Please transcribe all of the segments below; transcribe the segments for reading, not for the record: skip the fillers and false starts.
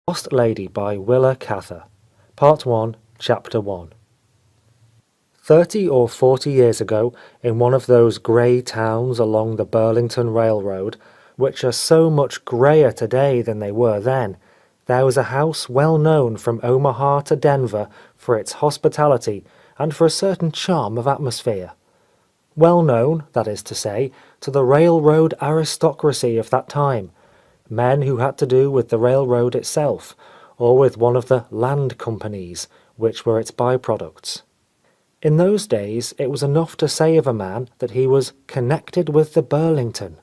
Lost Lady by Willa Cather. Part 1, Chapter 1. 30 or 40 years ago, in one of those grey towns along the Burlington Railroad, which are so much greyer today than they were then, there was a house well known from Omaha to Denver for its hospitality and for a certain charm of atmosphere. Well known, that is to say, to the railroad aristocracy of that time, men who had to do with the railroad itself, or with one of the land companies, which were its byproducts. In those days it was enough to say of a man that he was connected with the Burlington.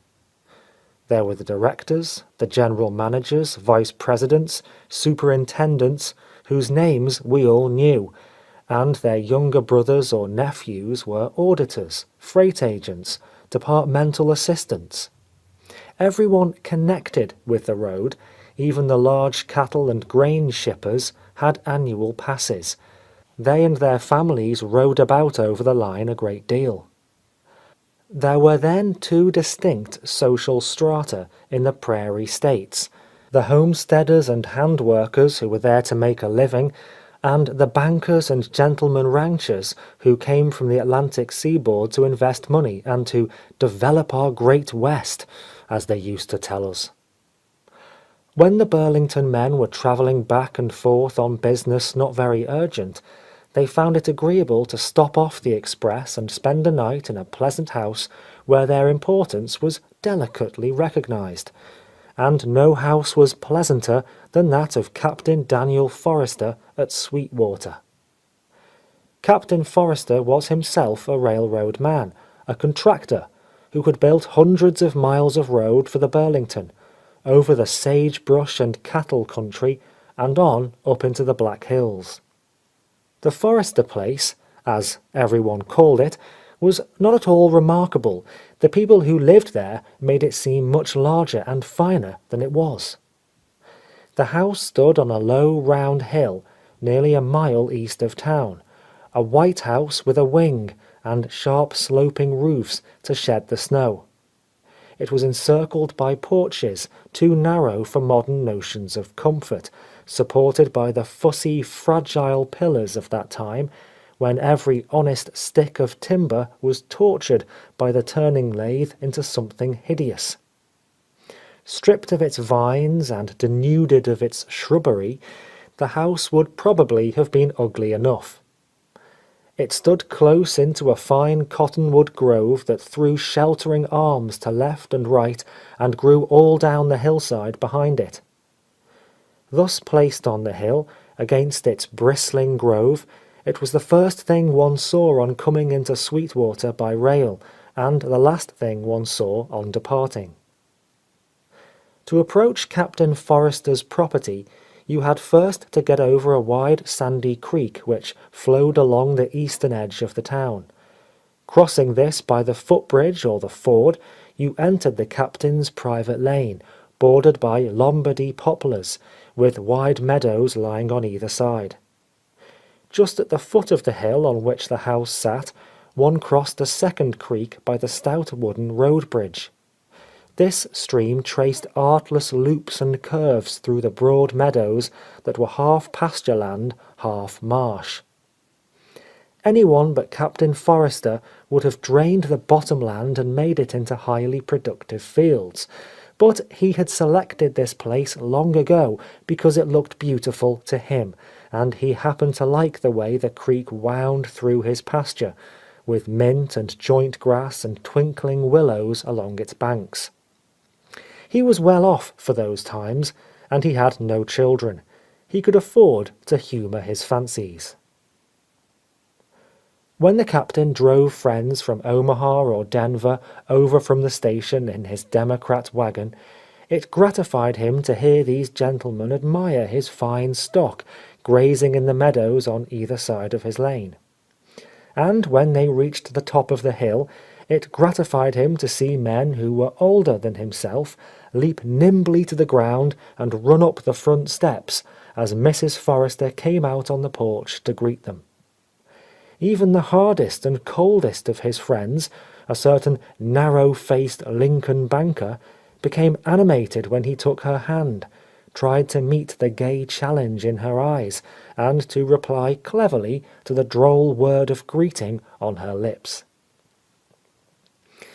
There were the directors, the general managers, vice presidents, superintendents, whose names we all knew, and their younger brothers or nephews were auditors, freight agents, departmental assistants. Everyone connected with the road, even the large cattle and grain shippers, had annual passes. They and their families rode about over the line a great deal. There were then two distinct social strata in the prairie states, the homesteaders and handworkers who were there to make a living, and the bankers and gentlemen ranchers who came from the Atlantic seaboard to invest money and to develop our great West, as they used to tell us. When the Burlington men were travelling back and forth on business not very urgent, they found it agreeable to stop off the express and spend a night in a pleasant house where their importance was delicately recognized, and no house was pleasanter than that of Captain Daniel Forrester at Sweetwater. Captain Forrester was himself a railroad man, a contractor, who had built hundreds of miles of road for the Burlington, over the sagebrush and cattle country, and on up into the Black Hills. The Forrester place, as everyone called it, was not at all remarkable. The people who lived there made it seem much larger and finer than it was. The house stood on a low round hill, nearly a mile east of town, a white house with a wing, and sharp sloping roofs to shed the snow. It was encircled by porches, too narrow for modern notions of comfort, supported by the fussy, fragile pillars of that time, when every honest stick of timber was tortured by the turning lathe into something hideous. Stripped of its vines and denuded of its shrubbery, the house would probably have been ugly enough. It stood close into a fine cottonwood grove that threw sheltering arms to left and right and grew all down the hillside behind it. Thus placed on the hill, against its bristling grove, it was the first thing one saw on coming into Sweetwater by rail, and the last thing one saw on departing. To approach Captain Forrester's property, you had first to get over a wide sandy creek which flowed along the eastern edge of the town. Crossing this by the footbridge or the ford, you entered the captain's private lane, bordered by Lombardy poplars, with wide meadows lying on either side. Just at the foot of the hill on which the house sat, one crossed a second creek by the stout wooden road bridge. This stream traced artless loops and curves through the broad meadows that were half pasture land, half marsh. Anyone but Captain Forrester would have drained the bottomland and made it into highly productive fields, but he had selected this place long ago because it looked beautiful to him, and he happened to like the way the creek wound through his pasture, with mint and joint grass and twinkling willows along its banks. He was well off for those times, and he had no children. He could afford to humour his fancies. When the captain drove friends from Omaha or Denver over from the station in his Democrat wagon, it gratified him to hear these gentlemen admire his fine stock grazing in the meadows on either side of his lane. And when they reached the top of the hill, it gratified him to see men who were older than himself leap nimbly to the ground and run up the front steps as Mrs. Forrester came out on the porch to greet them. Even the hardest and coldest of his friends, a certain narrow-faced Lincoln banker, became animated when he took her hand, tried to meet the gay challenge in her eyes, and to reply cleverly to the droll word of greeting on her lips.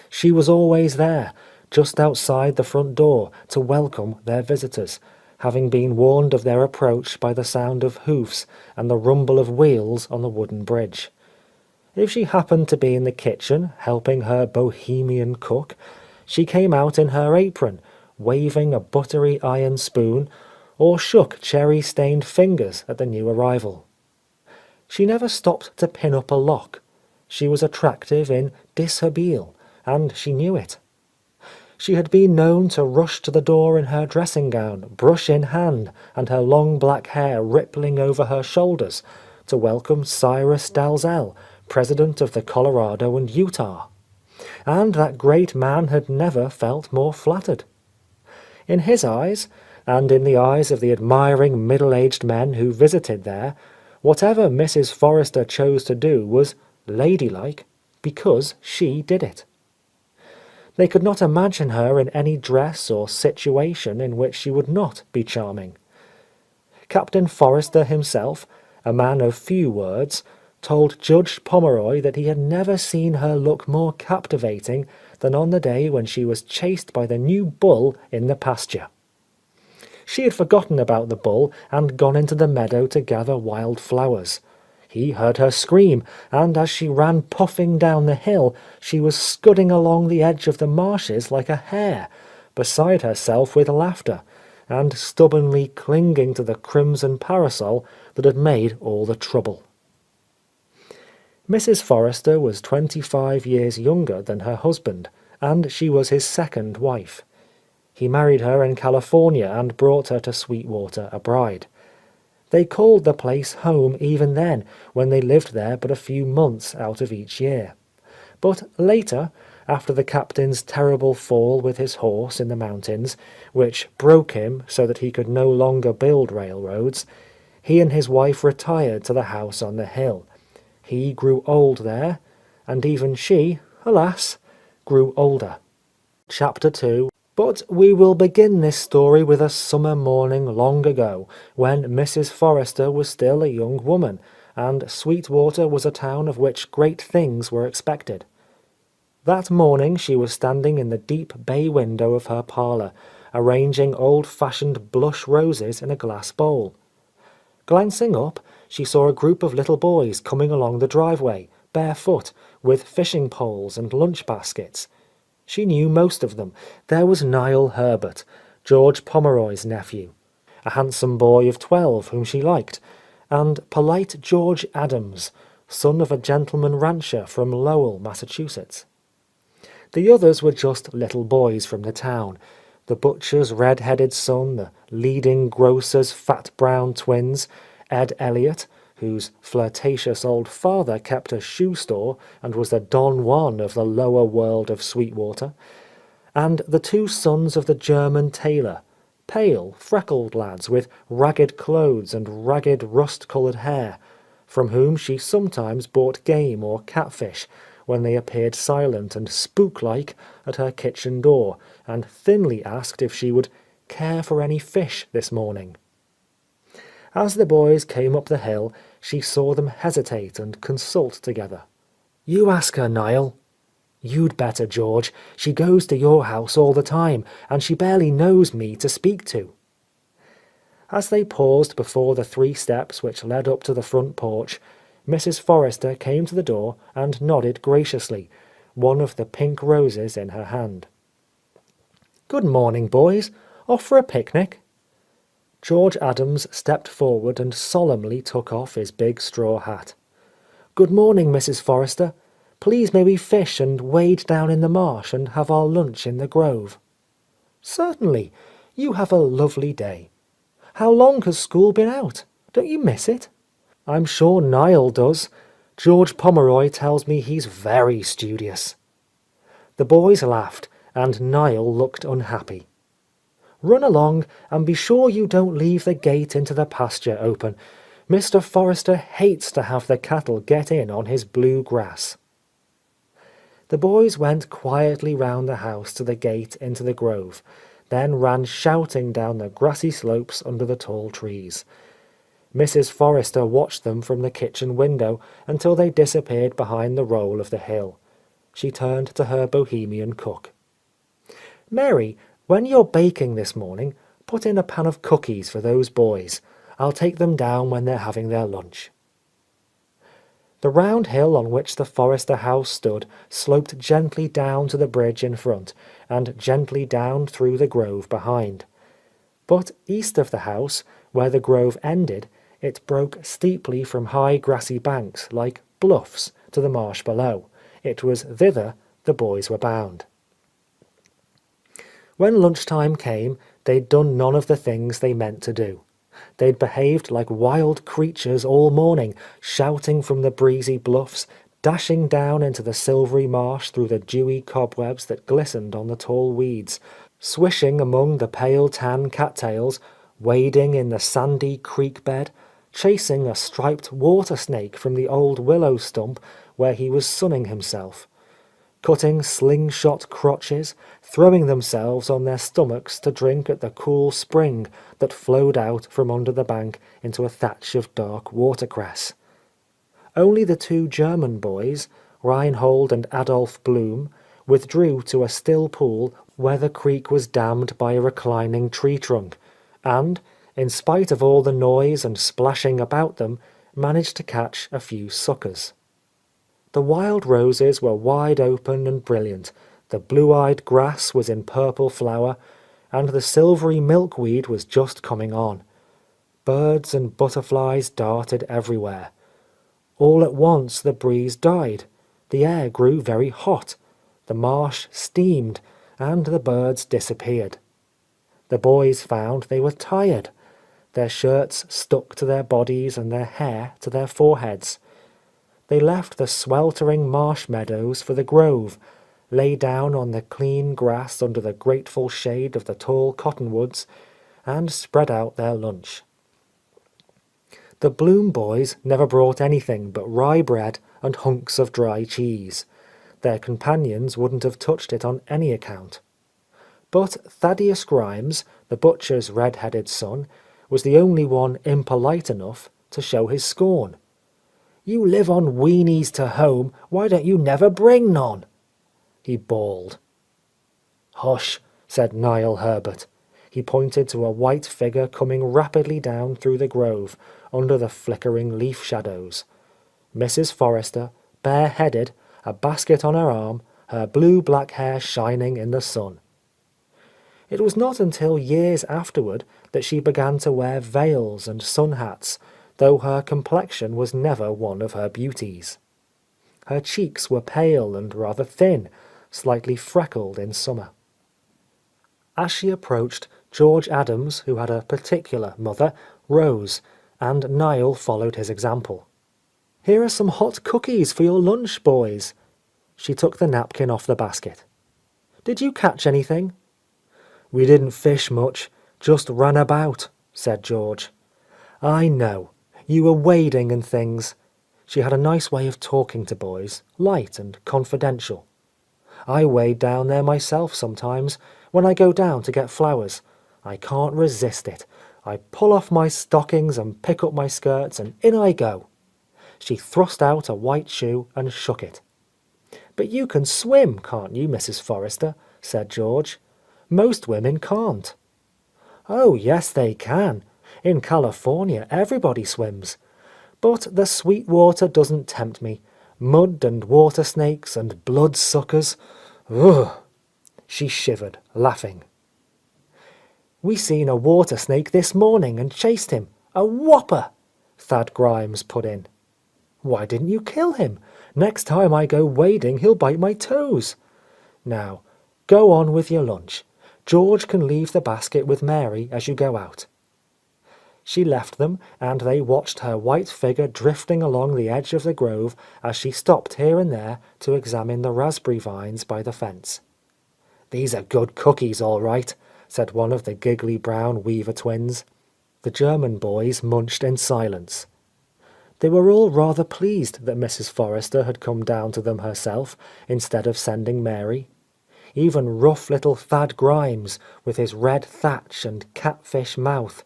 She was always there, just outside the front door, to welcome their visitors, having been warned of their approach by the sound of hoofs and the rumble of wheels on the wooden bridge. If she happened to be in the kitchen helping her bohemian cook, she came out in her apron, waving a buttery iron spoon, or shook cherry-stained fingers at the new arrival. She never stopped to pin up a lock. She was attractive in dishabille, and she knew it. She had been known to rush to the door in her dressing gown, brush in hand, and her long black hair rippling over her shoulders, to welcome Cyrus Dalzell, president of the Colorado and Utah. And that great man had never felt more flattered. In his eyes, and in the eyes of the admiring middle-aged men who visited there, whatever Mrs. Forrester chose to do was ladylike, because she did it. They could not imagine her in any dress or situation in which she would not be charming. Captain Forrester himself, a man of few words, told Judge Pomeroy that he had never seen her look more captivating than on the day when she was chased by the new bull in the pasture. She had forgotten about the bull and gone into the meadow to gather wild flowers. He heard her scream, and as she ran puffing down the hill, she was scudding along the edge of the marshes like a hare, beside herself with laughter, and stubbornly clinging to the crimson parasol that had made all the trouble. Mrs. Forrester was 25 years younger than her husband, and she was his second wife. He married her in California and brought her to Sweetwater a bride. They called the place home even then, when they lived there but a few months out of each year. But later, after the captain's terrible fall with his horse in the mountains, which broke him so that he could no longer build railroads, he and his wife retired to the house on the hill. He grew old there, and even she, alas, grew older. Chapter 2. But we will begin this story with a summer morning long ago, when Mrs. Forrester was still a young woman, and Sweetwater was a town of which great things were expected. That morning she was standing in the deep bay window of her parlour, arranging old-fashioned blush roses in a glass bowl. Glancing up, she saw a group of little boys coming along the driveway, barefoot, with fishing poles and lunch baskets. She knew most of them. There was Niall Herbert, George Pomeroy's nephew, a handsome boy of 12 whom she liked, and polite George Adams, son of a gentleman rancher from Lowell, Massachusetts. The others were just little boys from the town, the butcher's red-headed son, the leading grocer's fat brown twins, Ed Elliot, whose flirtatious old father kept a shoe store and was the Don Juan of the lower world of Sweetwater, and the two sons of the German tailor, pale, freckled lads with ragged clothes and ragged rust-coloured hair, from whom she sometimes bought game or catfish when they appeared silent and spook-like at her kitchen door, and thinly asked if she would care for any fish this morning. As the boys came up the hill, she saw them hesitate and consult together. "You ask her, Niall." "You'd better, George. She goes to your house all the time, and she barely knows me to speak to." As they paused before the 3 steps which led up to the front porch, Mrs. Forrester came to the door and nodded graciously, one of the pink roses in her hand. "Good morning, boys. Off for a picnic?" George Adams stepped forward and solemnly took off his big straw hat. "Good morning, Mrs. Forrester. Please may we fish and wade down in the marsh and have our lunch in the grove?" "Certainly. You have a lovely day. How long has school been out? Don't you miss it?" "I'm sure Niall does. George Pomeroy tells me he's very studious." The boys laughed, and Niall looked unhappy. "Run along, and be sure you don't leave the gate into the pasture open. Mr. Forrester hates to have the cattle get in on his blue grass." The boys went quietly round the house to the gate into the grove. then ran shouting down the grassy slopes under the tall trees. Mrs. Forrester watched them from the kitchen window until they disappeared behind the roll of the hill. She turned to her bohemian cook. "Mary, when you're baking this morning, put in a pan of cookies for those boys. I'll take them down when they're having their lunch." The round hill on which the Forrester house stood sloped gently down to the bridge in front, and gently down through the grove behind. But east of the house, where the grove ended, it broke steeply from high grassy banks, like bluffs, to the marsh below. It was thither the boys were bound. When lunchtime came, they'd done none of the things they meant to do. They'd behaved like wild creatures all morning, shouting from the breezy bluffs, dashing down into the silvery marsh through the dewy cobwebs that glistened on the tall weeds, swishing among the pale tan cattails, wading in the sandy creek bed, chasing a striped water snake from the old willow stump where he was sunning himself, cutting slingshot crotches, throwing themselves on their stomachs to drink at the cool spring that flowed out from under the bank into a thatch of dark watercress. Only the two German boys, Reinhold and Adolf Blum, withdrew to a still pool where the creek was dammed by a reclining tree trunk, and, in spite of all the noise and splashing about them, managed to catch a few suckers. The wild roses were wide open and brilliant, the blue-eyed grass was in purple flower, and the silvery milkweed was just coming on. Birds and butterflies darted everywhere. All at once the breeze died, the air grew very hot, the marsh steamed, and the birds disappeared. The boys found they were tired. Their shirts stuck to their bodies and their hair to their foreheads. They left the sweltering marsh meadows for the grove, lay down on the clean grass under the grateful shade of the tall cottonwoods, and spread out their lunch. The Bloom boys never brought anything but rye bread and hunks of dry cheese. Their companions wouldn't have touched it on any account. But Thaddeus Grimes, the butcher's red-headed son, was the only one impolite enough to show his scorn. "You live on weenies to home, why don't you never bring none?" he bawled. "Hush," said Niall Herbert. He pointed to a white figure coming rapidly down through the grove, under the flickering leaf shadows. Mrs. Forrester, bareheaded, a basket on her arm, her blue-black hair shining in the sun. It was not until years afterward that she began to wear veils and sun hats, though her complexion was never one of her beauties. Her cheeks were pale and rather thin, slightly freckled in summer. As she approached, George Adams, who had a particular mother, rose, and Niall followed his example. "Here are some hot cookies for your lunch, boys." She took the napkin off the basket. "Did you catch anything?" "We didn't fish much, just ran about," said George. "I know. You were wading and things." She had a nice way of talking to boys, light and confidential. "I wade down there myself sometimes, when I go down to get flowers. I can't resist it. I pull off my stockings and pick up my skirts, and in I go." She thrust out a white shoe and shook it. "But you can swim, can't you, Mrs. Forrester?" said George. "Most women can't." "Oh, yes, they can. In California, everybody swims. But the sweet water doesn't tempt me. Mud and water snakes and bloodsuckers. Ugh!" She shivered, laughing. "We seen a water snake this morning and chased him. A whopper!" Thad Grimes put in. "Why didn't you kill him? Next time I go wading, he'll bite my toes. Now, go on with your lunch. George can leave the basket with Mary as you go out." She left them, and they watched her white figure drifting along the edge of the grove as she stopped here and there to examine the raspberry vines by the fence. "These are good cookies, all right," said one of the giggly brown Weaver twins. The German boys munched in silence. They were all rather pleased that Mrs. Forrester had come down to them herself, instead of sending Mary. Even rough little Thad Grimes, with his red thatch and catfish mouth,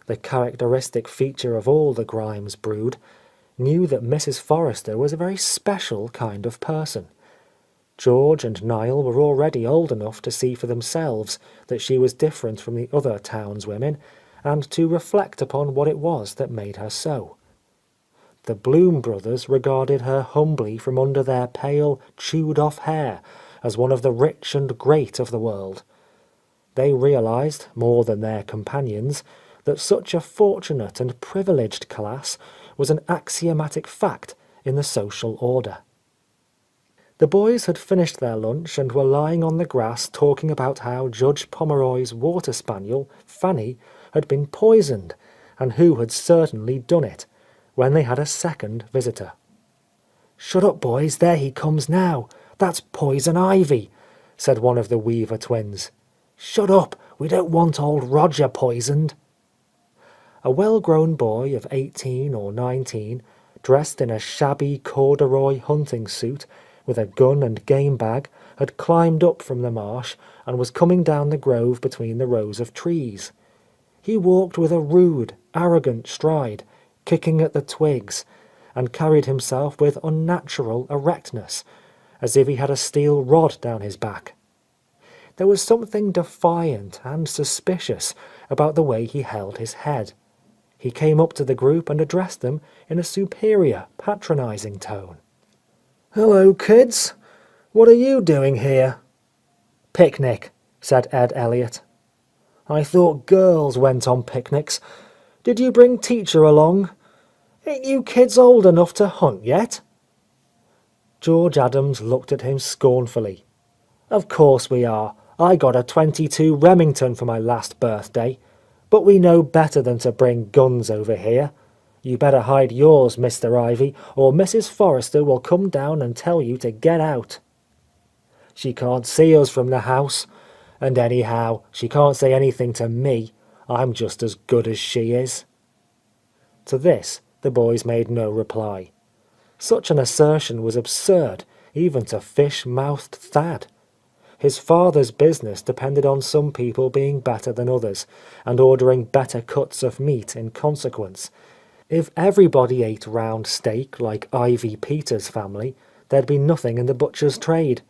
the characteristic feature of all the Grimes brood, knew that Mrs. Forrester was a very special kind of person. George and Niall were already old enough to see for themselves that she was different from the other townswomen, and to reflect upon what it was that made her so. The Bloom brothers regarded her humbly from under their pale, chewed-off hair as one of the rich and great of the world. They realized, more than their companions, that such a fortunate and privileged class was an axiomatic fact in the social order. The boys had finished their lunch and were lying on the grass talking about how Judge Pomeroy's water spaniel, Fanny, had been poisoned, and who had certainly done it, when they had a second visitor. "Shut up, boys, there he comes now. That's Poison Ivy," said one of the Weaver twins. "Shut up, we don't want old Roger poisoned." A well-grown boy of 18 or 19, dressed in a shabby corduroy hunting suit, with a gun and game bag, had climbed up from the marsh and was coming down the grove between the rows of trees. He walked with a rude, arrogant stride, kicking at the twigs, and carried himself with unnatural erectness, as if he had a steel rod down his back. There was something defiant and suspicious about the way he held his head. He came up to the group and addressed them in a superior, patronizing tone. "Hello, kids. What are you doing here?" "Picnic," said Ed Elliot. "I thought girls went on picnics. Did you bring teacher along? Ain't you kids old enough to hunt yet?" George Adams looked at him scornfully. "Of course we are. I got a .22 Remington for my last birthday. But we know better than to bring guns over here. You better hide yours, Mr. Ivy, or Mrs. Forrester will come down and tell you to get out." "She can't see us from the house. And anyhow, she can't say anything to me. I'm just as good as she is." To this, the boys made no reply. Such an assertion was absurd, even to fish-mouthed Thad. His father's business depended on some people being better than others, and ordering better cuts of meat in consequence. If everybody ate round steak like Ivy Peters' family, there'd be nothing in the butcher's trade.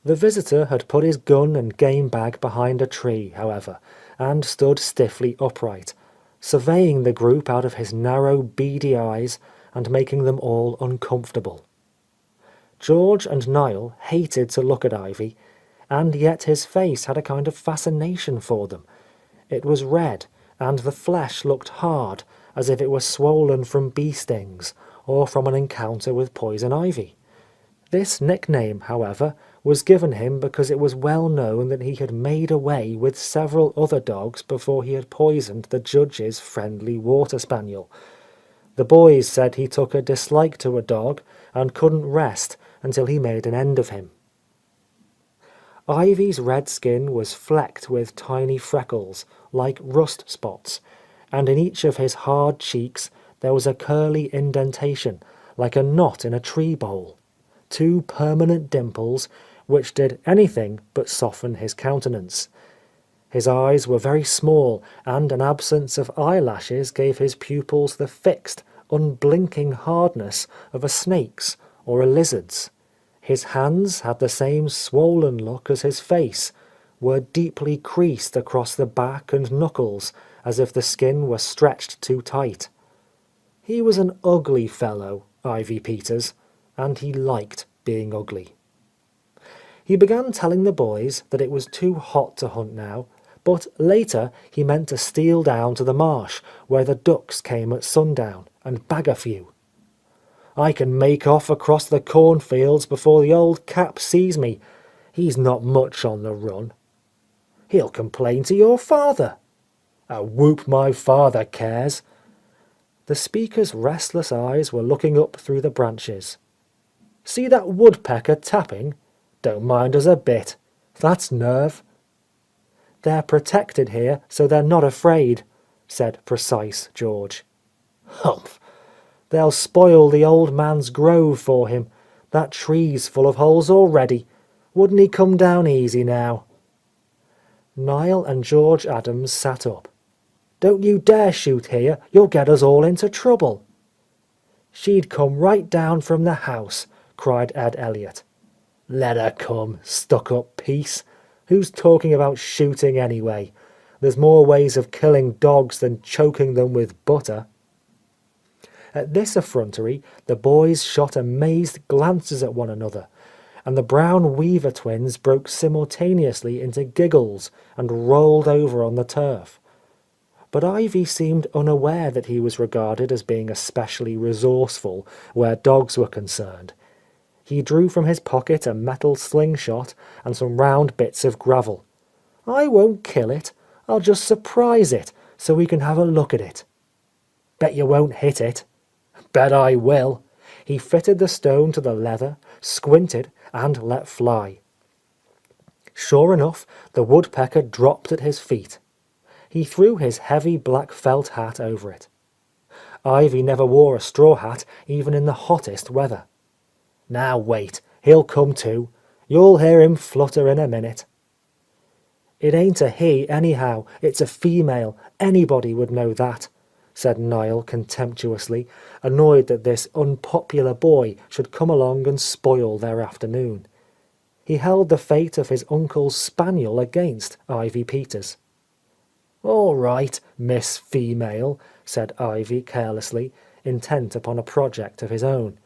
The visitor had put his gun and game bag behind a tree, however, and stood stiffly upright, surveying the group out of his narrow, beady eyes and making them all uncomfortable. George and Niall hated to look at Ivy, and yet his face had a kind of fascination for them. It was red, and the flesh looked hard, as if it were swollen from bee stings, or from an encounter with poison ivy. This nickname, however, was given him because it was well known that he had made away with several other dogs before he had poisoned the judge's friendly water spaniel. The boys said he took a dislike to a dog and couldn't rest until he made an end of him. Ivy's red skin was flecked with tiny freckles, like rust spots, and in each of his hard cheeks there was a curly indentation, like a knot in a tree bole. 2 permanent dimples, which did anything but soften his countenance. His eyes were very small, and an absence of eyelashes gave his pupils the fixed, unblinking hardness of a snake's or a lizard's. His hands had the same swollen look as his face, were deeply creased across the back and knuckles, as if the skin were stretched too tight. He was an ugly fellow, Ivy Peters, and he liked being ugly. He began telling the boys that it was too hot to hunt now, but later he meant to steal down to the marsh, where the ducks came at sundown, and bag a few. "I can make off across the cornfields before the old Cap sees me. He's not much on the run." "He'll complain to your father." "A whoop my father cares." The speaker's restless eyes were looking up through the branches. "See that woodpecker tapping? Don't mind us a bit. That's nerve." "They're protected here, so they're not afraid," said precise George. "Humph! They'll spoil the old man's grove for him. That tree's full of holes already. Wouldn't he come down easy now?" Niall and George Adams sat up. "Don't you dare shoot here, you'll get us all into trouble." "She'd come right down from the house," cried Ed Elliot. "Let her come, stuck-up piece. Who's talking about shooting anyway? There's more ways of killing dogs than choking them with butter." At this effrontery, the boys shot amazed glances at one another, and the Brown Weaver twins broke simultaneously into giggles and rolled over on the turf. But Ivy seemed unaware that he was regarded as being especially resourceful where dogs were concerned. He drew from his pocket a metal slingshot and some round bits of gravel. "I won't kill it. I'll just surprise it so we can have a look at it." "Bet you won't hit it." "Bet I will." He fitted the stone to the leather, squinted, and let fly. Sure enough, the woodpecker dropped at his feet. He threw his heavy black felt hat over it. Ivy never wore a straw hat even in the hottest weather. "Now wait, he'll come to. You'll hear him flutter in a minute." "It ain't a he anyhow, it's a female. Anybody would know that," said Niall contemptuously, annoyed that this unpopular boy should come along and spoil their afternoon. He held the fate of his uncle's spaniel against Ivy Peters. "All right, Miss Female," said Ivy carelessly, intent upon a project of his own.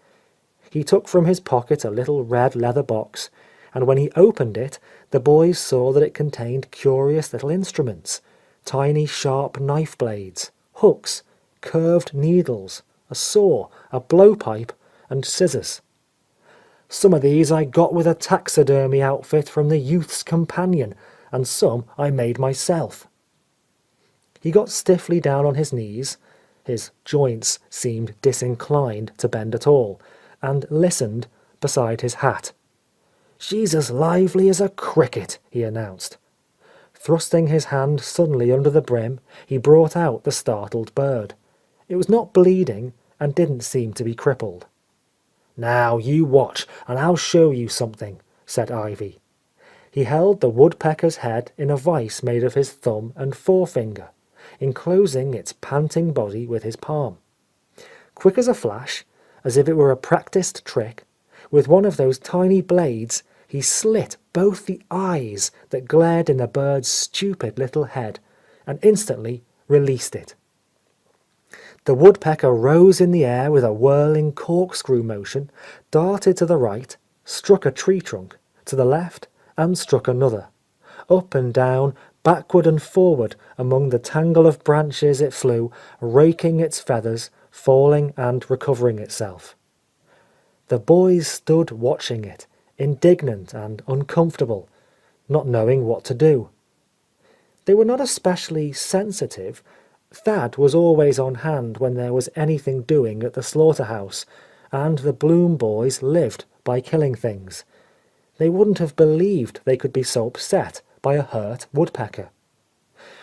He took from his pocket a little red leather box, and when he opened it, the boys saw that it contained curious little instruments, tiny sharp knife blades, hooks, curved needles, a saw, a blowpipe, and scissors. "Some of these I got with a taxidermy outfit from the Youth's Companion, and some I made myself." He got stiffly down on his knees, his joints seemed disinclined to bend at all, and listened beside his hat. "She's as lively as a cricket," he announced. Thrusting his hand suddenly under the brim, he brought out the startled bird. It was not bleeding and didn't seem to be crippled. "Now you watch, and I'll show you something," said Ivy. He held the woodpecker's head in a vise made of his thumb and forefinger, enclosing its panting body with his palm. Quick as a flash, as if it were a practiced trick, with one of those tiny blades, he slit both the eyes that glared in the bird's stupid little head, and instantly released it. The woodpecker rose in the air with a whirling corkscrew motion, darted to the right, struck a tree trunk, to the left, and struck another. Up and down, backward and forward among the tangle of branches it flew, raking its feathers, falling and recovering itself. The boys stood watching it, indignant and uncomfortable, not knowing what to do. They were not especially sensitive. Thad was always on hand when there was anything doing at the slaughterhouse, and the Bloom boys lived by killing things. They wouldn't have believed they could be so upset by a hurt woodpecker.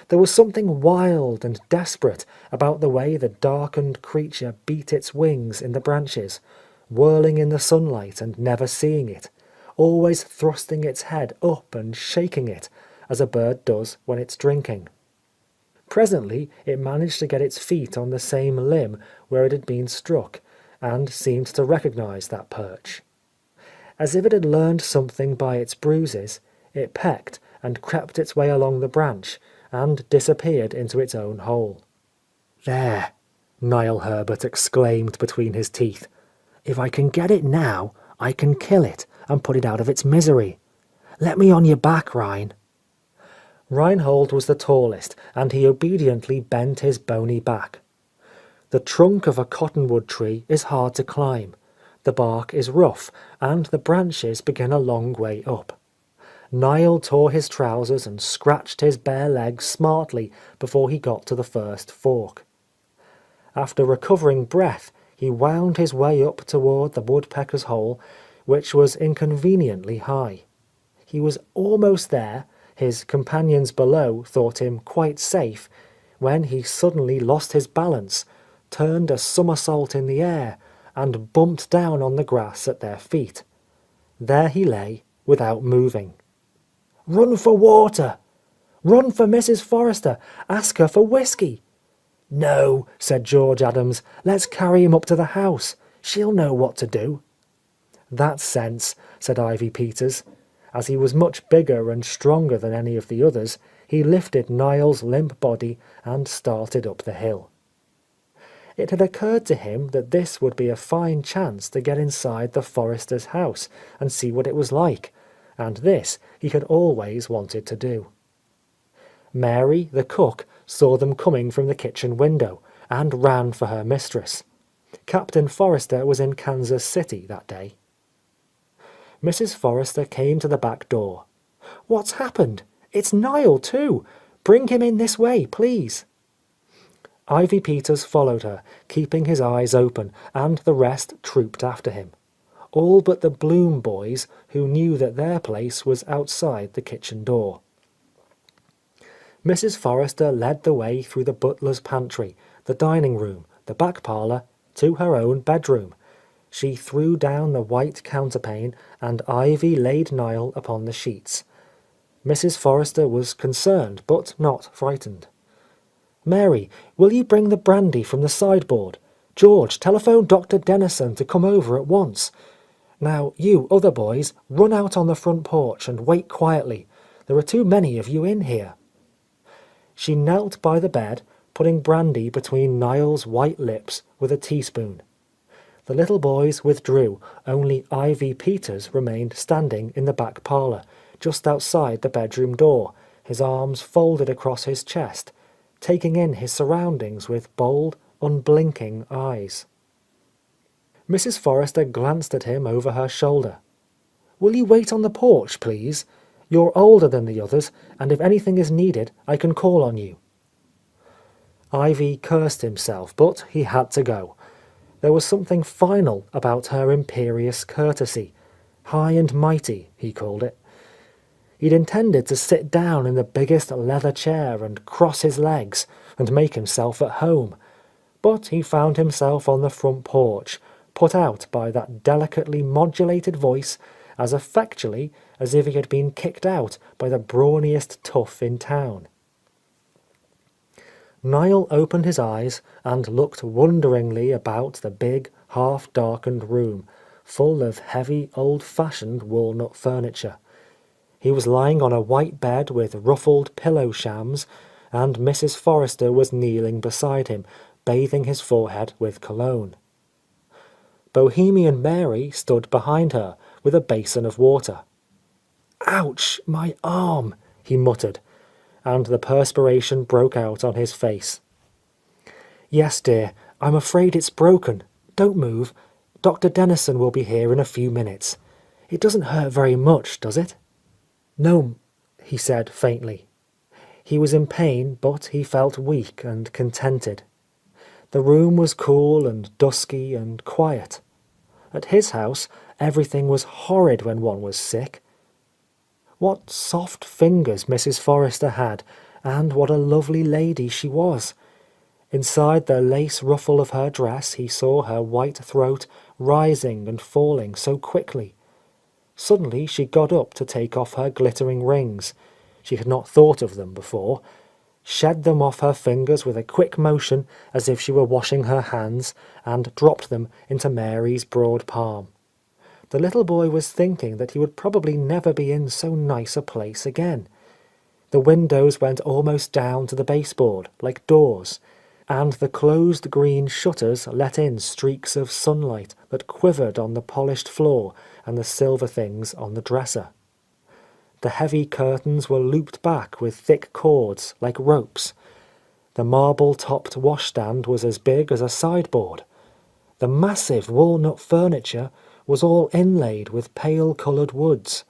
There was something wild and desperate about the way the darkened creature beat its wings in the branches, whirling in the sunlight and never seeing it, always thrusting its head up and shaking it, as a bird does when it's drinking. Presently it managed to get its feet on the same limb where it had been struck, and seemed to recognize that perch. As if it had learned something by its bruises, it pecked and crept its way along the branch, and disappeared into its own hole. "There," Niall Herbert exclaimed between his teeth. "If I can get it now, I can kill it and put it out of its misery. Let me on your back, Rhine." Reinhold was the tallest, and he obediently bent his bony back. The trunk of a cottonwood tree is hard to climb. The bark is rough, and the branches begin a long way up. Niall tore his trousers and scratched his bare legs smartly before he got to the first fork. After recovering breath, he wound his way up toward the woodpecker's hole, which was inconveniently high. He was almost there, his companions below thought him quite safe, when he suddenly lost his balance, turned a somersault in the air, and bumped down on the grass at their feet. There he lay, without moving. "Run for water! Run for Mrs. Forrester! Ask her for whiskey!" "No," said George Adams, "let's carry him up to the house. She'll know what to do." "That's sense," said Ivy Peters. As he was much bigger and stronger than any of the others, he lifted Niall's limp body and started up the hill. It had occurred to him that this would be a fine chance to get inside the Forresters' house and see what it was like, and this he had always wanted to do. Mary, the cook, saw them coming from the kitchen window, and ran for her mistress. Captain Forrester was in Kansas City that day. Mrs. Forrester came to the back door. "What's happened? It's Niall, too! Bring him in this way, please!" Ivy Peters followed her, keeping his eyes open, and the rest trooped after him. All but the Bloom boys, who knew that their place was outside the kitchen door. Mrs. Forrester led the way through the butler's pantry, the dining room, the back parlour, to her own bedroom. She threw down the white counterpane, and Ivy laid Niall upon the sheets. Mrs. Forrester was concerned, but not frightened. "Mary, will you bring the brandy from the sideboard? George, telephone Dr. Dennison to come over at once. Now, you other boys, run out on the front porch and wait quietly. There are too many of you in here." She knelt by the bed, putting brandy between Niall's white lips with a teaspoon. The little boys withdrew, only Ivy Peters remained standing in the back parlour, just outside the bedroom door, his arms folded across his chest, taking in his surroundings with bold, unblinking eyes. Mrs. Forrester glanced at him over her shoulder. "Will you wait on the porch, please? You're older than the others, and if anything is needed, I can call on you." Ivy cursed himself, but he had to go. There was something final about her imperious courtesy. High and mighty, he called it. He'd intended to sit down in the biggest leather chair and cross his legs and make himself at home, but he found himself on the front porch, put out by that delicately modulated voice as effectually as if he had been kicked out by the brawniest tough in town. Niall opened his eyes and looked wonderingly about the big, half-darkened room, full of heavy, old-fashioned walnut furniture. He was lying on a white bed with ruffled pillow shams, and Mrs. Forrester was kneeling beside him, bathing his forehead with cologne. Bohemian Mary stood behind her with a basin of water. "Ouch, my arm," he muttered, and the perspiration broke out on his face. "Yes, dear, I'm afraid it's broken. Don't move. Dr. Dennison will be here in a few minutes. It doesn't hurt very much, does it?" "No," he said faintly. He was in pain, but he felt weak and contented. The room was cool and dusky and quiet. At his house, everything was horrid when one was sick. What soft fingers Mrs. Forrester had, and what a lovely lady she was. Inside the lace ruffle of her dress he saw her white throat rising and falling so quickly. Suddenly she got up to take off her glittering rings. She had not thought of them before. Shed them off her fingers with a quick motion as if she were washing her hands, and dropped them into Mary's broad palm. The little boy was thinking that he would probably never be in so nice a place again. The windows went almost down to the baseboard, like doors, and the closed green shutters let in streaks of sunlight that quivered on the polished floor and the silver things on the dresser. The heavy curtains were looped back with thick cords, like ropes. The marble-topped washstand was as big as a sideboard. The massive walnut furniture was all inlaid with pale-coloured woods.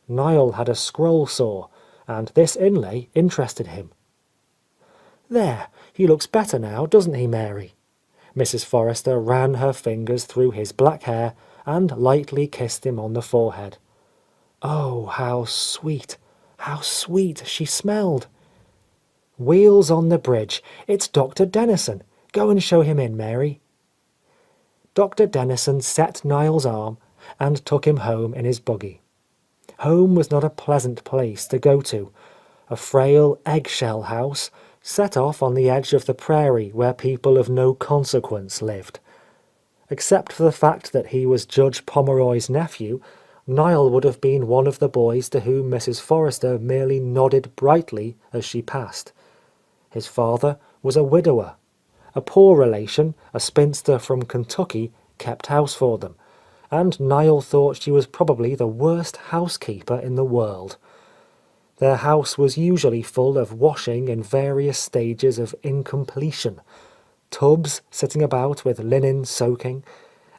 Niall had a scroll saw, and this inlay interested him. "There, he looks better now, doesn't he, Mary?" Mrs. Forrester ran her fingers through his black hair and lightly kissed him on the forehead. Oh, how sweet she smelled! "Wheels on the bridge. It's Dr. Dennison. Go and show him in, Mary." Dr. Dennison set Niall's arm and took him home in his buggy. Home was not a pleasant place to go to, a frail eggshell house set off on the edge of the prairie where people of no consequence lived. Except for the fact that he was Judge Pomeroy's nephew, Niall would have been one of the boys to whom Mrs. Forrester merely nodded brightly as she passed. His father was a widower. A poor relation, a spinster from Kentucky, kept house for them, and Niall thought she was probably the worst housekeeper in the world. Their house was usually full of washing in various stages of incompletion, tubs sitting about with linen soaking,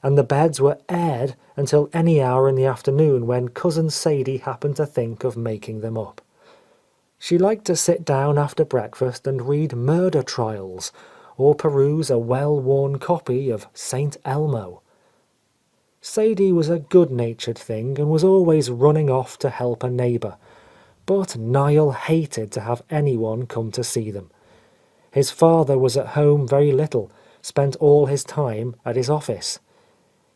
and the beds were aired until any hour in the afternoon when Cousin Sadie happened to think of making them up. She liked to sit down after breakfast and read murder trials, or peruse a well-worn copy of Saint Elmo. Sadie was a good-natured thing and was always running off to help a neighbour, but Niall hated to have anyone come to see them. His father was at home very little, spent all his time at his office.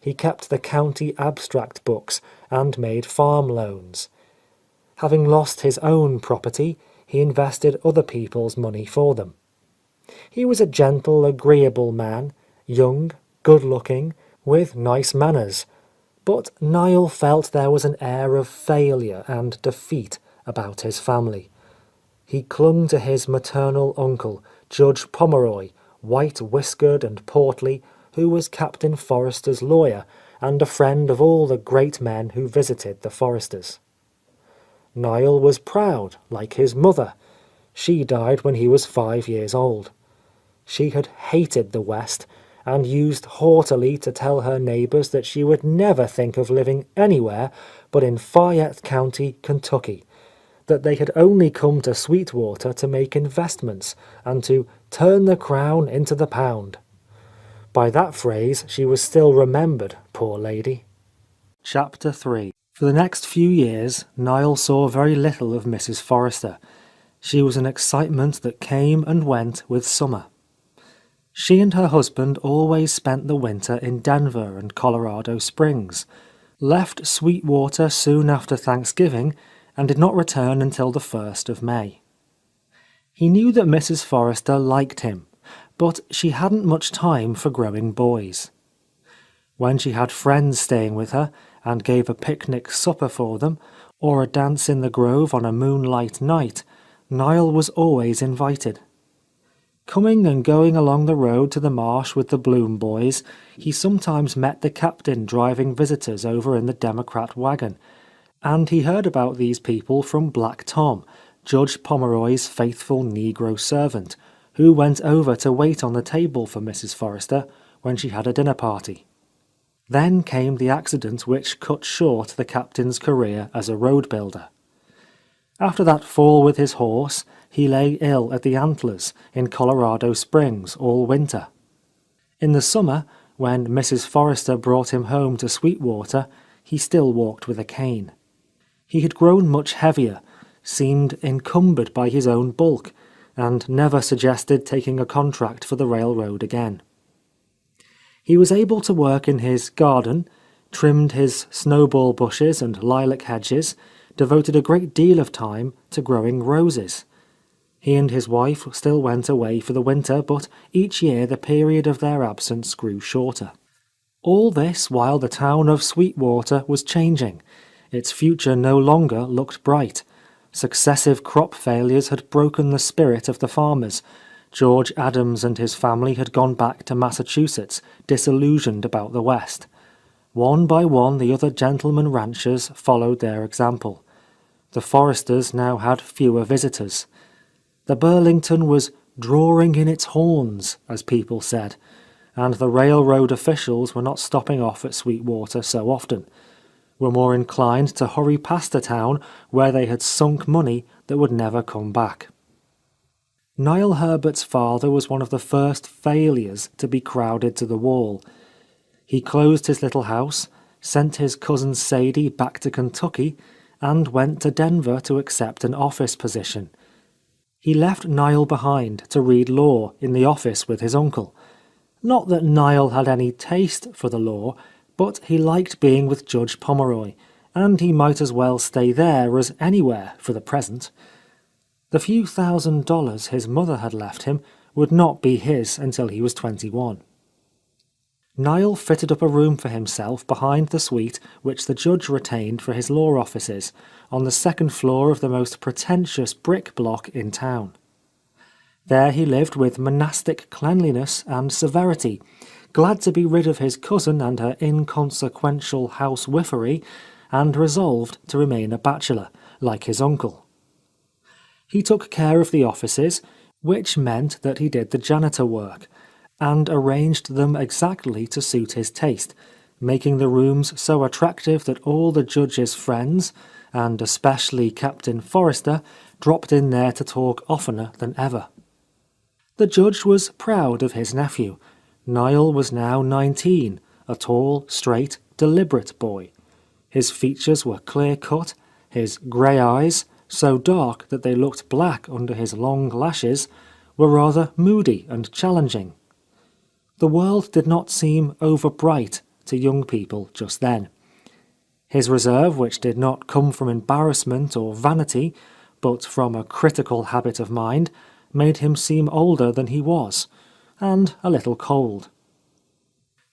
He kept the county abstract books and made farm loans. Having lost his own property, he invested other people's money for them. He was a gentle, agreeable man, young, good-looking, with nice manners, but Niall felt there was an air of failure and defeat about his family. He clung to his maternal uncle, Judge Pomeroy, white-whiskered and portly, who was Captain Forrester's lawyer and a friend of all the great men who visited the Forresters. Niall was proud, like his mother. She died when he was 5 years old. She had hated the West and used haughtily to tell her neighbors that she would never think of living anywhere but in Fayette County, Kentucky, that they had only come to Sweetwater to make investments and to turn the crown into the pound. By that phrase she was still remembered, poor lady. Chapter 3. For the next few years, Niall saw very little of Mrs. Forrester. She was an excitement that came and went with summer. She and her husband always spent the winter in Denver and Colorado Springs, left Sweetwater soon after Thanksgiving, and did not return until the 1st of May. He knew that Mrs. Forrester liked him, but she hadn't much time for growing boys. When she had friends staying with her, and gave a picnic supper for them, or a dance in the grove on a moonlight night, Niall was always invited. Coming and going along the road to the marsh with the Bloom boys, he sometimes met the captain driving visitors over in the Democrat wagon, and he heard about these people from Black Tom, Judge Pomeroy's faithful Negro servant, who went over to wait on the table for Mrs. Forrester when she had a dinner party. Then came the accident which cut short the captain's career as a road builder. After that fall with his horse, he lay ill at the Antlers in Colorado Springs all winter. In the summer, when Mrs. Forrester brought him home to Sweetwater, he still walked with a cane. He had grown much heavier, seemed encumbered by his own bulk, and never suggested taking a contract for the railroad again. He was able to work in his garden, trimmed his snowball bushes and lilac hedges, devoted a great deal of time to growing roses. He and his wife still went away for the winter, but each year the period of their absence grew shorter. All this while the town of Sweetwater was changing. Its future no longer looked bright. Successive crop failures had broken the spirit of the farmers. George Adams and his family had gone back to Massachusetts, disillusioned about the West. One by one the other gentlemen ranchers followed their example. The Forresters now had fewer visitors. The Burlington was drawing in its horns, as people said, and the railroad officials were not stopping off at Sweetwater so often, were more inclined to hurry past a town where they had sunk money that would never come back. Niall Herbert's father was one of the first failures to be crowded to the wall. He closed his little house, sent his cousin Sadie back to Kentucky, and went to Denver to accept an office position. He left Niall behind to read law in the office with his uncle. Not that Niall had any taste for the law, but he liked being with Judge Pomeroy, and he might as well stay there as anywhere for the present. The few $1,000s his mother had left him would not be his until he was 21. Niall fitted up a room for himself behind the suite which the judge retained for his law offices, on the second floor of the most pretentious brick block in town. There he lived with monastic cleanliness and severity, glad to be rid of his cousin and her inconsequential housewiffery, and resolved to remain a bachelor, like his uncle. He took care of the offices, which meant that he did the janitor work, and arranged them exactly to suit his taste, making the rooms so attractive that all the judge's friends, and especially Captain Forrester, dropped in there to talk oftener than ever. The judge was proud of his nephew. Niall was now 19, a tall, straight, deliberate boy. His features were clear-cut, his grey eyes, so dark that they looked black under his long lashes, were rather moody and challenging. The world did not seem over-bright to young people just then. His reserve, which did not come from embarrassment or vanity, but from a critical habit of mind, made him seem older than he was, and a little cold.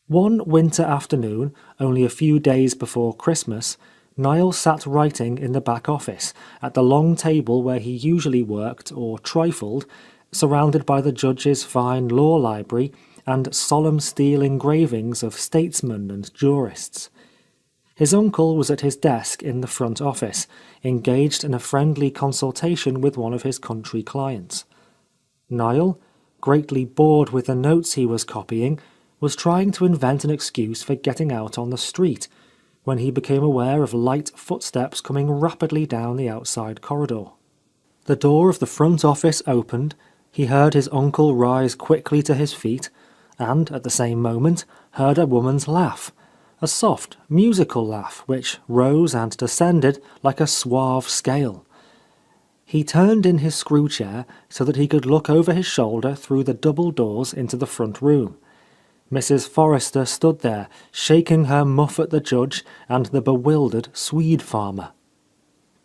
One winter afternoon, only a few days before Christmas, Niall sat writing in the back office, at the long table where he usually worked or trifled, surrounded by the judge's fine law library and solemn steel engravings of statesmen and jurists. His uncle was at his desk in the front office, engaged in a friendly consultation with one of his country clients. Niall, greatly bored with the notes he was copying, was trying to invent an excuse for getting out on the street, when he became aware of light footsteps coming rapidly down the outside corridor. The door of the front office opened, he heard his uncle rise quickly to his feet, and, at the same moment, heard a woman's laugh, a soft, musical laugh which rose and descended like a suave scale. He turned in his screw chair so that he could look over his shoulder through the double doors into the front room. Mrs. Forrester stood there, shaking her muff at the judge and the bewildered Swede farmer.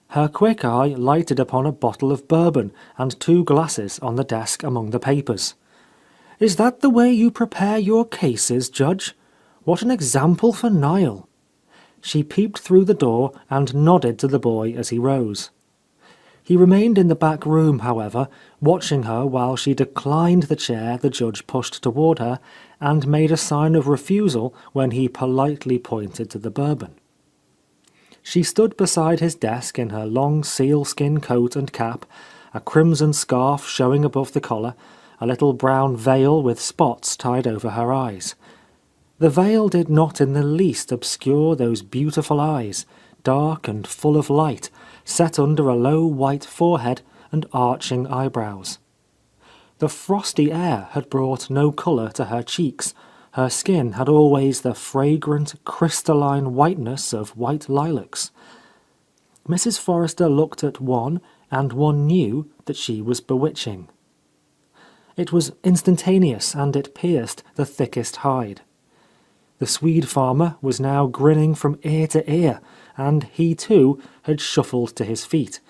Her quick eye lighted upon a bottle of bourbon and 2 glasses on the desk among the papers. "Is that the way you prepare your cases, Judge? What an example for Niall!" She peeped through the door and nodded to the boy as he rose. He remained in the back room, however, watching her while she declined the chair the judge pushed toward her and made a sign of refusal when he politely pointed to the bourbon. She stood beside his desk in her long sealskin coat and cap, a crimson scarf showing above the collar, a little brown veil with spots tied over her eyes. The veil did not in the least obscure those beautiful eyes, dark and full of light, set under a low white forehead and arching eyebrows. The frosty air had brought no colour to her cheeks. Her skin had always the fragrant, crystalline whiteness of white lilacs. Mrs. Forrester looked at one, and one knew that she was bewitching. It was instantaneous, and it pierced the thickest hide. The Swede farmer was now grinning from ear to ear, and he too had shuffled to his feet.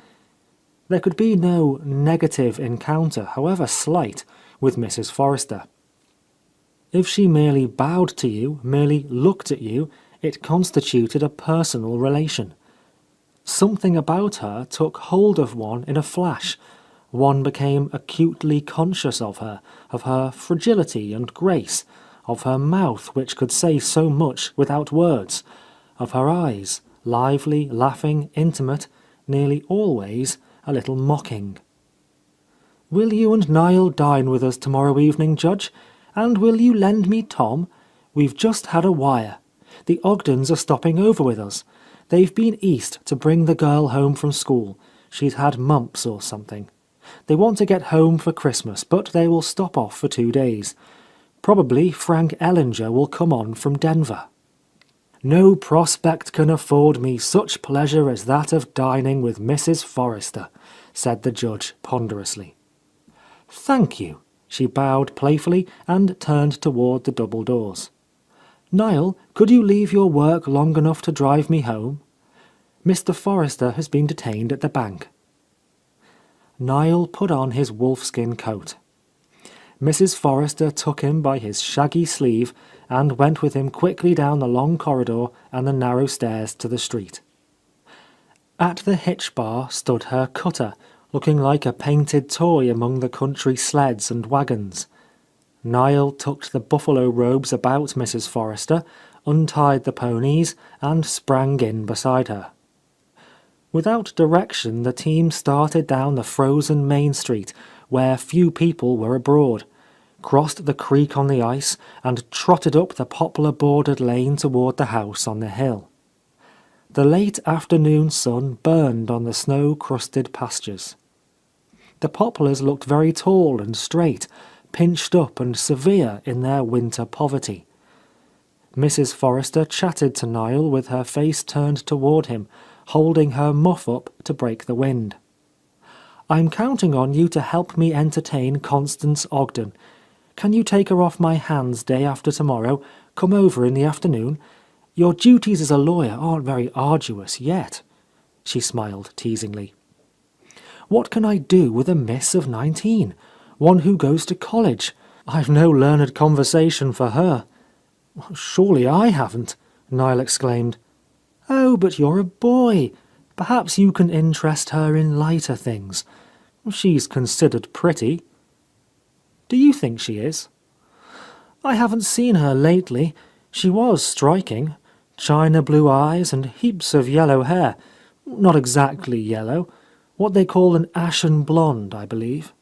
There could be no negative encounter, however slight, with Mrs. Forrester. If she merely bowed to you, merely looked at you, it constituted a personal relation. Something about her took hold of one in a flash. One became acutely conscious of her fragility and grace, of her mouth which could say so much without words, of her eyes, lively, laughing, intimate, nearly always a little mocking. "Will you and Niall dine with us tomorrow evening, Judge? And will you lend me Tom? We've just had a wire. The Ogdens are stopping over with us. They've been east to bring the girl home from school. She's had mumps or something. They want to get home for Christmas, but they will stop off for 2 days. Probably Frank Ellinger will come on from Denver." "No prospect can afford me such pleasure as that of dining with Mrs. Forrester," said the judge ponderously. "Thank you." She bowed playfully and turned toward the double doors. "Niall, could you leave your work long enough to drive me home?" Mr. Forrester has been detained at the bank." Niall put on his wolfskin coat. Mrs. Forrester took him by his shaggy sleeve and went with him quickly down the long corridor and the narrow stairs to the street. At the hitch bar stood her cutter, looking like a painted toy among the country sleds and wagons. Niall tucked the buffalo robes about Mrs. Forrester, untied the ponies, and sprang in beside her. Without direction, the team started down the frozen main street, where few people were abroad, crossed the creek on the ice, and trotted up the poplar-bordered lane toward the house on the hill. The late afternoon sun burned on the snow-crusted pastures. The poplars looked very tall and straight, pinched up and severe in their winter poverty. Mrs. Forrester chatted to Niall with her face turned toward him, holding her muff up to break the wind. "I'm counting on you to help me entertain Constance Ogden. Can you take her off my hands day after tomorrow? Come over in the afternoon? Your duties as a lawyer aren't very arduous yet." She smiled teasingly. "What can I do with a miss of 19? One who goes to college? I've no learned conversation for her." "Surely I haven't," Niall exclaimed. "Oh, but you're a boy. Perhaps you can interest her in lighter things. She's considered pretty." "Do you think she is?" "I haven't seen her lately. She was striking. China blue eyes and heaps of yellow hair. Not exactly yellow. What they call an ashen blonde, I believe."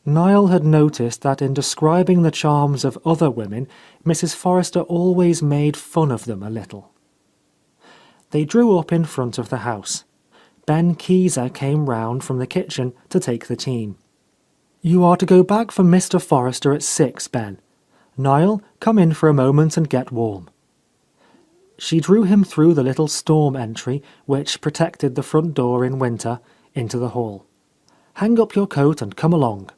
Niall had noticed that in describing the charms of other women, Mrs. Forrester always made fun of them a little. They drew up in front of the house. Ben Keezer came round from the kitchen to take the team. "You are to go back for Mr. Forrester at 6, Ben. Niall, come in for a moment and get warm." She drew him through the little storm entry, which protected the front door in winter, into the hall. "Hang up your coat and come along."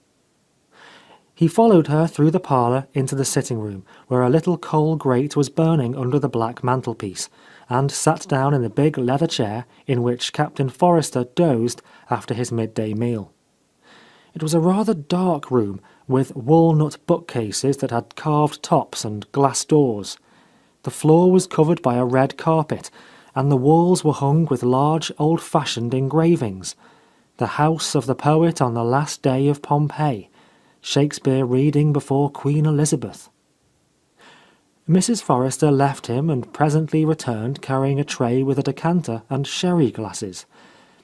He followed her through the parlour into the sitting room, where a little coal grate was burning under the black mantelpiece, and sat down in the big leather chair in which Captain Forrester dozed after his midday meal. It was a rather dark room, with walnut bookcases that had carved tops and glass doors. The floor was covered by a red carpet, and the walls were hung with large old-fashioned engravings. The house of the poet on the last day of Pompeii, Shakespeare reading before Queen Elizabeth. Mrs. Forrester left him and presently returned carrying a tray with a decanter and sherry glasses.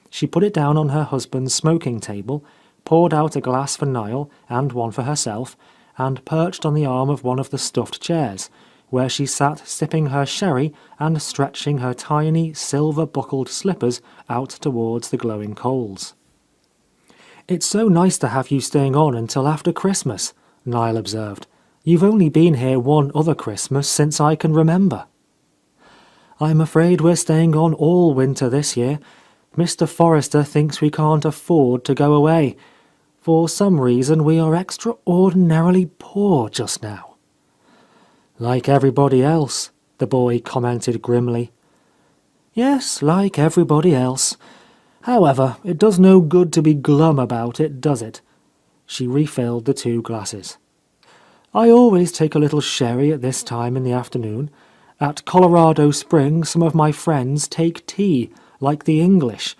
She put it down on her husband's smoking table, poured out a glass for Niall and one for herself, and perched on the arm of one of the stuffed chairs, where she sat sipping her sherry and stretching her tiny, silver-buckled slippers out towards the glowing coals. "It's so nice to have you staying on until after Christmas," Niall observed. "You've only been here one other Christmas since I can remember." "I'm afraid we're staying on all winter this year. Mr. Forrester thinks we can't afford to go away. For some reason we are extraordinarily poor just now." "Like everybody else," the boy commented grimly. "Yes, like everybody else. However, it does no good to be glum about it, does it?" She refilled the 2 glasses. "I always take a little sherry at this time in the afternoon. At Colorado Springs, some of my friends take tea, like the English,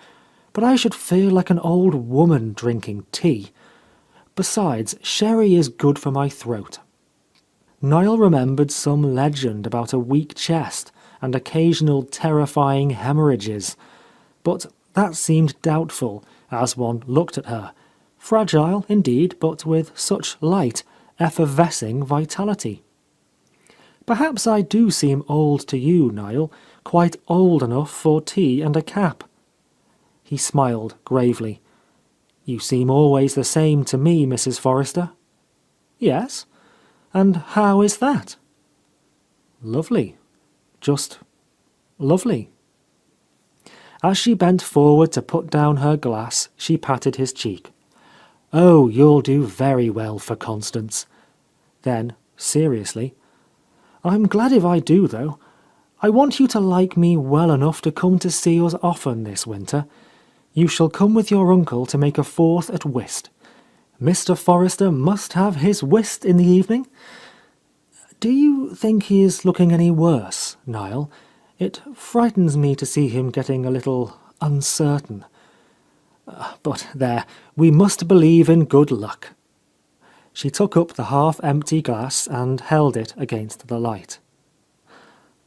but I should feel like an old woman drinking tea. Besides, sherry is good for my throat." Niall remembered some legend about a weak chest and occasional terrifying hemorrhages, but that seemed doubtful as one looked at her, fragile indeed, but with such light, effervescing vitality. "Perhaps I do seem old to you, Niall, quite old enough for tea and a cap." He smiled gravely. "You seem always the same to me, Mrs. Forrester." "Yes? And how is that?" "Lovely. Just lovely." As she bent forward to put down her glass, she patted his cheek. "Oh, you'll do very well for Constance." Then, seriously, "I'm glad if I do, though. I want you to like me well enough to come to see us often this winter. You shall come with your uncle to make a fourth at whist. Mr. Forrester must have his whist in the evening. Do you think he is looking any worse, Niall? It frightens me to see him getting a little uncertain. But there, we must believe in good luck." She took up the half-empty glass and held it against the light.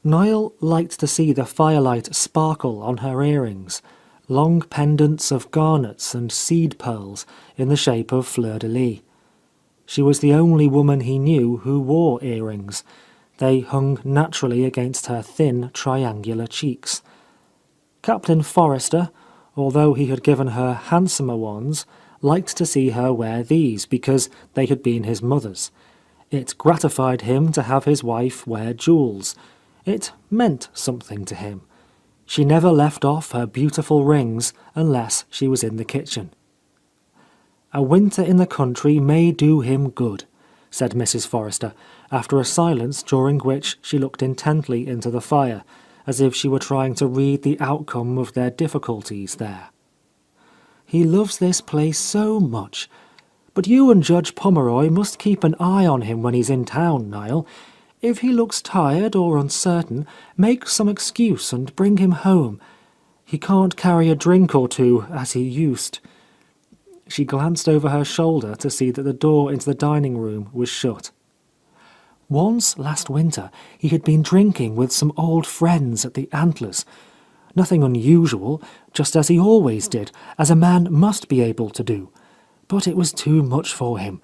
Niall liked to see the firelight sparkle on her earrings, long pendants of garnets and seed pearls in the shape of fleur-de-lis. She was the only woman he knew who wore earrings. They hung naturally against her thin, triangular cheeks. Captain Forrester, although he had given her handsomer ones, liked to see her wear these because they had been his mother's. It gratified him to have his wife wear jewels. It meant something to him. She never left off her beautiful rings unless she was in the kitchen. "A winter in the country may do him good," said Mrs. Forrester, after a silence during which she looked intently into the fire, as if she were trying to read the outcome of their difficulties there. "He loves this place so much. But you and Judge Pomeroy must keep an eye on him when he's in town, Niall. If he looks tired or uncertain, make some excuse and bring him home. He can't carry a drink or two as he used." She glanced over her shoulder to see that the door into the dining room was shut. "Once last winter he had been drinking with some old friends at the Antlers. Nothing unusual, just as he always did, as a man must be able to do. But it was too much for him.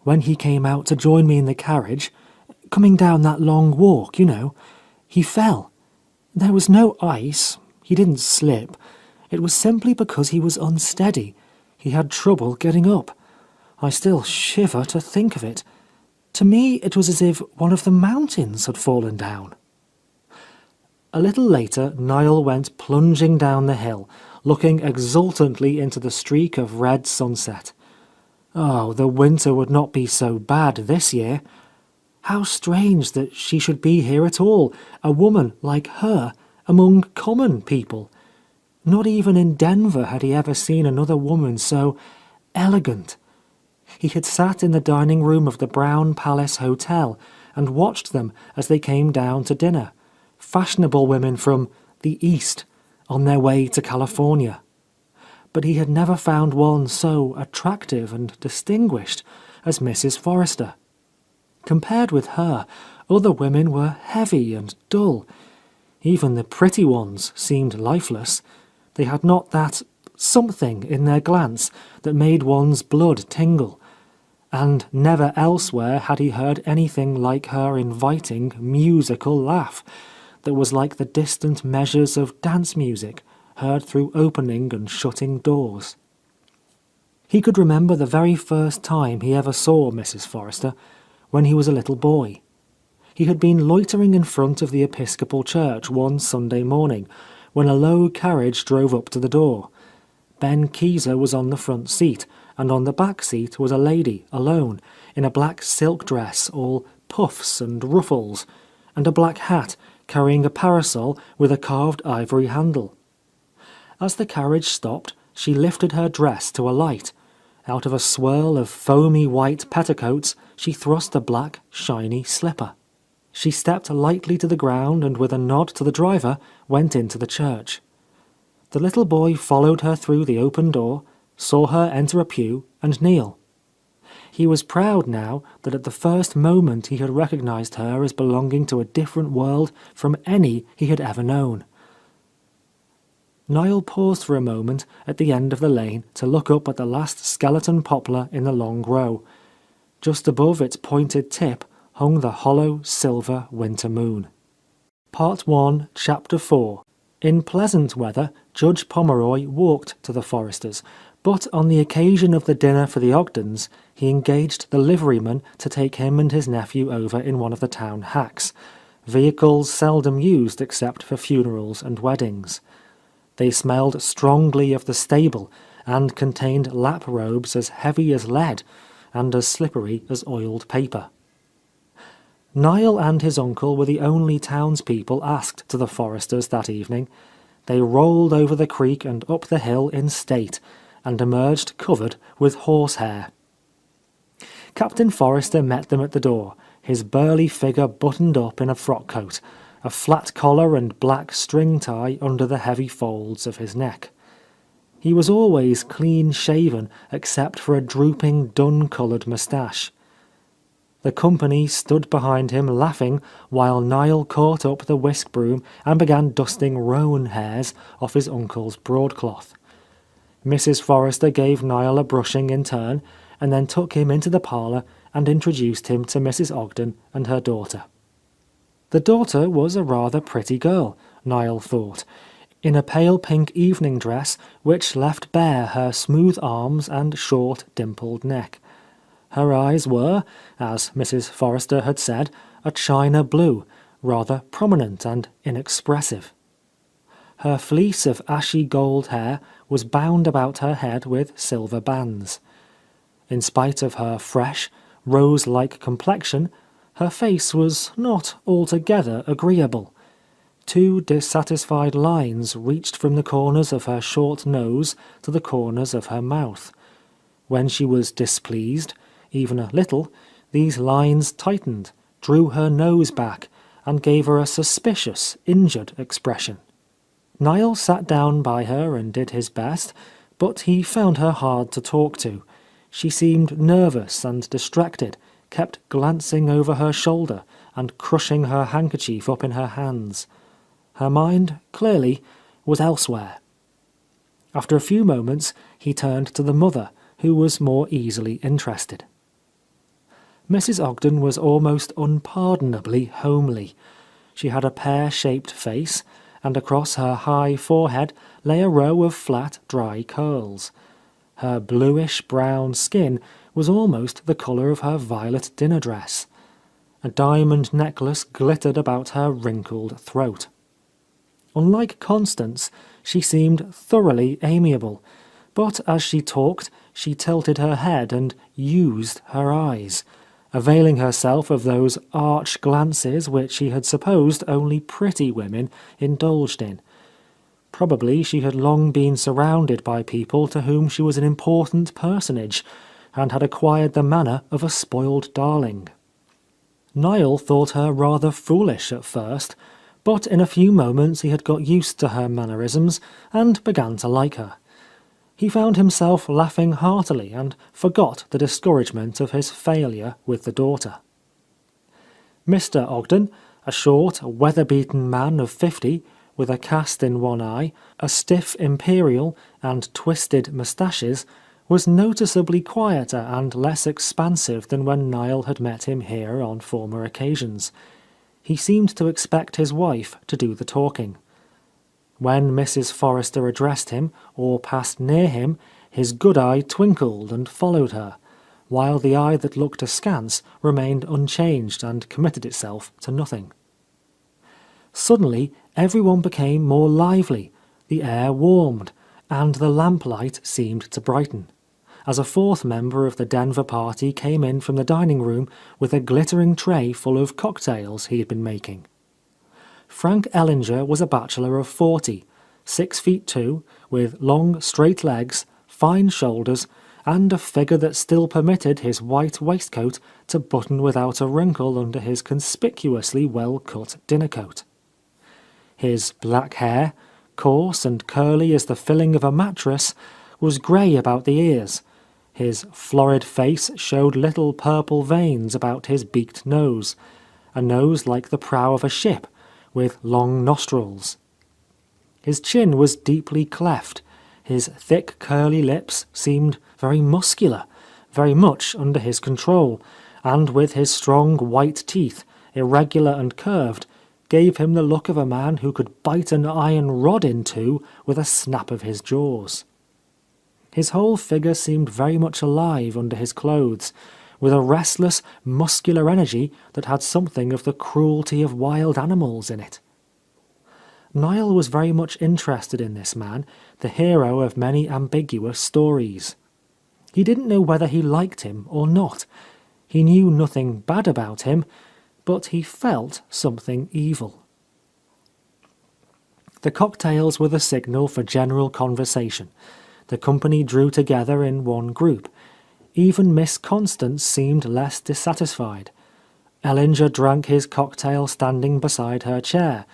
When he came out to join me in the carriage, coming down that long walk, you know, he fell. There was no ice. He didn't slip. It was simply because he was unsteady. He had trouble getting up. I still shiver to think of it. To me, it was as if one of the mountains had fallen down." A little later, Niall went plunging down the hill, looking exultantly into the streak of red sunset. Oh, the winter would not be so bad this year. How strange that she should be here at all, a woman like her, among common people. Not even in Denver had he ever seen another woman so elegant. He had sat in the dining room of the Brown Palace Hotel and watched them as they came down to dinner. Fashionable women from the East, on their way to California. But he had never found one so attractive and distinguished as Mrs. Forrester. Compared with her, other women were heavy and dull. Even the pretty ones seemed lifeless. They had not that something in their glance that made one's blood tingle. And never elsewhere had he heard anything like her inviting, musical laugh that was like the distant measures of dance music heard through opening and shutting doors. He could remember the very first time he ever saw Mrs. Forrester, when he was a little boy. He had been loitering in front of the Episcopal church one Sunday morning, when a low carriage drove up to the door. Ben Keezer was on the front seat, and on the back seat was a lady, alone, in a black silk dress, all puffs and ruffles, and a black hat, carrying a parasol with a carved ivory handle. As the carriage stopped, she lifted her dress to alight. Out of a swirl of foamy white petticoats, she thrust a black, shiny slipper. She stepped lightly to the ground and with a nod to the driver, went into the church. The little boy followed her through the open door, saw her enter a pew, and kneel. He was proud now that at the first moment he had recognized her as belonging to a different world from any he had ever known. Niall paused for a moment at the end of the lane to look up at the last skeleton poplar in the long row. Just above its pointed tip hung the hollow, silver winter moon. Part 1, Chapter 4. In pleasant weather, Judge Pomeroy walked to the Forresters, but on the occasion of the dinner for the Ogdens, he engaged the liveryman to take him and his nephew over in one of the town hacks, vehicles seldom used except for funerals and weddings. They smelled strongly of the stable and contained lap robes as heavy as lead and as slippery as oiled paper. Niall and his uncle were the only townspeople asked to the Forresters that evening. They rolled over the creek and up the hill in state, and emerged covered with horsehair. Captain Forrester met them at the door, his burly figure buttoned up in a frock coat, a flat collar and black string tie under the heavy folds of his neck. He was always clean-shaven except for a drooping dun-coloured moustache. The company stood behind him laughing while Niall caught up the whisk broom and began dusting roan hairs off his uncle's broadcloth. Mrs. Forrester gave Niall a brushing in turn, and then took him into the parlour and introduced him to Mrs. Ogden and her daughter. The daughter was a rather pretty girl, Niall thought, in a pale pink evening dress which left bare her smooth arms and short, dimpled neck. Her eyes were, as Mrs. Forrester had said, a china blue, rather prominent and inexpressive. Her fleece of ashy gold hair was bound about her head with silver bands. In spite of her fresh, rose-like complexion, her face was not altogether agreeable. Two dissatisfied lines reached from the corners of her short nose to the corners of her mouth. When she was displeased, even a little, these lines tightened, drew her nose back, and gave her a suspicious, injured expression. Niall sat down by her and did his best, but he found her hard to talk to. She seemed nervous and distracted, kept glancing over her shoulder and crushing her handkerchief up in her hands. Her mind, clearly, was elsewhere. After a few moments, he turned to the mother, who was more easily interested. Mrs. Ogden was almost unpardonably homely. She had a pear-shaped face, and across her high forehead lay a row of flat, dry curls. Her bluish-brown skin was almost the colour of her violet dinner dress. A diamond necklace glittered about her wrinkled throat. Unlike Constance, she seemed thoroughly amiable, but as she talked, she tilted her head and used her eyes, availing herself of those arch glances which he had supposed only pretty women indulged in. Probably she had long been surrounded by people to whom she was an important personage, and had acquired the manner of a spoiled darling. Niall thought her rather foolish at first, but in a few moments he had got used to her mannerisms and began to like her. He found himself laughing heartily and forgot the discouragement of his failure with the daughter. Mr. Ogden, a short, weather-beaten man of 50, with a cast in one eye, a stiff imperial, and twisted moustaches, was noticeably quieter and less expansive than when Niall had met him here on former occasions. He seemed to expect his wife to do the talking. When Mrs. Forrester addressed him or passed near him, his good eye twinkled and followed her, while the eye that looked askance remained unchanged and committed itself to nothing. Suddenly, everyone became more lively, the air warmed, and the lamplight seemed to brighten, as a fourth member of the Denver party came in from the dining room with a glittering tray full of cocktails he had been making. Frank Ellinger was a bachelor of 40, 6'2", with long, straight legs, fine shoulders, and a figure that still permitted his white waistcoat to button without a wrinkle under his conspicuously well-cut dinner coat. His black hair, coarse and curly as the filling of a mattress, was grey about the ears. His florid face showed little purple veins about his beaked nose, a nose like the prow of a ship, with long nostrils. His chin was deeply cleft, his thick curly lips seemed very muscular, very much under his control, and with his strong white teeth, irregular and curved, gave him the look of a man who could bite an iron rod in two with a snap of his jaws. His whole figure seemed very much alive under his clothes, with a restless, muscular energy that had something of the cruelty of wild animals in it. Niall was very much interested in this man, the hero of many ambiguous stories. He didn't know whether he liked him or not. He knew nothing bad about him, but he felt something evil. The cocktails were the signal for general conversation. The company drew together in one group. Even Miss Constance seemed less dissatisfied. Ellinger drank his cocktail standing beside her chair,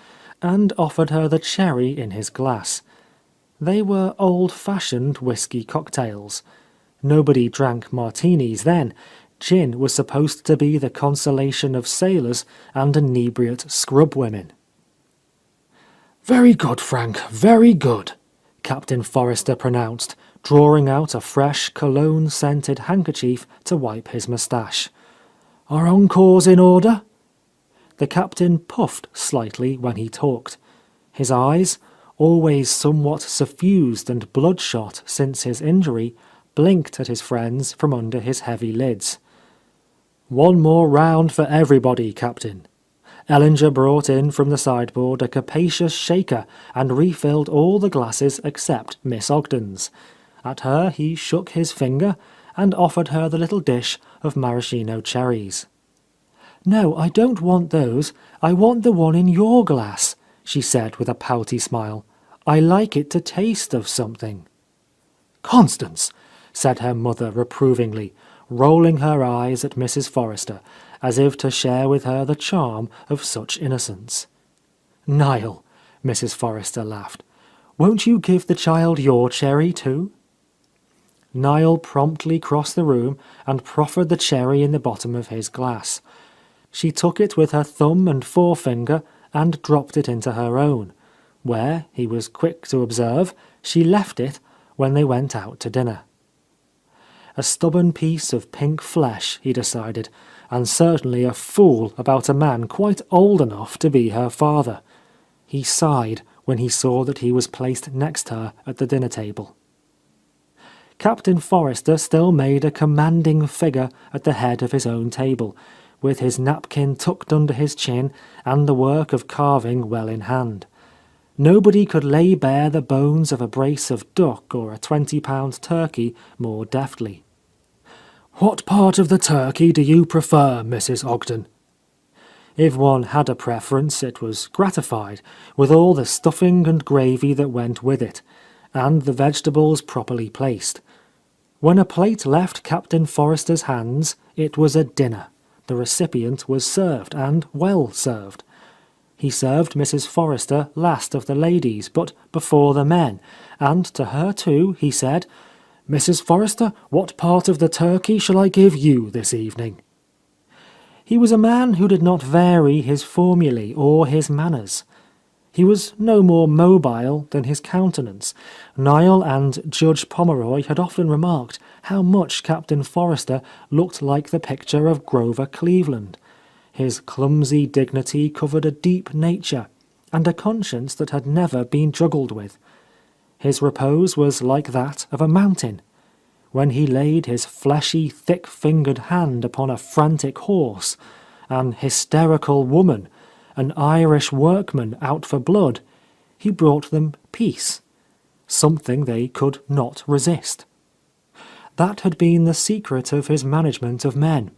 and offered her the cherry in his glass. They were old-fashioned whiskey cocktails. Nobody drank martinis then. Gin was supposed to be the consolation of sailors and inebriate scrubwomen. "Very good, Frank, very good," Captain Forrester pronounced, drawing out a fresh cologne-scented handkerchief to wipe his moustache. "Are encores in order?" The captain puffed slightly when he talked. His eyes, always somewhat suffused and bloodshot since his injury, blinked at his friends from under his heavy lids. "One more round for everybody, Captain." Ellinger brought in from the sideboard a capacious shaker and refilled all the glasses except Miss Ogden's. At her he shook his finger and offered her the little dish of maraschino cherries. "No, I don't want those. I want the one in your glass," she said with a pouty smile. "I like it to taste of something." "Constance!" said her mother reprovingly, rolling her eyes at Mrs. Forrester, as if to share with her the charm of such innocence. "Niall," Mrs. Forrester laughed, "won't you give the child your cherry too?" Niall promptly crossed the room and proffered the cherry in the bottom of his glass. She took it with her thumb and forefinger and dropped it into her own, where, he was quick to observe, she left it when they went out to dinner. A stubborn piece of pink flesh, he decided, and certainly a fool about a man quite old enough to be her father. He sighed when he saw that he was placed next her at the dinner table. Captain Forrester still made a commanding figure at the head of his own table, with his napkin tucked under his chin and the work of carving well in hand. Nobody could lay bare the bones of a brace of duck or a 20-pound turkey more deftly. "What part of the turkey do you prefer, Mrs. Ogden?" If one had a preference, it was gratified, with all the stuffing and gravy that went with it, and the vegetables properly placed. When a plate left Captain Forrester's hands, it was a dinner. The recipient was served, and well served. He served Mrs. Forrester last of the ladies, but before the men, and to her too he said, "Mrs. Forrester, what part of the turkey shall I give you this evening?" He was a man who did not vary his formulae or his manners. He was no more mobile than his countenance. Niall and Judge Pomeroy had often remarked how much Captain Forrester looked like the picture of Grover Cleveland. His clumsy dignity covered a deep nature, and a conscience that had never been juggled with. His repose was like that of a mountain. When he laid his fleshy, thick-fingered hand upon a frantic horse, an hysterical woman, an Irish workman out for blood, he brought them peace, something they could not resist. That had been the secret of his management of men.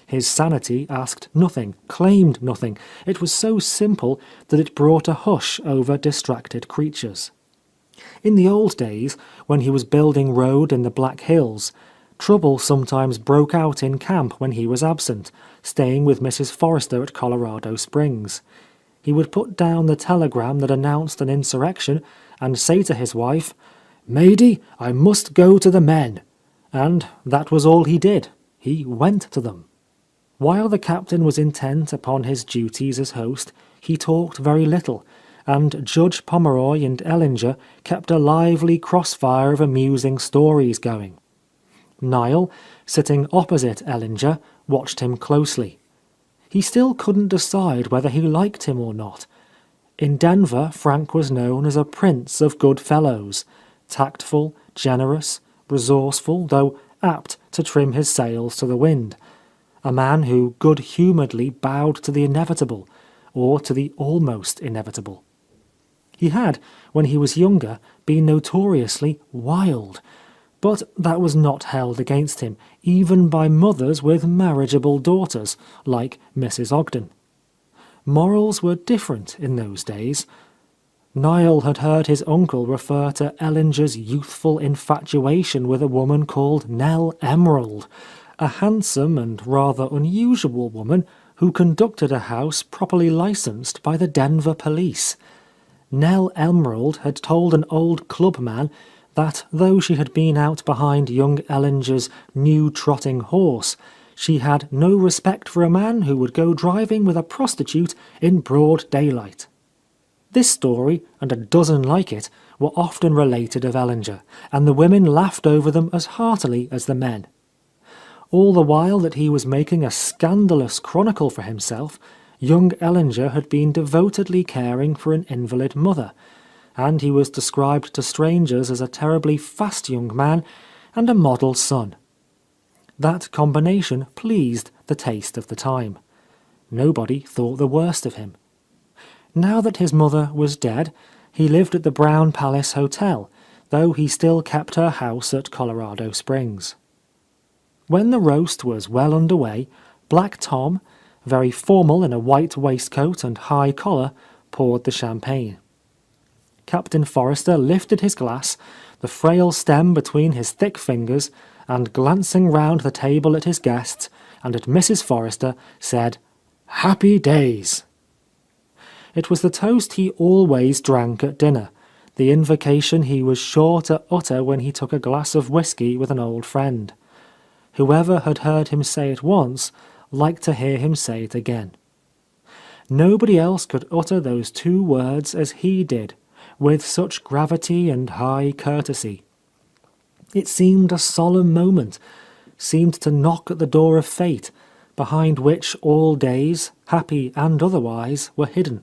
His sanity asked nothing, claimed nothing. It was so simple that it brought a hush over distracted creatures. In the old days, when he was building road in the Black Hills, trouble sometimes broke out in camp when he was absent, staying with Mrs. Forrester at Colorado Springs. He would put down the telegram that announced an insurrection and say to his wife, "Maidie, I must go to the men." And that was all he did. He went to them. While the captain was intent upon his duties as host, he talked very little, and Judge Pomeroy and Ellinger kept a lively crossfire of amusing stories going. Niall, sitting opposite Ellinger, watched him closely. He still couldn't decide whether he liked him or not. In Denver, Frank was known as a prince of good fellows, tactful, generous, resourceful, though apt to trim his sails to the wind. A man who good-humouredly bowed to the inevitable, or to the almost inevitable. He had, when he was younger, been notoriously wild, But that was not held against him, even by mothers with marriageable daughters, like Mrs. Ogden. Morals were different in those days. Niall had heard his uncle refer to Ellinger's youthful infatuation with a woman called Nell Emerald, a handsome and rather unusual woman who conducted a house properly licensed by the Denver police. Nell Emerald had told an old clubman that though she had been out behind young Ellinger's new trotting horse, she had no respect for a man who would go driving with a prostitute in broad daylight. This story, and a dozen like it, were often related of Ellinger, and the women laughed over them as heartily as the men. All the while that he was making a scandalous chronicle for himself, young Ellinger had been devotedly caring for an invalid mother, and he was described to strangers as a terribly fast young man and a model son. That combination pleased the taste of the time. Nobody thought the worst of him. Now that his mother was dead, he lived at the Brown Palace Hotel, though he still kept her house at Colorado Springs. When the roast was well underway, Black Tom, very formal in a white waistcoat and high collar, poured the champagne. Captain Forrester lifted his glass, the frail stem between his thick fingers, and glancing round the table at his guests and at Mrs. Forrester, said, "Happy days!" It was the toast he always drank at dinner, the invocation he was sure to utter when he took a glass of whiskey with an old friend. Whoever had heard him say it once liked to hear him say it again. Nobody else could utter those two words as he did, with such gravity and high courtesy. It seemed a solemn moment, seemed to knock at the door of fate, behind which all days, happy and otherwise, were hidden.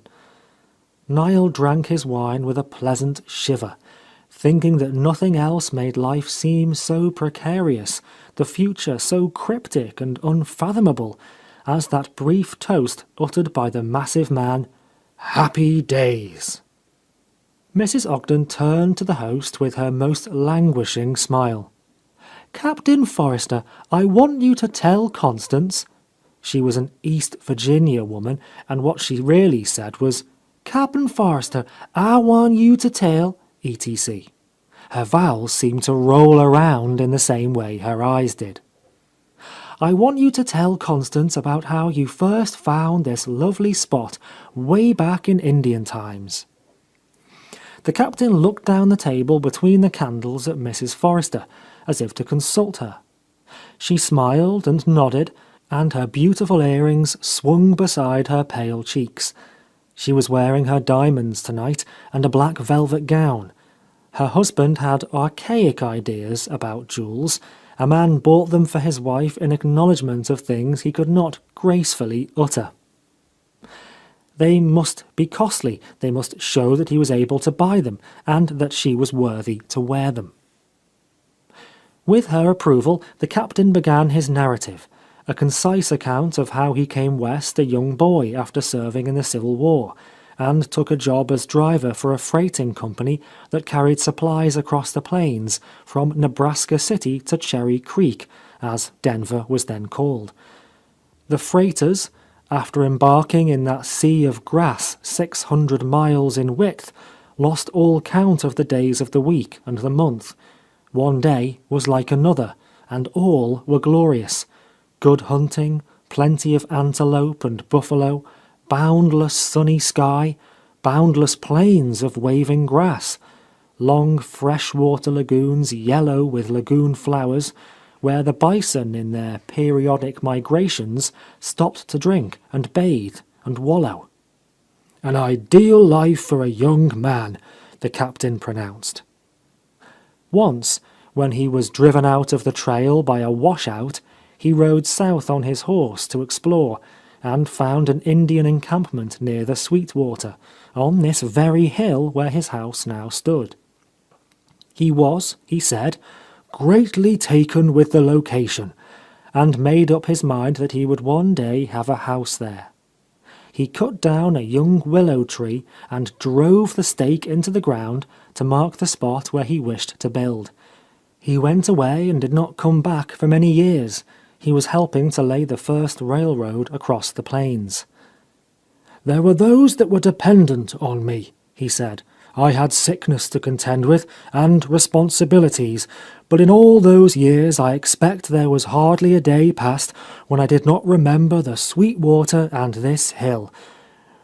Niall drank his wine with a pleasant shiver, thinking that nothing else made life seem so precarious, the future so cryptic and unfathomable, as that brief toast uttered by the massive man, "Happy days!" Mrs. Ogden turned to the host with her most languishing smile. "Captain Forrester, I want you to tell Constance—" She was an East Virginia woman, and what she really said was, "Captain Forrester, I want you to tell," etc. Her vowels seemed to roll around in the same way her eyes did. "I want you to tell Constance about how you first found this lovely spot way back in Indian times." The captain looked down the table between the candles at Mrs. Forrester, as if to consult her. She smiled and nodded, and her beautiful earrings swung beside her pale cheeks. She was wearing her diamonds tonight and a black velvet gown. Her husband had archaic ideas about jewels. A man bought them for his wife in acknowledgment of things he could not gracefully utter. They must be costly, they must show that he was able to buy them, and that she was worthy to wear them. With her approval, the captain began his narrative, a concise account of how he came west a young boy after serving in the Civil War, and took a job as driver for a freighting company that carried supplies across the plains from Nebraska City to Cherry Creek, as Denver was then called. The freighters, after embarking in that sea of grass 600 miles in width, lost all count of the days of the week and the month. One day was like another, and all were glorious. Good hunting, plenty of antelope and buffalo, boundless sunny sky, boundless plains of waving grass, long freshwater lagoons yellow with lagoon flowers, where the bison in their periodic migrations stopped to drink and bathe and wallow. "An ideal life for a young man," the captain pronounced. Once, when he was driven out of the trail by a washout, he rode south on his horse to explore, and found an Indian encampment near the Sweetwater, on this very hill where his house now stood. He was, he said, greatly taken with the location, and made up his mind that he would one day have a house there. He cut down a young willow tree and drove the stake into the ground to mark the spot where he wished to build. He went away and did not come back for many years. He was helping to lay the first railroad across the plains. There were those that were dependent on me, he said. I had sickness to contend with, and responsibilities, but in all those years I expect there was hardly a day passed when I did not remember the sweet water and this hill.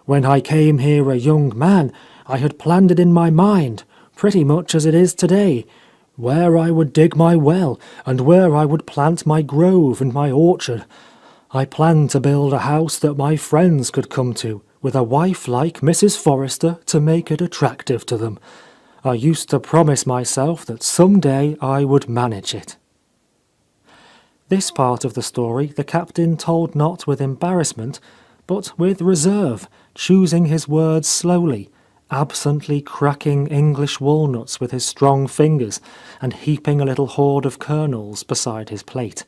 When I came here a young man, I had planned it in my mind, pretty much as it is today, where I would dig my well, and where I would plant my grove and my orchard. I planned to build a house that my friends could come to, with a wife like Mrs. Forrester to make it attractive to them. I used to promise myself that some day I would manage it. This part of the story the captain told not with embarrassment, but with reserve, choosing his words slowly, absently cracking English walnuts with his strong fingers and heaping a little hoard of kernels beside his plate.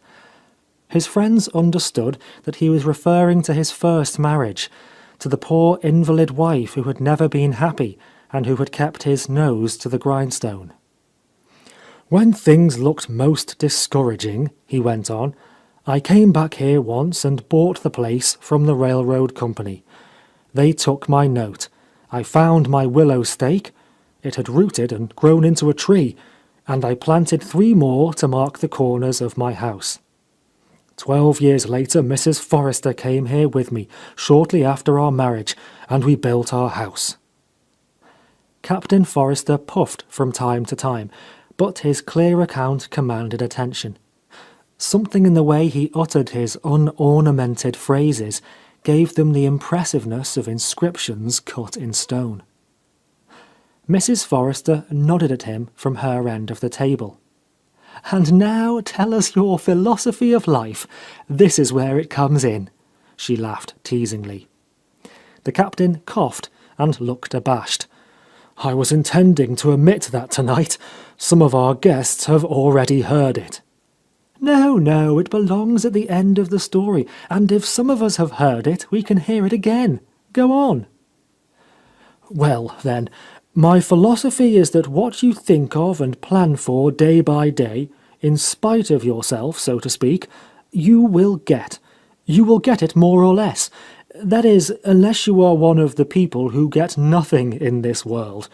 His friends understood that he was referring to his first marriage, to the poor invalid wife who had never been happy and who had kept his nose to the grindstone. When things looked most discouraging, he went on, I came back here once and bought the place from the railroad company. They took my note. I found my willow stake. It had rooted and grown into a tree, and I planted 3 more to mark the corners of my house. 12 years later, Mrs. Forrester came here with me, shortly after our marriage, and we built our house. Captain Forrester puffed from time to time, but his clear account commanded attention. Something in the way he uttered his unornamented phrases gave them the impressiveness of inscriptions cut in stone. Mrs. Forrester nodded at him from her end of the table. "And now tell us your philosophy of life. This is where it comes in," she laughed teasingly. The captain coughed and looked abashed. "I was intending to omit that tonight. Some of our guests have already heard it." No, it belongs at the end of the story, and if some of us have heard it, we can hear it again. Go on." "Well, then, my philosophy is that what you think of and plan for day by day, in spite of yourself, so to speak, you will get. You will get it more or less. That is, unless you are one of the people who get nothing in this world.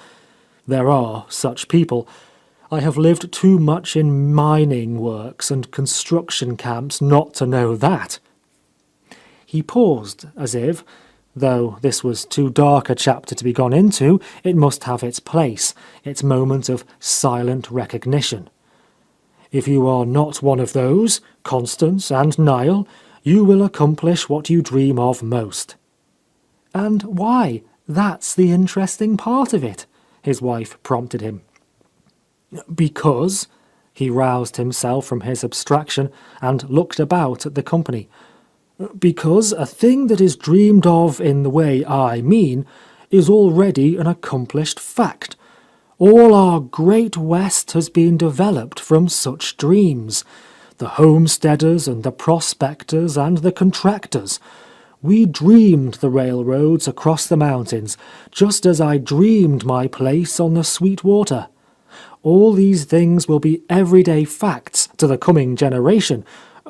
There are such people. I have lived too much in mining works and construction camps not to know that." He paused, as if, though this was too dark a chapter to be gone into, it must have its place, its moment of silent recognition. "If you are not one of those, Constance and Niall, you will accomplish what you dream of most." "And why? That's the interesting part of it," his wife prompted him. "Because," he roused himself from his abstraction and looked about at the company, "because a thing that is dreamed of in the way I mean is already an accomplished fact. All our great West has been developed from such dreams. The homesteaders and the prospectors and the contractors. We dreamed the railroads across the mountains, just as I dreamed my place on the Sweet Water. All these things will be everyday facts to the coming generation,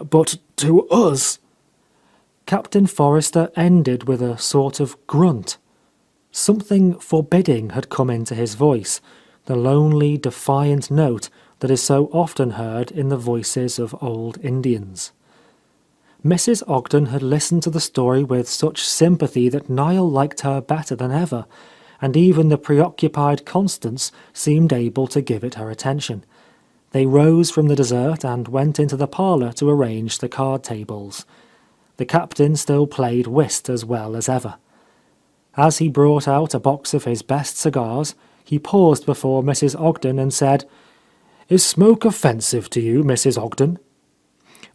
but to us—" Captain Forrester ended with a sort of grunt. Something forbidding had come into his voice, the lonely, defiant note that is so often heard in the voices of old Indians. Mrs. Ogden had listened to the story with such sympathy that Niall liked her better than ever, and even the preoccupied Constance seemed able to give it her attention. They rose from the dessert and went into the parlour to arrange the card tables. The captain still played whist as well as ever. As he brought out a box of his best cigars, he paused before Mrs. Ogden and said, "Is smoke offensive to you, Mrs. Ogden?"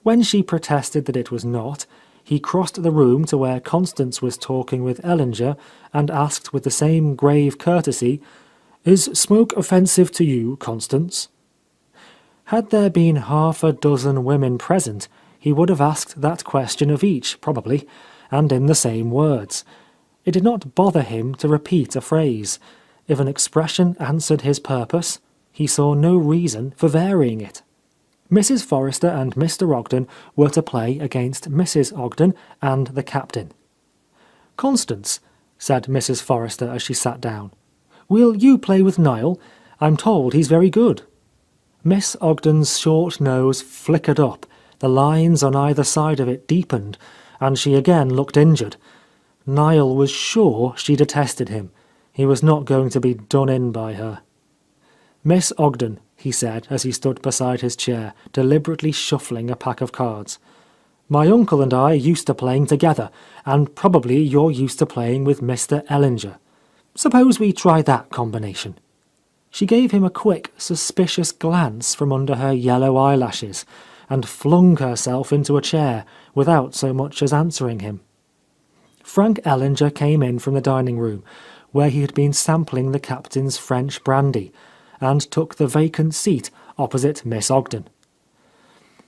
When she protested that it was not, he crossed the room to where Constance was talking with Ellinger and asked with the same grave courtesy, "Is smoke offensive to you, Constance?" Had there been 6 women present, he would have asked that question of each, probably, and in the same words. It did not bother him to repeat a phrase. If an expression answered his purpose, He saw no reason for varying it. Mrs. Forrester and Mr. Ogden were to play against Mrs. Ogden and the captain. "Constance," said Mrs. Forrester as she sat down, "will you play with Niall? I'm told he's very good." Miss Ogden's short nose flickered up, the lines on either side of it deepened, and she again looked injured. Niall was sure she detested him. He was not going to be done in by her. "Miss Ogden," he said as he stood beside his chair, deliberately shuffling a pack of cards. "My uncle and I are used to playing together, and probably you're used to playing with Mr. Ellinger. Suppose we try that combination." She gave him a quick, suspicious glance from under her yellow eyelashes, and flung herself into a chair without so much as answering him. Frank Ellinger came in from the dining room, where he had been sampling the captain's French brandy, and took the vacant seat opposite Miss Ogden.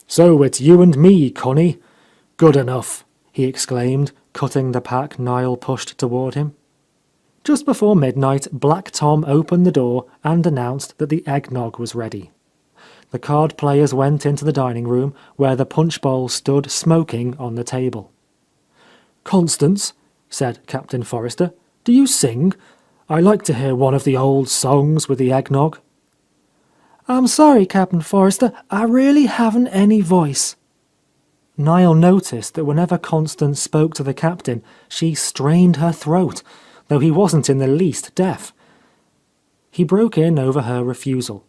"So it's you and me, Connie. Good enough," he exclaimed, cutting the pack Niall pushed toward him. Just before midnight, Black Tom opened the door and announced that the eggnog was ready. The card players went into the dining room, where the punch bowl stood smoking on the table. "Constance," said Captain Forrester, "do you sing? I like to hear one of the old songs with the eggnog." "I'm sorry, Captain Forrester, I really haven't any voice." Niall noticed that whenever Constance spoke to the captain, she strained her throat, though he wasn't in the least deaf. He broke in over her refusal.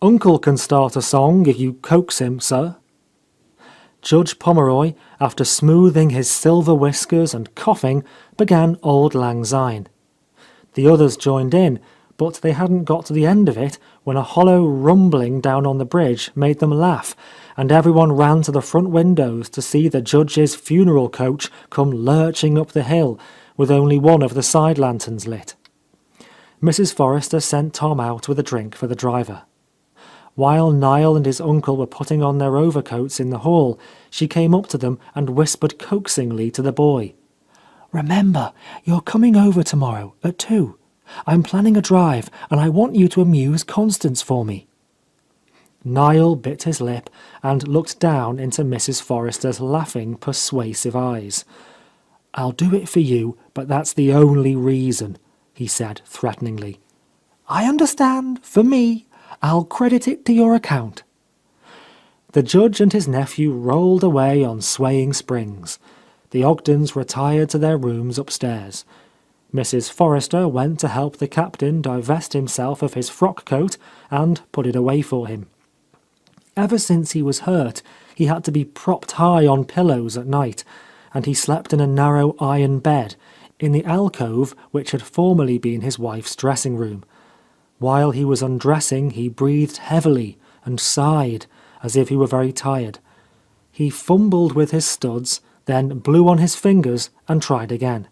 "Uncle can start a song if you coax him, sir." Judge Pomeroy, after smoothing his silver whiskers and coughing, began Auld Lang Syne. The others joined in, but they hadn't got to the end of it when a hollow rumbling down on the bridge made them laugh, and everyone ran to the front windows to see the judge's funeral coach come lurching up the hill, with only one of the side lanterns lit. Mrs. Forrester sent Tom out with a drink for the driver. While Niall and his uncle were putting on their overcoats in the hall, she came up to them and whispered coaxingly to the boy. "Remember, you're coming over tomorrow at 2. I'm planning a drive, and I want you to amuse Constance for me." Niall bit his lip and looked down into Mrs. Forrester's laughing, persuasive eyes. "I'll do it for you, but that's the only reason," he said threateningly. "I understand. For me. I'll credit it to your account." The judge and his nephew rolled away on swaying springs. The Ogdens retired to their rooms upstairs. Mrs. Forrester went to help the captain divest himself of his frock coat and put it away for him. Ever since he was hurt, he had to be propped high on pillows at night, and he slept in a narrow iron bed, in the alcove which had formerly been his wife's dressing room. While he was undressing, he breathed heavily and sighed, as if he were very tired. He fumbled with his studs, then blew on his fingers and tried again.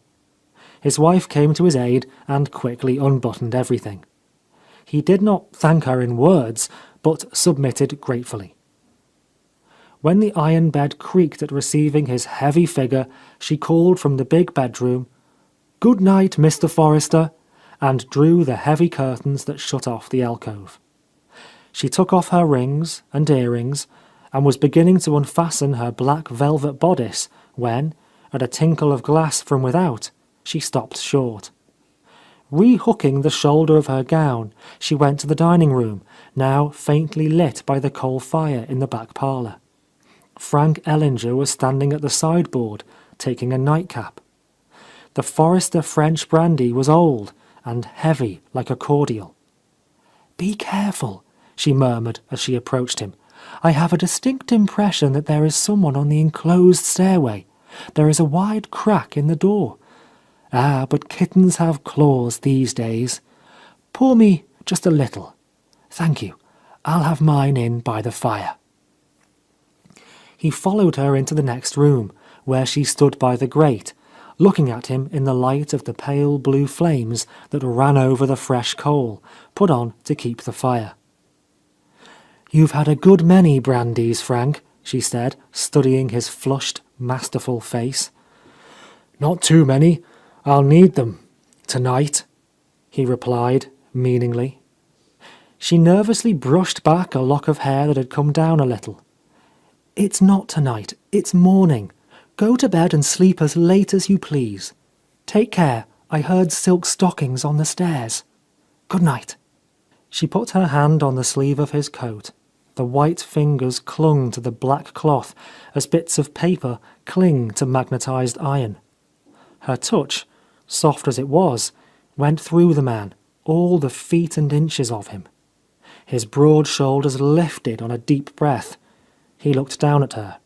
His wife came to his aid and quickly unbuttoned everything. He did not thank her in words, but submitted gratefully. When the iron bed creaked at receiving his heavy figure, she called from the big bedroom, "Good night, Mr. Forrester," and drew the heavy curtains that shut off the alcove. She took off her rings and earrings, and was beginning to unfasten her black velvet bodice when, at a tinkle of glass from without, she stopped short. Rehooking the shoulder of her gown, she went to the dining room, now faintly lit by the coal fire in the back parlour. Frank Ellinger was standing at the sideboard, taking a nightcap. The Forrester French brandy was old and heavy like a cordial. "Be careful," she murmured as she approached him. "I have a distinct impression that there is someone on the enclosed stairway. There is a wide crack in the door. Ah, but kittens have claws these days. Pour me just a little. Thank you. I'll have mine in by the fire." He followed her into the next room, where she stood by the grate, looking at him in the light of the pale blue flames that ran over the fresh coal, put on to keep the fire. "You've had a good many brandies, Frank," she said, studying his flushed, masterful face. "Not too many. I'll need them. Tonight," he replied, meaningly. She nervously brushed back a lock of hair that had come down a little. "It's not tonight, it's morning. Go to bed and sleep as late as you please. Take care, I heard silk stockings on the stairs. Good night." She put her hand on the sleeve of his coat. The white fingers clung to the black cloth as bits of paper cling to magnetized iron. Her touch, soft as it was, went through the man, all the feet and inches of him. His broad shoulders lifted on a deep breath. He looked down at her.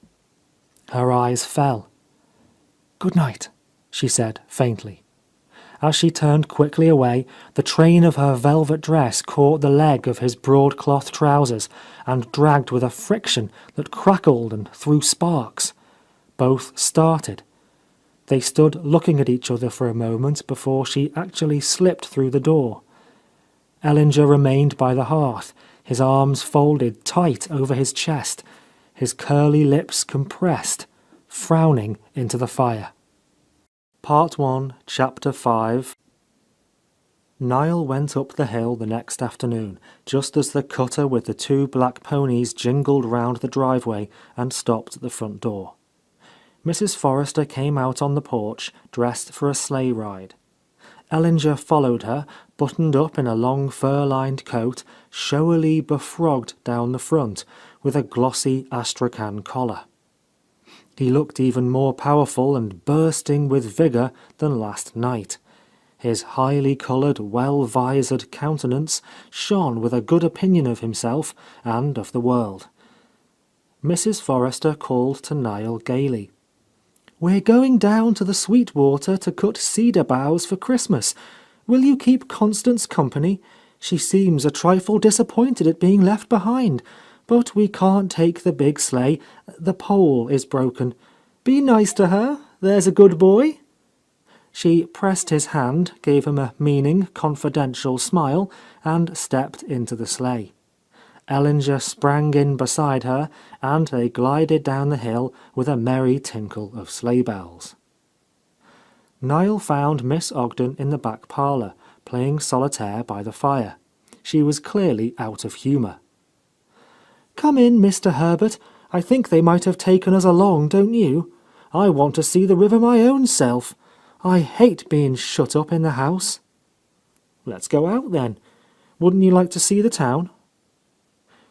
Her eyes fell. "Good night," she said faintly. As she turned quickly away, the train of her velvet dress caught the leg of his broadcloth trousers and dragged with a friction that crackled and threw sparks. Both started. They stood looking at each other for a moment before she actually slipped through the door. Ellinger remained by the hearth, his arms folded tight over his chest, his curly lips compressed, frowning into the fire. Part 1, Chapter 5. Niall went up the hill the next afternoon, just as the cutter with the 2 black ponies jingled round the driveway and stopped at the front door. Mrs. Forrester came out on the porch, dressed for a sleigh ride. Ellinger followed her, buttoned up in a long fur-lined coat, showily befrogged down the front, with a glossy astrakhan collar. He looked even more powerful and bursting with vigour than last night. His highly coloured, well-visored countenance shone with a good opinion of himself and of the world. Mrs. Forrester called to Niall gaily. "We're going down to the Sweetwater to cut cedar boughs for Christmas. Will you keep Constance company? She seems a trifle disappointed at being left behind. But we can't take the big sleigh. The pole is broken. Be nice to her, there's a good boy." She pressed his hand, gave him a meaning, confidential smile, and stepped into the sleigh. Ellinger sprang in beside her, and they glided down the hill with a merry tinkle of sleigh bells. Niall found Miss Ogden in the back parlour, playing solitaire by the fire. She was clearly out of humour. "Come in, Mr. Herbert. I think they might have taken us along, don't you? I want to see the river my own self. I hate being shut up in the house." "Let's go out then. Wouldn't you like to see the town?"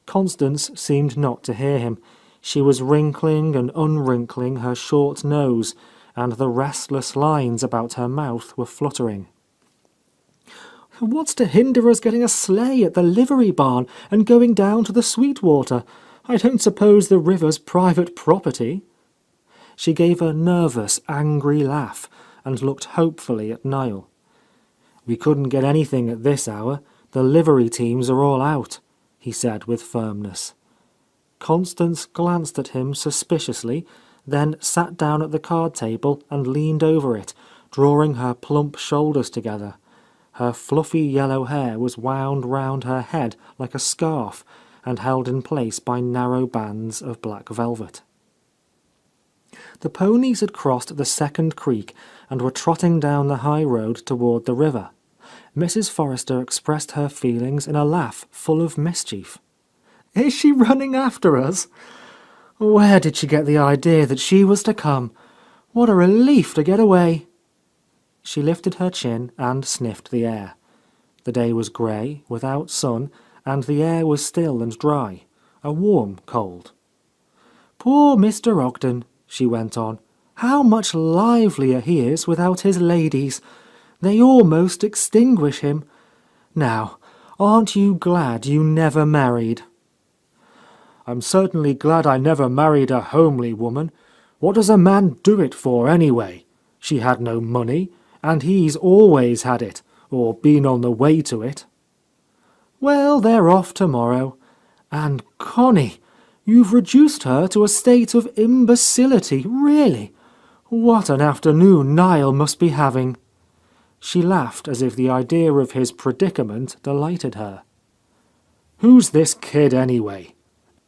Constance seemed not to hear him. She was wrinkling and unwrinkling her short nose, and the restless lines about her mouth were fluttering. "What's to hinder us getting a sleigh at the livery barn and going down to the Sweetwater? I don't suppose the river's private property." She gave a nervous, angry laugh and looked hopefully at Niall. "We couldn't get anything at this hour. The livery teams are all out," he said with firmness. Constance glanced at him suspiciously, then sat down at the card table and leaned over it, drawing her plump shoulders together. Her fluffy yellow hair was wound round her head like a scarf and held in place by narrow bands of black velvet. The ponies had crossed the second creek and were trotting down the high road toward the river. Mrs. Forrester expressed her feelings in a laugh full of mischief. "Is she running after us? Where did she get the idea that she was to come? What a relief to get away!" She lifted her chin and sniffed the air. The day was grey, without sun, and the air was still and dry, a warm cold. "Poor Mr. Ogden," she went on. "How much livelier he is without his ladies. They almost extinguish him. Now, aren't you glad you never married?" "I'm certainly glad I never married a homely woman. What does a man do it for, anyway? She had no money, and he's always had it, or been on the way to it." "Well, they're off tomorrow. And Connie, you've reduced her to a state of imbecility, really. What an afternoon Niall must be having." She laughed as if the idea of his predicament delighted her. "Who's this kid, anyway?"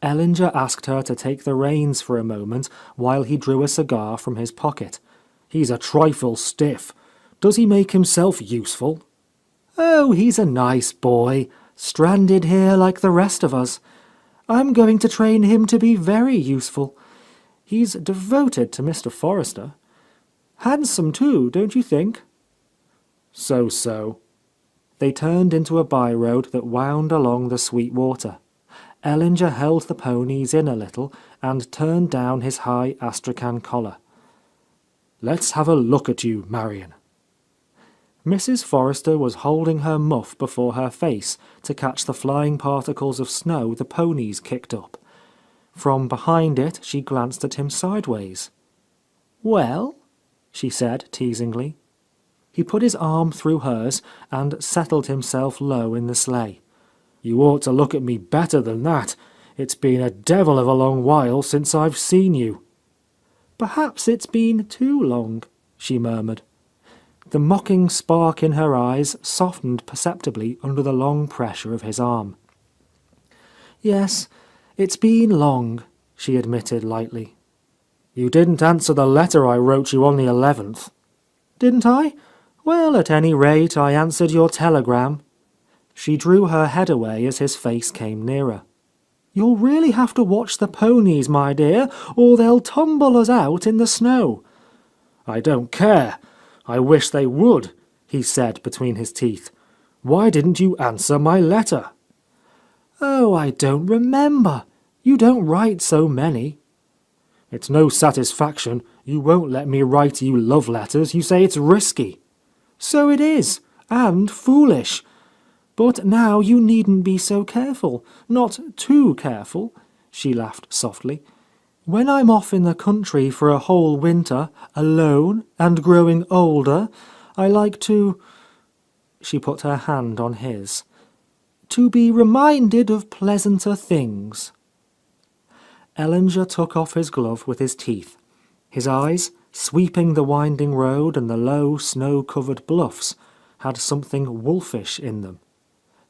Ellinger asked her to take the reins for a moment while he drew a cigar from his pocket. "He's a trifle stiff. Does he make himself useful?" "Oh, he's a nice boy," stranded here like the rest of us. I'm going to train him to be very useful. He's devoted to Mr. Forrester. Handsome too, don't you think?" "So-so." They turned into a by-road that wound along the Sweet Water. Ellinger held the ponies in a little and turned down his high astrakhan collar. "Let's have a look at you, Marion." Mrs. Forrester was holding her muff before her face to catch the flying particles of snow the ponies kicked up. From behind it she glanced at him sideways. "Well?" she said teasingly. He put his arm through hers and settled himself low in the sleigh. "You ought to look at me better than that. It's been a devil of a long while since I've seen you." "Perhaps it's been too long," she murmured. The mocking spark in her eyes softened perceptibly under the long pressure of his arm. "Yes, it's been long," she admitted lightly. "You didn't answer the letter I wrote you on the 11th. "Didn't I? Well, at any rate, I answered your telegram." She drew her head away as his face came nearer. "You'll really have to watch the ponies, my dear, or they'll tumble us out in the snow." "I don't care. I wish they would," he said between his teeth. "Why didn't you answer my letter?" "Oh, I don't remember. You don't write so many." "It's no satisfaction. You won't let me write you love letters. You say it's risky." "So it is, and foolish. But now you needn't be so careful. Not too careful," she laughed softly. "When I'm off in the country for a whole winter, alone and growing older, I like to—" She put her hand on his. "To be reminded of pleasanter things." Ellinger took off his glove with his teeth. His eyes, sweeping the winding road and the low, snow-covered bluffs, had something wolfish in them.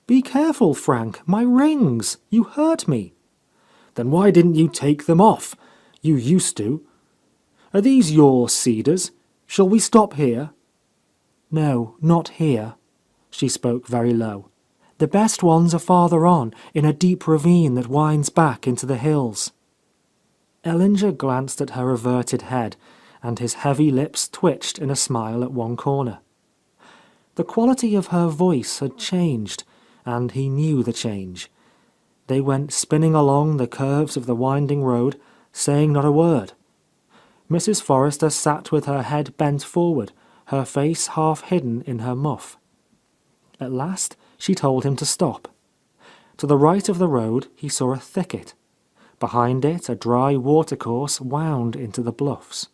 "Be careful, Frank, my rings! You hurt me." "Then why didn't you take them off? You used to. Are these your cedars? Shall we stop here?" "No, not here." She spoke very low. "The best ones are farther on, in a deep ravine that winds back into the hills." Ellinger glanced at her averted head, and his heavy lips twitched in a smile at one corner. The quality of her voice had changed, and he knew the change. They went spinning along the curves of the winding road, saying not a word. Mrs. Forrester sat with her head bent forward, her face half hidden in her muff. At last she told him to stop. To the right of the road he saw a thicket. Behind it a dry watercourse wound into the bluffs.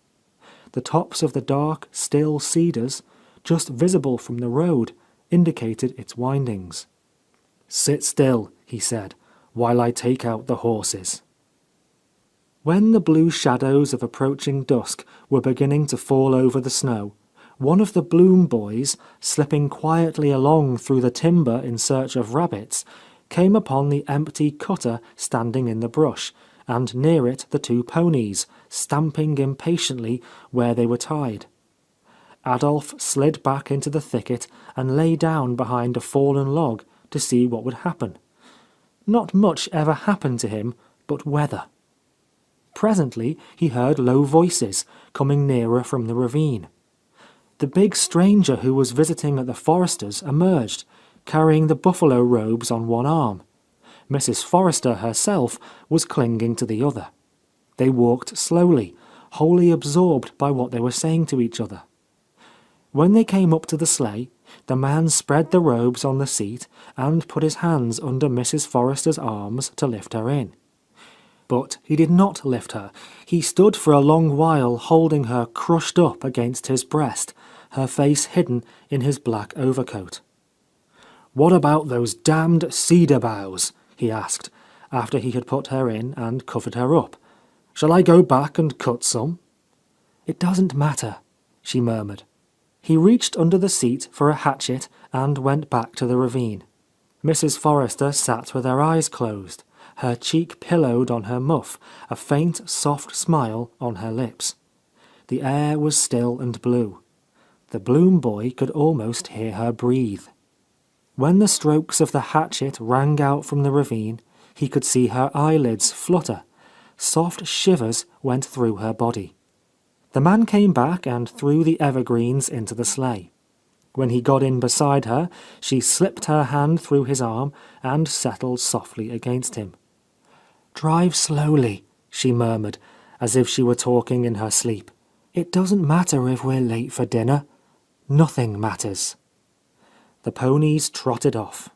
The tops of the dark, still cedars, just visible from the road, indicated its windings. "Sit still," he said, "while I take out the horses." When the blue shadows of approaching dusk were beginning to fall over the snow, one of the Bloom boys, slipping quietly along through the timber in search of rabbits, came upon the empty cutter standing in the brush, and near it the two ponies, stamping impatiently where they were tied. Adolf slid back into the thicket and lay down behind a fallen log to see what would happen. Not much ever happened to him but weather. Presently he heard low voices coming nearer from the ravine. The big stranger who was visiting at the Forresters emerged, carrying the buffalo robes on one arm. Mrs. Forrester herself was clinging to the other. They walked slowly, wholly absorbed by what they were saying to each other. When they came up to the sleigh, the man spread the robes on the seat and put his hands under Mrs. Forrester's arms to lift her in. But he did not lift her. He stood for a long while holding her crushed up against his breast, her face hidden in his black overcoat. "What about those damned cedar boughs?" he asked, after he had put her in and covered her up. "Shall I go back and cut some?" "It doesn't matter," she murmured. He reached under the seat for a hatchet and went back to the ravine. Mrs. Forrester sat with her eyes closed, her cheek pillowed on her muff, a faint, soft smile on her lips. The air was still and blue. The Bloom boy could almost hear her breathe. When the strokes of the hatchet rang out from the ravine, he could see her eyelids flutter. Soft shivers went through her body. The man came back and threw the evergreens into the sleigh. When he got in beside her, she slipped her hand through his arm and settled softly against him. "Drive slowly," she murmured, as if she were talking in her sleep. "It doesn't matter if we're late for dinner. Nothing matters." The ponies trotted off.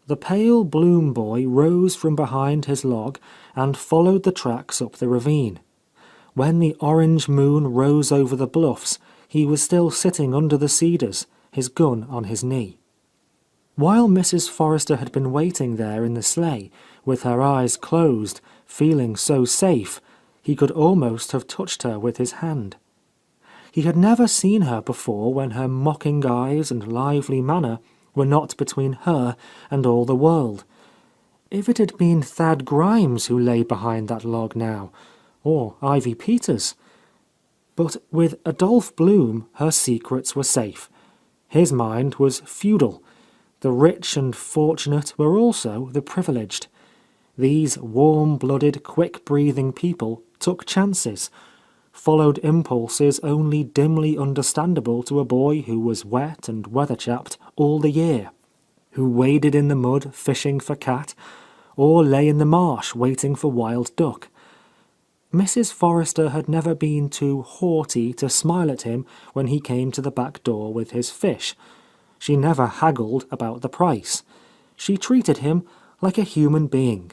The pale Bloom boy rose from behind his log and followed the tracks up the ravine. When the orange moon rose over the bluffs, he was still sitting under the cedars, his gun on his knee. While Mrs. Forrester had been waiting there in the sleigh, with her eyes closed, feeling so safe, he could almost have touched her with his hand. He had never seen her before when her mocking eyes and lively manner were not between her and all the world. If it had been Thad Grimes who lay behind that log now, or Ivy Peters. But with Adolph Bloom her secrets were safe. His mind was feudal. The rich and fortunate were also the privileged. These warm-blooded, quick-breathing people took chances, followed impulses only dimly understandable to a boy who was wet and weather-chapped all the year, who waded in the mud fishing for cat, or lay in the marsh waiting for wild duck. Mrs. Forrester had never been too haughty to smile at him when he came to the back door with his fish. She never haggled about the price. She treated him like a human being.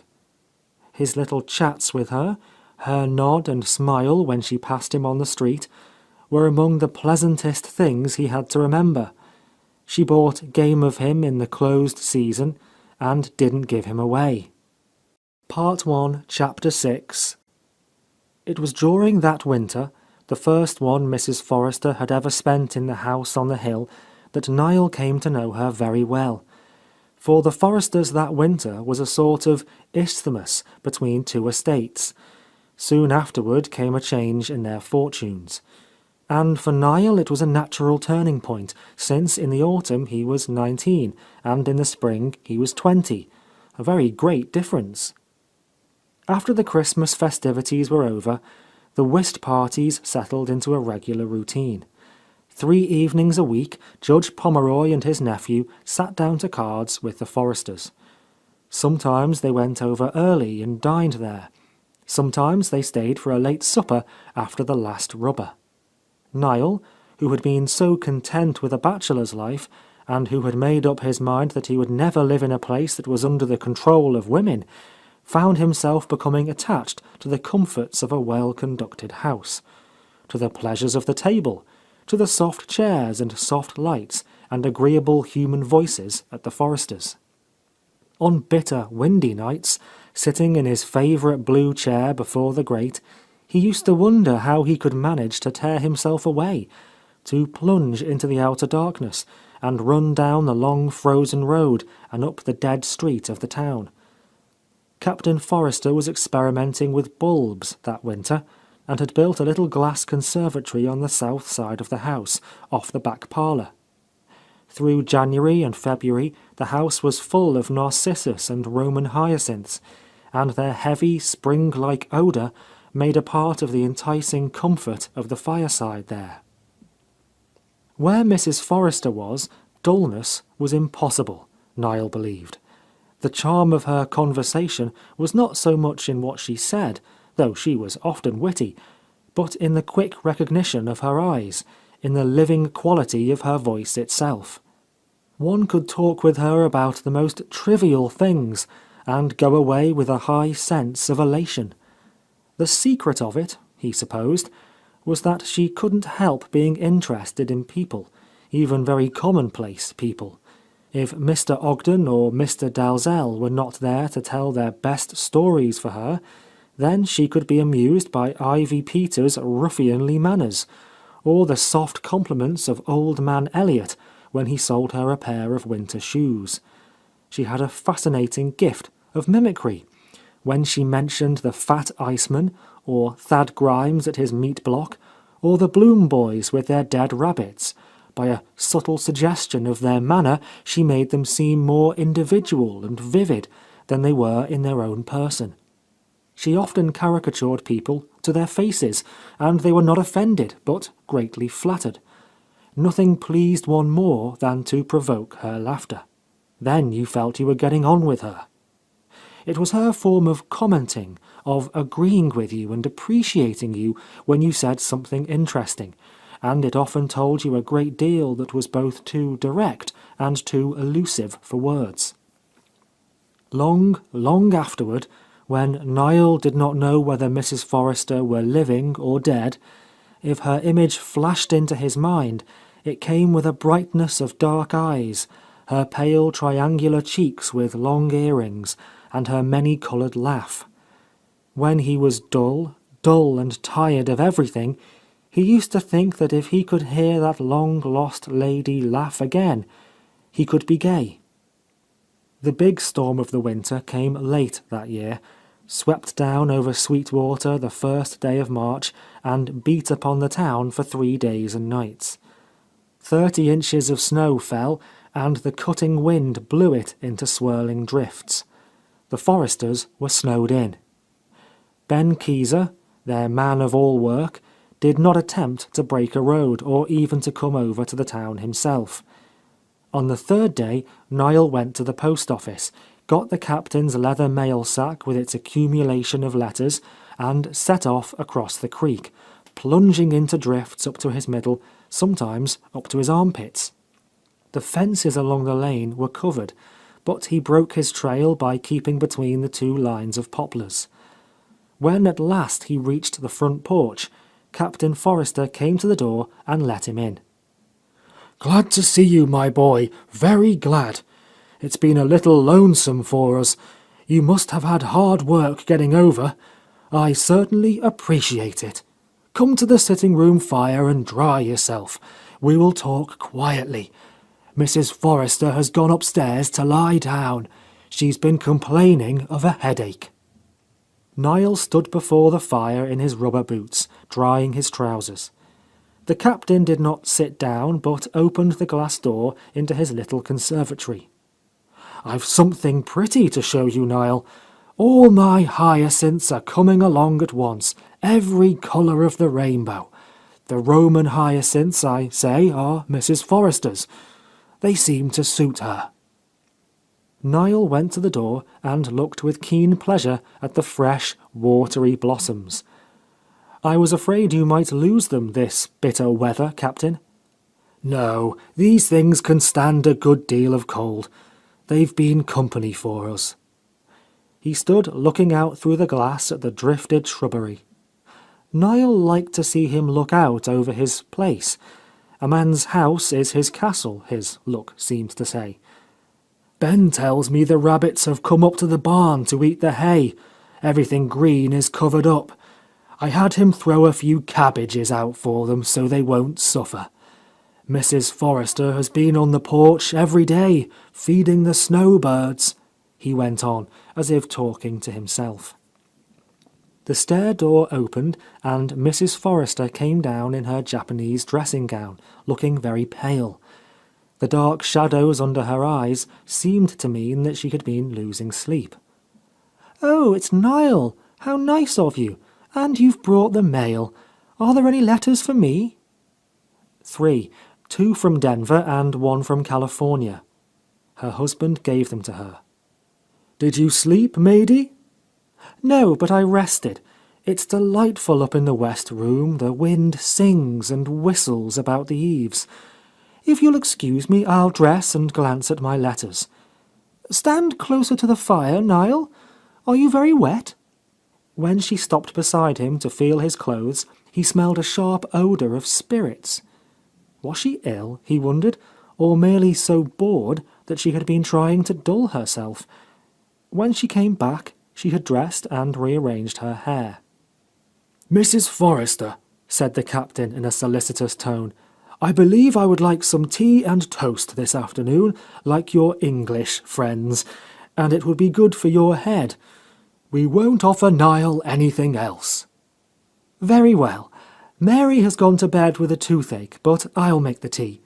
His little chats with her, her nod and smile when she passed him on the street, were among the pleasantest things he had to remember. She bought game of him in the closed season and didn't give him away. Part 1, Chapter 6. It was during that winter, the first one Mrs. Forrester had ever spent in the house on the hill, that Niall came to know her very well. For the Forresters that winter was a sort of isthmus between two estates. Soon afterward came a change in their fortunes. And for Niall it was a natural turning point, since in the autumn he was 19, and in the spring he was 20. A very great difference. After the Christmas festivities were over, the whist parties settled into a regular routine. 3 evenings a week, Judge Pomeroy and his nephew sat down to cards with the Forresters. Sometimes they went over early and dined there. Sometimes they stayed for a late supper after the last rubber. Niall, who had been so content with a bachelor's life, and who had made up his mind that he would never live in a place that was under the control of women, found himself becoming attached to the comforts of a well-conducted house, to the pleasures of the table, to the soft chairs and soft lights and agreeable human voices at the Forresters'. On bitter, windy nights, sitting in his favourite blue chair before the grate, he used to wonder how he could manage to tear himself away, to plunge into the outer darkness and run down the long frozen road and up the dead street of the town. Captain Forrester was experimenting with bulbs that winter, and had built a little glass conservatory on the south side of the house, off the back parlour. Through January and February the house was full of narcissus and Roman hyacinths, and their heavy, spring-like odour made a part of the enticing comfort of the fireside there. Where Mrs. Forrester was, dullness was impossible, Niall believed. The charm of her conversation was not so much in what she said, though she was often witty, but in the quick recognition of her eyes, in the living quality of her voice itself. One could talk with her about the most trivial things, and go away with a high sense of elation. The secret of it, he supposed, was that she couldn't help being interested in people, even very commonplace people. If Mr. Ogden or Mr. Dalzell were not there to tell their best stories for her, then she could be amused by Ivy Peters' ruffianly manners, or the soft compliments of Old Man Elliot when he sold her a pair of winter shoes. She had a fascinating gift of mimicry. When she mentioned the Fat Iceman, or Thad Grimes at his meat block, or the Bloom boys with their dead rabbits, By a subtle suggestion of their manner, she made them seem more individual and vivid than they were in their own person. She often caricatured people to their faces, and they were not offended, but greatly flattered. Nothing pleased one more than to provoke her laughter. Then you felt you were getting on with her. It was her form of commenting, of agreeing with you and appreciating you when you said something interesting, and it often told you a great deal that was both too direct and too elusive for words. Long, long afterward, when Niall did not know whether Mrs. Forrester were living or dead, if her image flashed into his mind, it came with a brightness of dark eyes, her pale triangular cheeks with long earrings, and her many-coloured laugh. When he was dull and tired of everything, he used to think that if he could hear that long-lost lady laugh again, he could be gay. The big storm of the winter came late that year, swept down over Sweetwater the first day of March, and beat upon the town for 3 days and nights. 30 inches of snow fell, and the cutting wind blew it into swirling drifts. The Forresters were snowed in. Ben Keezer, their man of all work, did not attempt to break a road or even to come over to the town himself. On the third day, Niall went to the post office, got the captain's leather mail sack with its accumulation of letters, and set off across the creek, plunging into drifts up to his middle, sometimes up to his armpits. The fences along the lane were covered, but he broke his trail by keeping between the 2 lines of poplars. When at last he reached the front porch, Captain Forrester came to the door and let him in. "Glad to see you, my boy, very glad. It's been a little lonesome for us. You must have had hard work getting over. I certainly appreciate it. Come to the sitting-room fire and dry yourself. We will talk quietly. Mrs. Forrester has gone upstairs to lie down. She's been complaining of a headache." Niall stood before the fire in his rubber boots, drying his trousers. The captain did not sit down, but opened the glass door into his little conservatory. "I've something pretty to show you, Niall. All my hyacinths are coming along at once, every colour of the rainbow. The Roman hyacinths, I say, are Mrs. Forrester's. They seem to suit her." Niall went to the door and looked with keen pleasure at the fresh, watery blossoms. "I was afraid you might lose them this bitter weather, Captain." "No, these things can stand a good deal of cold. They've been company for us." He stood looking out through the glass at the drifted shrubbery. Niall liked to see him look out over his place. A man's house is his castle, his look seemed to say. "Ben tells me the rabbits have come up to the barn to eat the hay. Everything green is covered up. I had him throw a few cabbages out for them so they won't suffer. Mrs. Forrester has been on the porch every day, feeding the snowbirds," he went on, as if talking to himself. The stair door opened, and Mrs. Forrester came down in her Japanese dressing gown, looking very pale. The dark shadows under her eyes seemed to mean that she had been losing sleep. "Oh, it's Niall! How nice of you! And you've brought the mail. Are there any letters for me?" "3. 2 from Denver and 1 from California." Her husband gave them to her. "Did you sleep, matey?" "No, but I rested. It's delightful up in the west room. The wind sings and whistles about the eaves. If you'll excuse me, I'll dress and glance at my letters. Stand closer to the fire, Niall. Are you very wet?" When she stopped beside him to feel his clothes, he smelled a sharp odour of spirits. Was she ill, he wondered, or merely so bored that she had been trying to dull herself? When she came back, she had dressed and rearranged her hair. "Mrs. Forrester," said the captain in a solicitous tone, "I believe I would like some tea and toast this afternoon, like your English friends, and it would be good for your head. We won't offer Niall anything else." "Very well. Mary has gone to bed with a toothache, but I'll make the tea.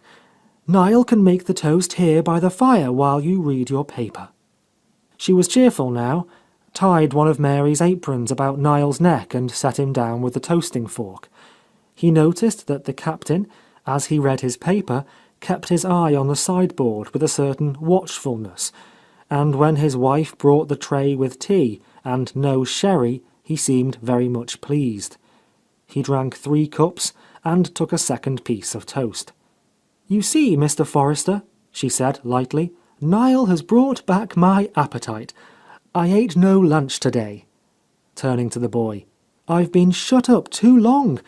Niall can make the toast here by the fire while you read your paper." She was cheerful now, tied one of Mary's aprons about Niall's neck and set him down with the toasting fork. He noticed that the captain, as he read his paper, kept his eye on the sideboard with a certain watchfulness, and when his wife brought the tray with tea and no sherry, he seemed very much pleased. He drank 3 cups and took a second piece of toast. "You see, Mr. Forrester," she said lightly, "Niall has brought back my appetite. I ate no lunch today." Turning to the boy, "I've been shut up too long.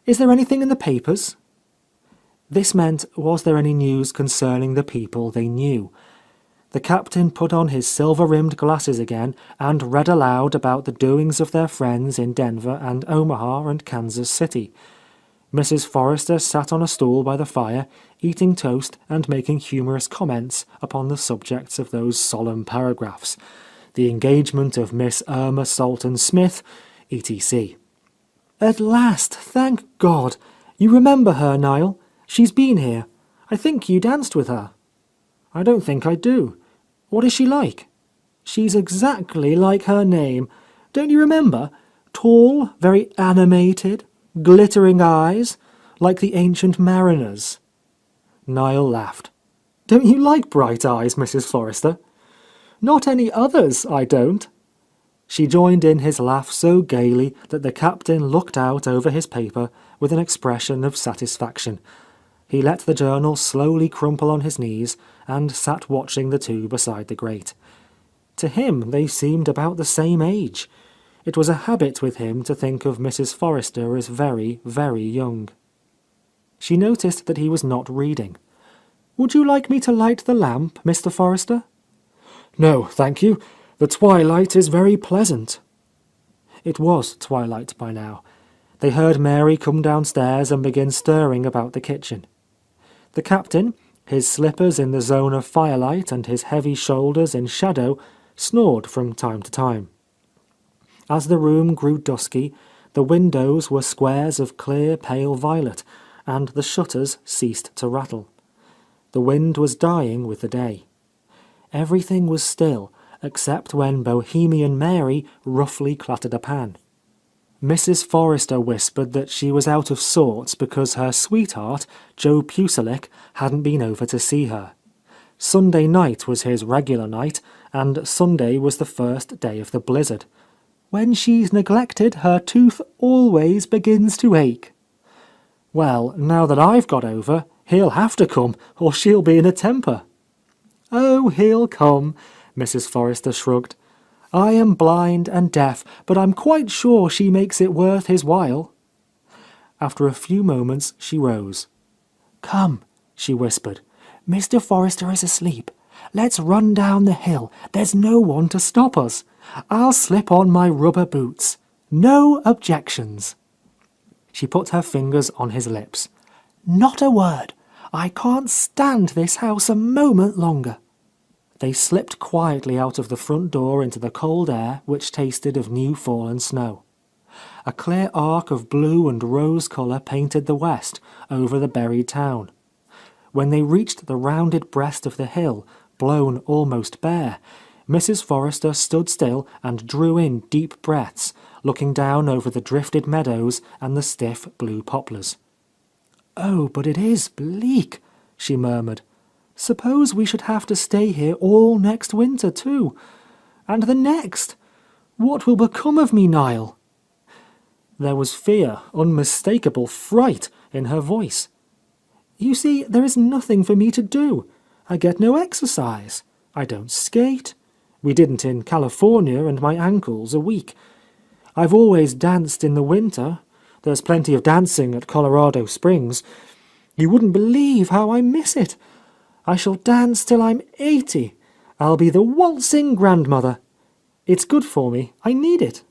Is there anything in the papers?" This meant, was there any news concerning the people they knew? The captain put on his silver-rimmed glasses again and read aloud about the doings of their friends in Denver and Omaha and Kansas City. Mrs. Forrester sat on a stool by the fire, eating toast and making humorous comments upon the subjects of those solemn paragraphs. The engagement of Miss Irma Salton Smith, etc. "At last, thank God! You remember her, Niall? She's been here. I think you danced with her." "I don't think I do. What is she like?" "She's exactly like her name. Don't you remember? Tall, very animated, glittering eyes, like the ancient mariners." Niall laughed. "Don't you like bright eyes, Mrs. Forrester?" "Not any others, I don't." She joined in his laugh so gaily that the captain looked out over his paper with an expression of satisfaction. He let the journal slowly crumple on his knees and sat watching the two beside the grate. To him they seemed about the same age. It was a habit with him to think of Mrs. Forrester as very, very young. She noticed that he was not reading. "Would you like me to light the lamp, Mr. Forrester?" "No, thank you. The twilight is very pleasant." It was twilight by now. They heard Mary come downstairs and begin stirring about the kitchen. The captain, his slippers in the zone of firelight and his heavy shoulders in shadow, snored from time to time. As the room grew dusky, the windows were squares of clear pale violet, and the shutters ceased to rattle. The wind was dying with the day. Everything was still, except when Bohemian Mary roughly clattered a pan. Mrs. Forrester whispered that she was out of sorts because her sweetheart, Joe Puselick, hadn't been over to see her. Sunday night was his regular night, and Sunday was the first day of the blizzard. "When she's neglected, her tooth always begins to ache." "Well, now that I've got over, he'll have to come, or she'll be in a temper." "Oh, he'll come," Mrs. Forrester shrugged. "I am blind and deaf, but I'm quite sure she makes it worth his while." After a few moments she rose. "Come," she whispered. "Mr. Forrester is asleep. Let's run down the hill. There's no one to stop us. I'll slip on my rubber boots. No objections." She put her fingers on his lips. "Not a word. I can't stand this house a moment longer." They slipped quietly out of the front door into the cold air which tasted of new fallen snow. A clear arc of blue and rose colour painted the west over the buried town. When they reached the rounded breast of the hill, blown almost bare, Mrs. Forrester stood still and drew in deep breaths, looking down over the drifted meadows and the stiff blue poplars. "Oh, but it is bleak," she murmured. "Suppose we should have to stay here all next winter, too. And the next. What will become of me, Niall?" There was fear, unmistakable fright, in her voice. "You see, there is nothing for me to do. I get no exercise. I don't skate. We didn't in California, and my ankles are weak. I've always danced in the winter. There's plenty of dancing at Colorado Springs. You wouldn't believe how I miss it. I shall dance till I'm 80. I'll be the waltzing grandmother. It's good for me. I need it."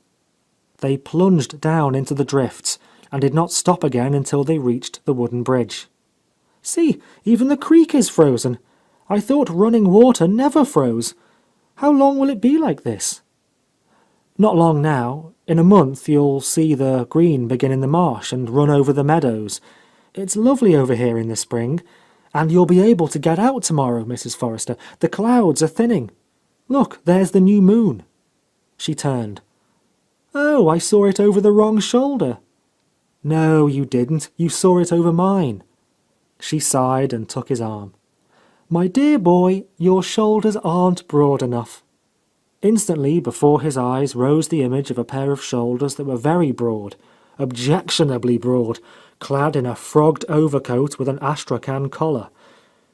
They plunged down into the drifts and did not stop again until they reached the wooden bridge. "See, even the creek is frozen. I thought running water never froze. How long will it be like this?" "Not long now. In a month you'll see the green begin in the marsh and run over the meadows. It's lovely over here in the spring, And you'll be able to get out tomorrow, Mrs. Forrester. The clouds are thinning. Look, there's the new moon." She turned. "Oh, I saw it over the wrong shoulder." "No, you didn't. You saw it over mine." She sighed and took his arm. "My dear boy, your shoulders aren't broad enough." Instantly, before his eyes rose the image of a pair of shoulders that were very broad, objectionably broad, clad in a frogged overcoat with an astrakhan collar.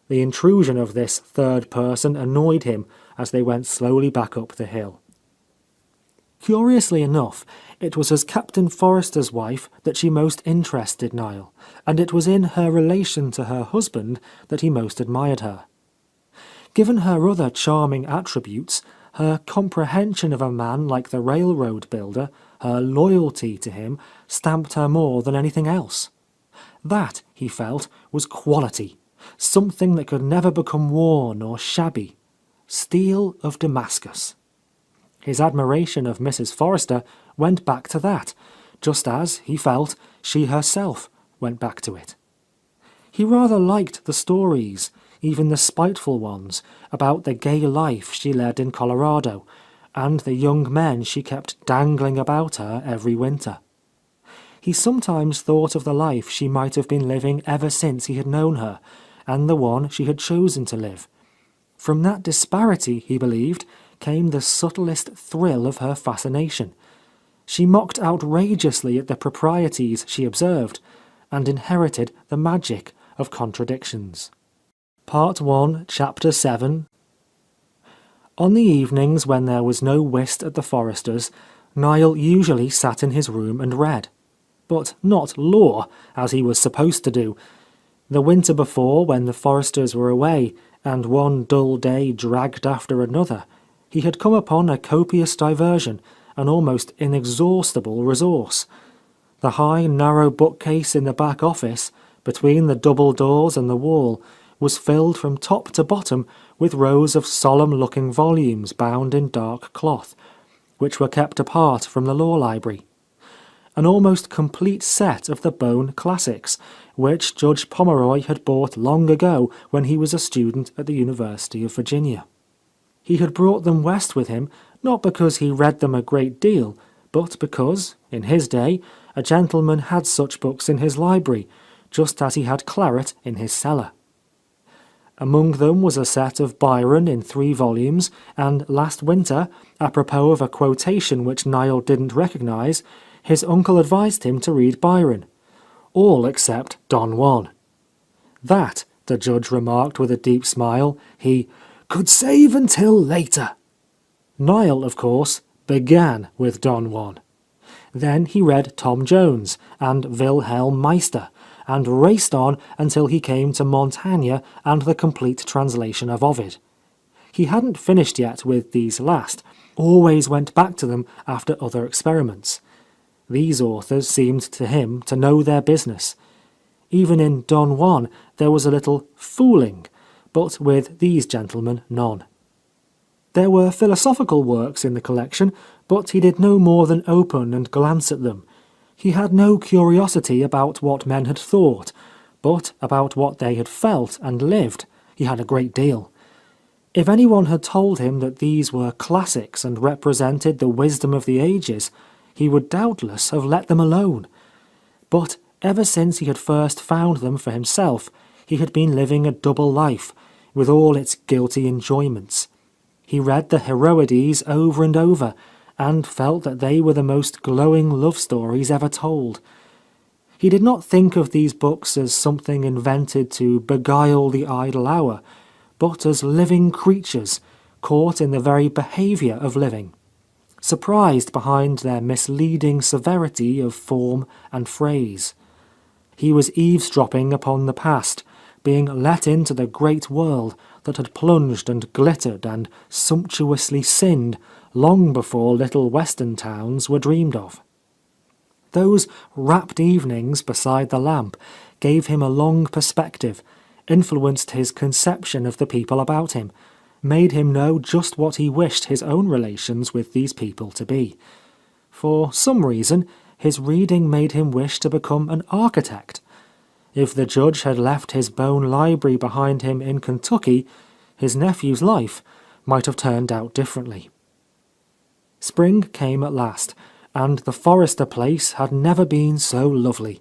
The intrusion of this third person annoyed him as they went slowly back up the hill. Curiously enough, it was as Captain Forrester's wife that she most interested Niall, and it was in her relation to her husband that he most admired her. Given her other charming attributes, her comprehension of a man like the railroad builder, her loyalty to him, stamped her more than anything else. That, he felt, was quality, something that could never become worn or shabby. Steel of Damascus. His admiration of Mrs. Forrester went back to that, just as, he felt, she herself went back to it. He rather liked the stories, even the spiteful ones, about the gay life she led in Colorado, and the young men she kept dangling about her every winter. He sometimes thought of the life she might have been living ever since he had known her, and the one she had chosen to live. From that disparity, he believed, came the subtlest thrill of her fascination. She mocked outrageously at the proprieties she observed, and inherited the magic of contradictions. Part 1, Chapter 7. On the evenings when there was no whist at the Forresters', Niall usually sat in his room and read. But not law, as he was supposed to do. The winter before, when the Forresters were away, and one dull day dragged after another, he had come upon a copious diversion, an almost inexhaustible resource. The high, narrow bookcase in the back office, between the double doors and the wall, was filled from top to bottom with rows of solemn-looking volumes bound in dark cloth, which were kept apart from the law library. An almost complete set of the Bone Classics, which Judge Pomeroy had bought long ago when he was a student at the University of Virginia. He had brought them west with him, not because he read them a great deal, but because, in his day, a gentleman had such books in his library, just as he had claret in his cellar. Among them was a set of Byron in 3 volumes, and last winter, apropos of a quotation which Niall didn't recognize, his uncle advised him to read Byron. All except Don Juan. That, the judge remarked with a deep smile, he could save until later. Niall, of course, began with Don Juan. Then he read Tom Jones and Wilhelm Meister, and raced on until he came to Montaigne and the complete translation of Ovid. He hadn't finished yet with these last, always went back to them after other experiments. These authors seemed to him to know their business. Even in Don Juan there was a little fooling, but with these gentlemen none. There were philosophical works in the collection, but he did no more than open and glance at them. He had no curiosity about what men had thought, but about what they had felt and lived, he had a great deal. If anyone had told him that these were classics and represented the wisdom of the ages, he would doubtless have let them alone. But ever since he had first found them for himself, he had been living a double life, with all its guilty enjoyments. He read the Heroides over and over, and felt that they were the most glowing love stories ever told. He did not think of these books as something invented to beguile the idle hour, but as living creatures, caught in the very behaviour of living, surprised behind their misleading severity of form and phrase. He was eavesdropping upon the past, being let into the great world that had plunged and glittered and sumptuously sinned long before little western towns were dreamed of. Those rapt evenings beside the lamp gave him a long perspective, influenced his conception of the people about him, made him know just what he wished his own relations with these people to be. For some reason, his reading made him wish to become an architect. If the judge had left his bone library behind him in Kentucky, his nephew's life might have turned out differently. Spring came at last, and the Forrester place had never been so lovely.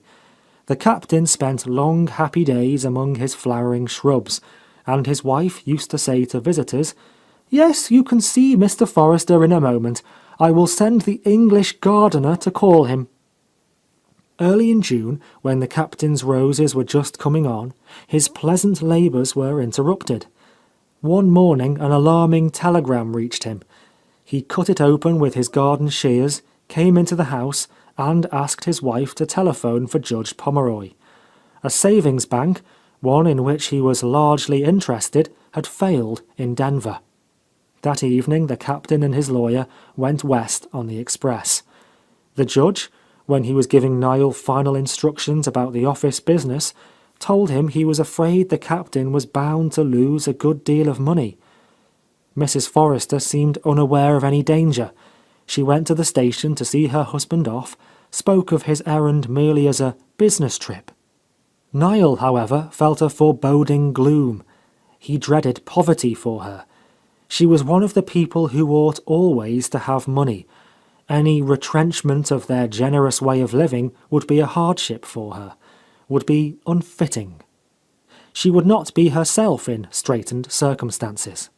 The captain spent long, happy days among his flowering shrubs, and his wife used to say to visitors, "Yes, you can see Mr. Forrester in a moment. I will send the English gardener to call him." Early in June, when the captain's roses were just coming on, his pleasant labours were interrupted. One morning an alarming telegram reached him. He cut it open with his garden shears, came into the house, and asked his wife to telephone for Judge Pomeroy. A savings bank, one in which he was largely interested, had failed in Denver. That evening the captain and his lawyer went west on the express. The judge, when he was giving Niall final instructions about the office business, told him he was afraid the captain was bound to lose a good deal of money. Mrs. Forrester seemed unaware of any danger. She went to the station to see her husband off, spoke of his errand merely as a business trip. Niall, however, felt a foreboding gloom. He dreaded poverty for her. She was one of the people who ought always to have money. Any retrenchment of their generous way of living would be a hardship for her, would be unfitting. She would not be herself in straitened circumstances.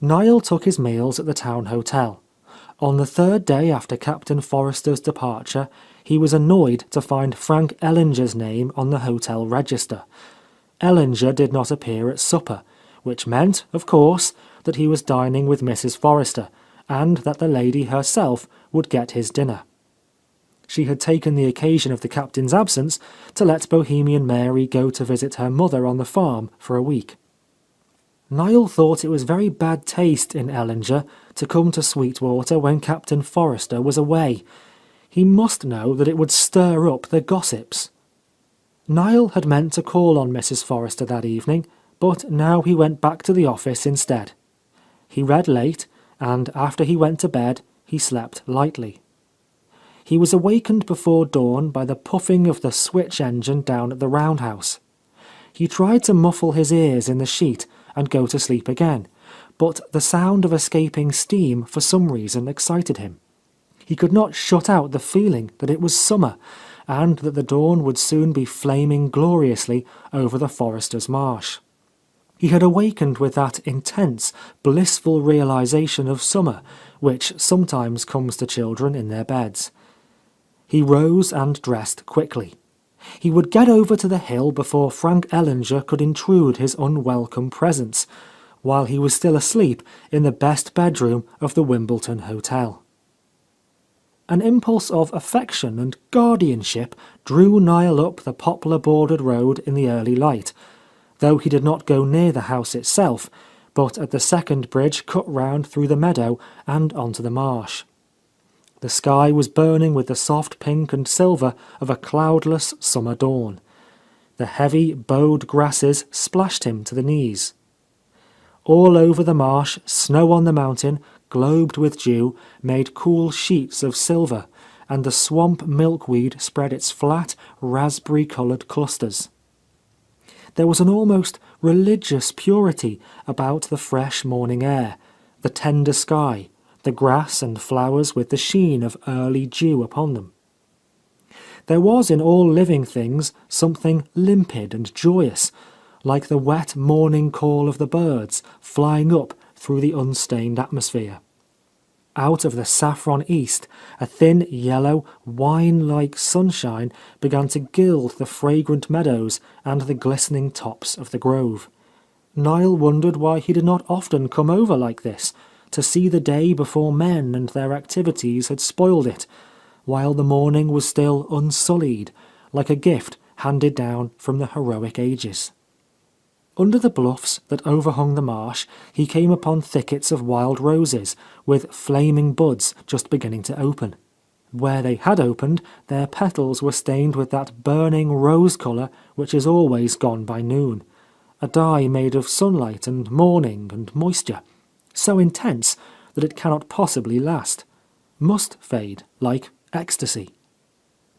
Niall took his meals at the town hotel. On the third day after Captain Forrester's departure, he was annoyed to find Frank Ellinger's name on the hotel register. Ellinger did not appear at supper, which meant, of course, that he was dining with Mrs. Forrester, and that the lady herself would get his dinner. She had taken the occasion of the captain's absence to let Bohemian Mary go to visit her mother on the farm for a week. Niall thought it was very bad taste in Ellinger to come to Sweetwater when Captain Forrester was away. He must know that it would stir up the gossips. Niall had meant to call on Mrs. Forrester that evening, but now he went back to the office instead. He read late, and after he went to bed, he slept lightly. He was awakened before dawn by the puffing of the switch engine down at the roundhouse. He tried to muffle his ears in the sheet and go to sleep again, but the sound of escaping steam for some reason excited him. He could not shut out the feeling that it was summer, and that the dawn would soon be flaming gloriously over the Foresters' Marsh. He had awakened with that intense, blissful realization of summer, which sometimes comes to children in their beds. He rose and dressed quickly. He would get over to the hill before Frank Ellinger could intrude his unwelcome presence, while he was still asleep in the best bedroom of the Wimbledon Hotel. An impulse of affection and guardianship drew Niall up the poplar-bordered road in the early light, though he did not go near the house itself, but at the second bridge cut round through the meadow and onto the marsh. The sky was burning with the soft pink and silver of a cloudless summer dawn. The heavy, bowed grasses splashed him to the knees. All over the marsh, snow on the mountain, globed with dew, made cool sheets of silver, and the swamp milkweed spread its flat, raspberry-coloured clusters. There was an almost religious purity about the fresh morning air, the tender sky, the grass and flowers with the sheen of early dew upon them. There was in all living things something limpid and joyous, like the wet morning call of the birds flying up through the unstained atmosphere. Out of the saffron east, a thin yellow, wine-like sunshine began to gild the fragrant meadows and the glistening tops of the grove. Niall wondered why he did not often come over like this, to see the day before men and their activities had spoiled it, while the morning was still unsullied, like a gift handed down from the heroic ages. Under the bluffs that overhung the marsh, he came upon thickets of wild roses, with flaming buds just beginning to open. Where they had opened, their petals were stained with that burning rose colour which is always gone by noon, a dye made of sunlight and morning and moisture, so intense that it cannot possibly last, must fade like ecstasy.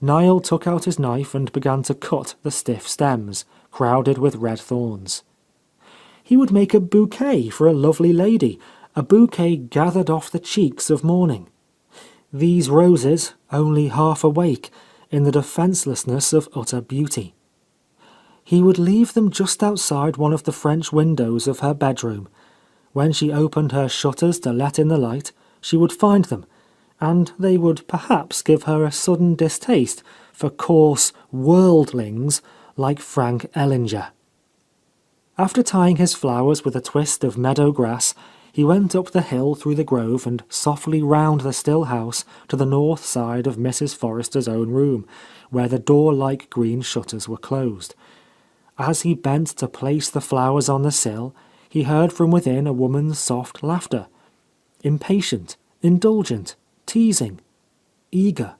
Niall took out his knife and began to cut the stiff stems, crowded with red thorns. He would make a bouquet for a lovely lady, a bouquet gathered off the cheeks of morning. These roses, only half awake, in the defencelessness of utter beauty. He would leave them just outside one of the French windows of her bedroom. When she opened her shutters to let in the light, she would find them, and they would perhaps give her a sudden distaste for coarse worldlings like Frank Ellinger. After tying his flowers with a twist of meadow grass, he went up the hill through the grove and softly round the still house to the north side of Mrs. Forrester's own room, where the door-like green shutters were closed. As he bent to place the flowers on the sill, he heard from within a woman's soft laughter. Impatient, indulgent, teasing, eager.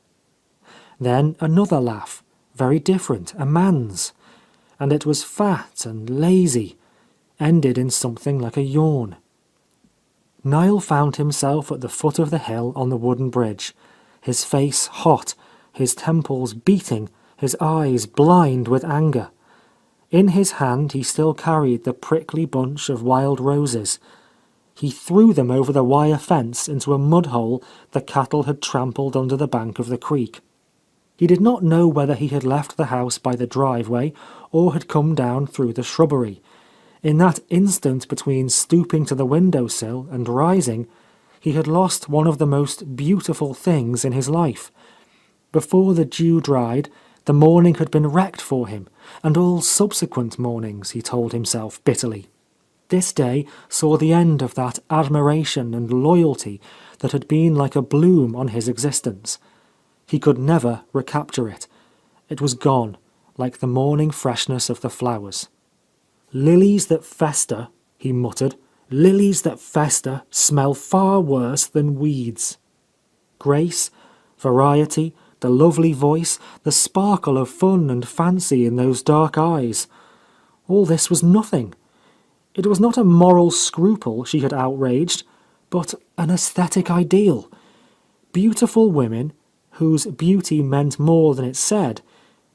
Then another laugh, very different, a man's, and it was fat and lazy, ended in something like a yawn. Niall found himself at the foot of the hill on the wooden bridge, his face hot, his temples beating, his eyes blind with anger. In his hand he still carried the prickly bunch of wild roses. He threw them over the wire fence into a mud hole the cattle had trampled under the bank of the creek. He did not know whether he had left the house by the driveway or had come down through the shrubbery. In that instant between stooping to the window-sill and rising, he had lost one of the most beautiful things in his life. Before the dew dried, the morning had been wrecked for him, and all subsequent mornings, he told himself bitterly. This day saw the end of that admiration and loyalty that had been like a bloom on his existence. He could never recapture it. It was gone, like the morning freshness of the flowers. "Lilies that fester," he muttered, "lilies that fester smell far worse than weeds." Grace, variety, the lovely voice, the sparkle of fun and fancy in those dark eyes. All this was nothing. It was not a moral scruple she had outraged, but an aesthetic ideal. Beautiful women, whose beauty meant more than it said,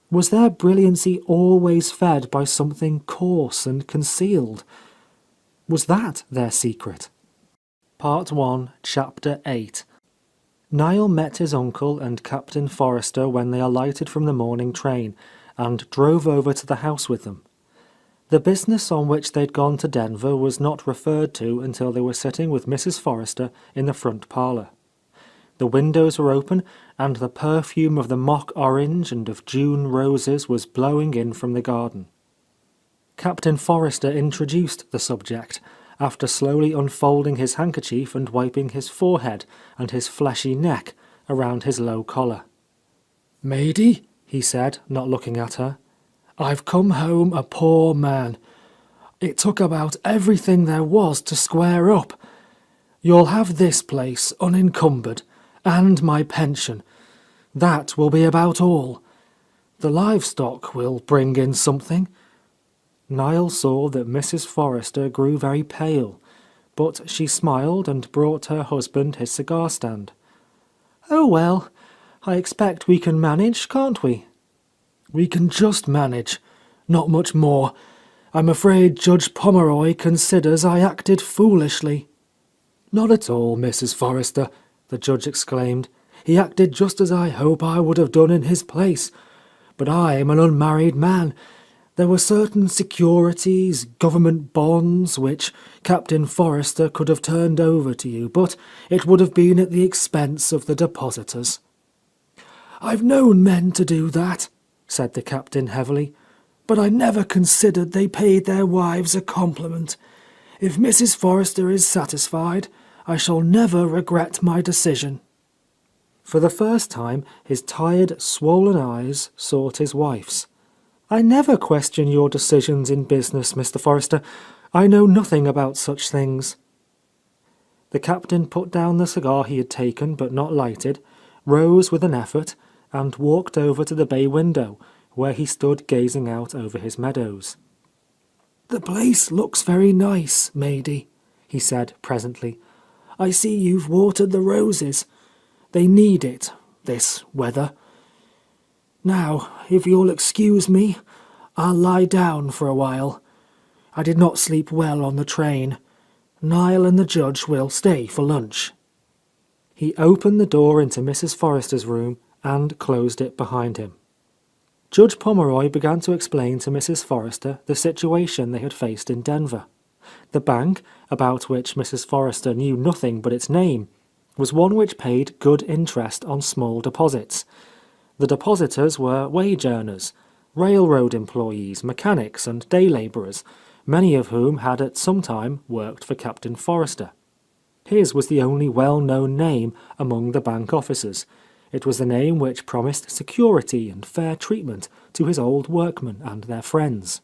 was their brilliancy always fed by something coarse and concealed? Was that their secret? Part 1, Chapter 8. Niall met his uncle and Captain Forrester when they alighted from the morning train, and drove over to the house with them. The business on which they'd gone to Denver was not referred to until they were sitting with Mrs. Forrester in the front parlour. The windows were open, and the perfume of the mock orange and of June roses was blowing in from the garden. Captain Forrester introduced the subject, after slowly unfolding his handkerchief and wiping his forehead and his fleshy neck around his low collar. "Maidie," he said, not looking at her, "I've come home a poor man. It took about everything there was to square up. You'll have this place unencumbered, and my pension. That will be about all. The livestock will bring in something." Niall saw that Mrs. Forrester grew very pale, but she smiled and brought her husband his cigar stand. "Oh well, I expect we can manage, can't we?" "We can just manage. Not much more. I'm afraid Judge Pomeroy considers I acted foolishly." "Not at all, Mrs. Forrester," the judge exclaimed. "He acted just as I hope I would have done in his place. But I am an unmarried man. There were certain securities, government bonds, which Captain Forrester could have turned over to you, but it would have been at the expense of the depositors." "I've known men to do that," said the captain heavily, "but I never considered they paid their wives a compliment. If Mrs. Forrester is satisfied, I shall never regret my decision." For the first time, his tired, swollen eyes sought his wife's. "I never question your decisions in business, Mr. Forrester. I know nothing about such things." The captain put down the cigar he had taken but not lighted, rose with an effort, and walked over to the bay window, where he stood gazing out over his meadows. "The place looks very nice, Maidie," he said presently. "I see you've watered the roses. They need it, this weather." Now, if you'll excuse me, I'll lie down for a while. I did not sleep well on the train. Niall and the judge will stay for lunch." He opened the door into Mrs. Forrester's room and closed it behind him. Judge Pomeroy began to explain to Mrs. Forrester the situation they had faced in Denver. The bank, about which Mrs. Forrester knew nothing but its name, was one which paid good interest on small deposits. The depositors were wage earners, railroad employees, mechanics, and day labourers, many of whom had at some time worked for Captain Forrester. His was the only well-known name among the bank officers. It was the name which promised security and fair treatment to his old workmen and their friends.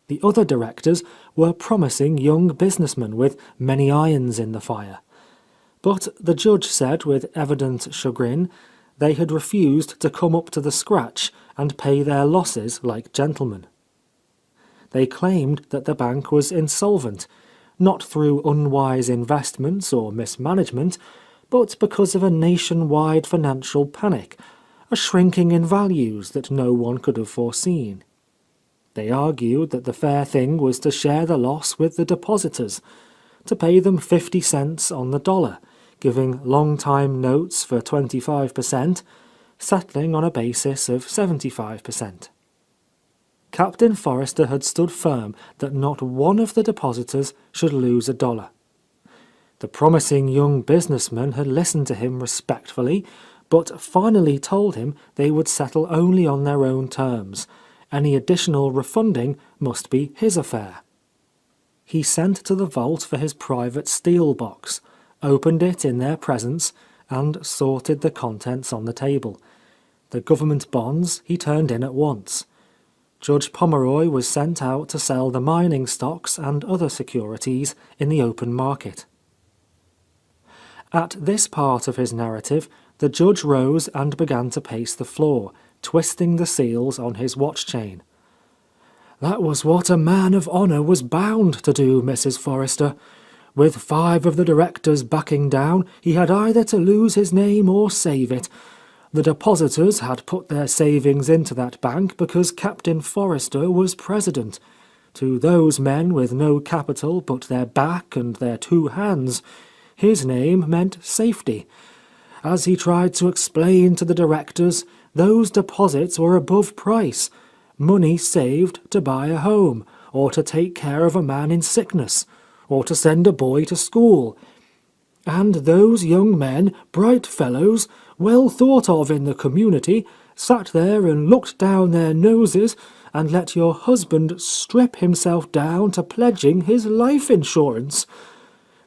The other directors were promising young businessmen with many irons in the fire. But the judge said with evident chagrin they had refused to come up to the scratch and pay their losses like gentlemen. They claimed that the bank was insolvent, not through unwise investments or mismanagement, but because of a nationwide financial panic, a shrinking in values that no one could have foreseen. They argued that the fair thing was to share the loss with the depositors, to pay them 50 cents on the dollar, giving long-time notes for 25%, settling on a basis of 75%. Captain Forrester had stood firm that not one of the depositors should lose a dollar. The promising young businessman had listened to him respectfully, but finally told him they would settle only on their own terms. Any additional refunding must be his affair. He sent to the vault for his private steel box, opened it in their presence, and sorted the contents on the table. The government bonds he turned in at once. Judge Pomeroy was sent out to sell the mining stocks and other securities in the open market. At this part of his narrative, the judge rose and began to pace the floor, twisting the seals on his watch chain. "That was what a man of honor was bound to do, Mrs. Forrester. With 5 of the directors backing down, he had either to lose his name or save it. The depositors had put their savings into that bank because Captain Forrester was president. To those men with no capital but their back and their 2 hands, his name meant safety. As he tried to explain to the directors, those deposits were above price, money saved to buy a home, or to take care of a man in sickness, or to send a boy to school. And those young men, bright fellows, well thought of in the community, sat there and looked down their noses and let your husband strip himself down to pledging his life insurance.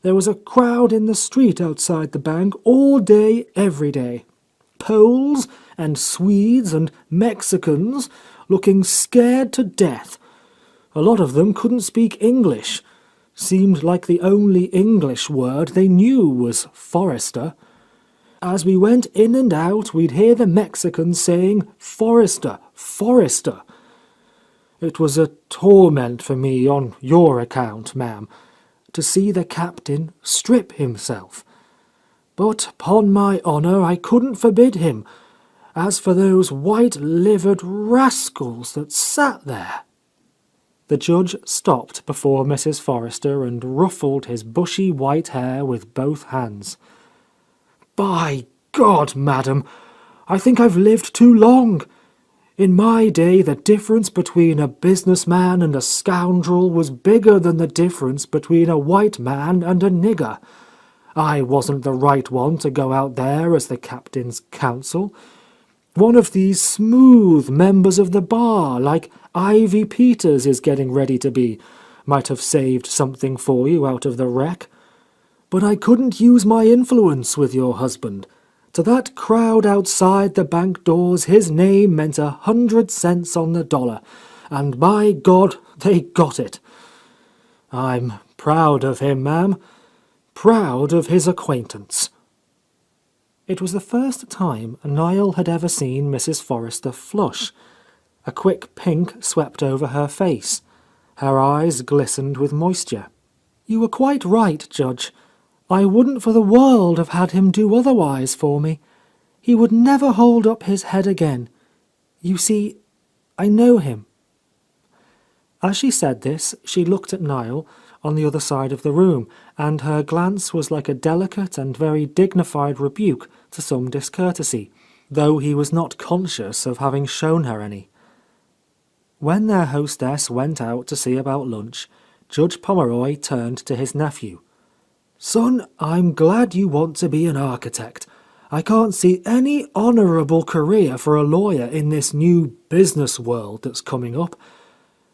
There was a crowd in the street outside the bank all day, every day. Poles and Swedes and Mexicans looking scared to death. A lot of them couldn't speak English. Seemed like the only English word they knew was Forrester. As we went in and out, we'd hear the Mexicans saying, 'Forrester, Forrester.' It was a torment for me on your account, ma'am, to see the captain strip himself. But, 'pon my honour, I couldn't forbid him. As for those white-livered rascals that sat there—" The judge stopped before Mrs. Forrester and ruffled his bushy white hair with both hands. "By God, madam, I think I've lived too long. In my day, the difference between a businessman and a scoundrel was bigger than the difference between a white man and a nigger. I wasn't the right one to go out there as the captain's counsel. One of these smooth members of the bar, like Ivy Peters is getting ready to be, might have saved something for you out of the wreck. But I couldn't use my influence with your husband. To that crowd outside the bank doors his name meant 100 cents on the dollar, and by God, they got it. I'm proud of him, ma'am. Proud of his acquaintance." It was the first time Niall had ever seen Mrs. Forrester flush. A quick pink swept over her face. Her eyes glistened with moisture. "You were quite right, Judge. I wouldn't for the world have had him do otherwise for me. He would never hold up his head again. You see, I know him." As she said this, she looked at Niall on the other side of the room, and her glance was like a delicate and very dignified rebuke to some discourtesy, though he was not conscious of having shown her any. When their hostess went out to see about lunch, Judge Pomeroy turned to his nephew. "Son, I'm glad you want to be an architect. I can't see any honourable career for a lawyer in this new business world that's coming up.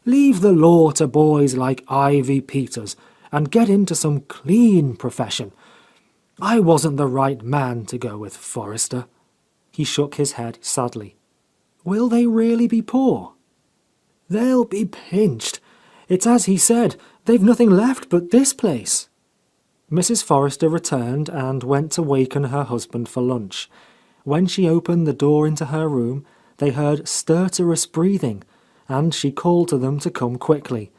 Leave the law to boys like Ivy Peters and get into some clean profession. I wasn't the right man to go with Forrester." He shook his head sadly. "Will they really be poor?" "They'll be pinched. It's as he said, they've nothing left but this place." Mrs. Forrester returned and went to waken her husband for lunch. When she opened the door into her room, they heard stertorous breathing, and she called to them to come quickly.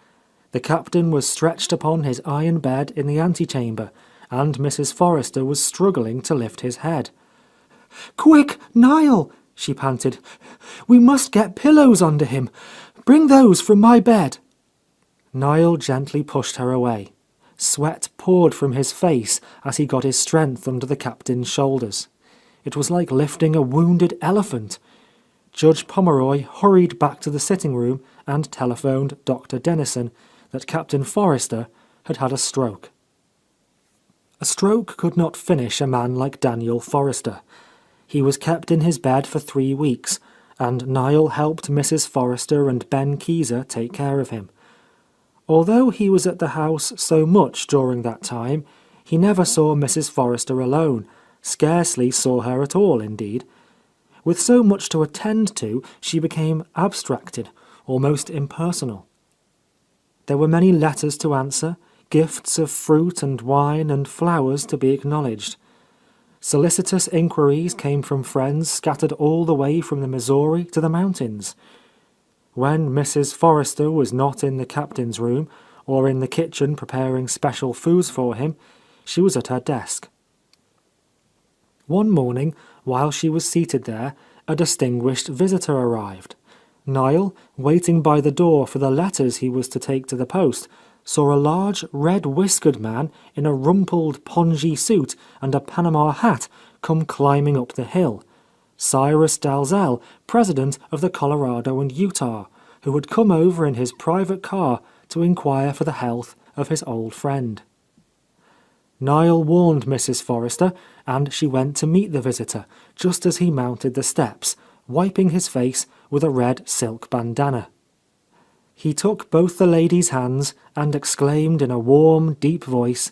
The captain was stretched upon his iron bed in the antechamber, and Mrs. Forrester was struggling to lift his head. "Quick, Niall!" she panted. "We must get pillows under him. Bring those from my bed." Niall gently pushed her away. Sweat poured from his face as he got his strength under the captain's shoulders. It was like lifting a wounded elephant. Judge Pomeroy hurried back to the sitting room and telephoned Dr. Dennison that Captain Forrester had had a stroke. A stroke could not finish a man like Daniel Forrester. He was kept in his bed for 3 weeks, and Niall helped Mrs. Forrester and Ben Keezer take care of him. Although he was at the house so much during that time, he never saw Mrs. Forrester alone, scarcely saw her at all, indeed. With so much to attend to, she became abstracted, almost impersonal. There were many letters to answer, gifts of fruit and wine and flowers to be acknowledged. Solicitous inquiries came from friends scattered all the way from the Missouri to the mountains. When Mrs. Forrester was not in the captain's room, or in the kitchen preparing special foods for him, she was at her desk. One morning, while she was seated there, a distinguished visitor arrived. Niall, waiting by the door for the letters he was to take to the post, saw a large red-whiskered man in a rumpled pongee suit and a Panama hat come climbing up the hill. Cyrus Dalzell, president of the Colorado and Utah, who had come over in his private car to inquire for the health of his old friend. Niall warned Mrs. Forrester, and she went to meet the visitor, just as he mounted the steps, wiping his face with a red silk bandana. He took both the lady's hands and exclaimed in a warm, deep voice,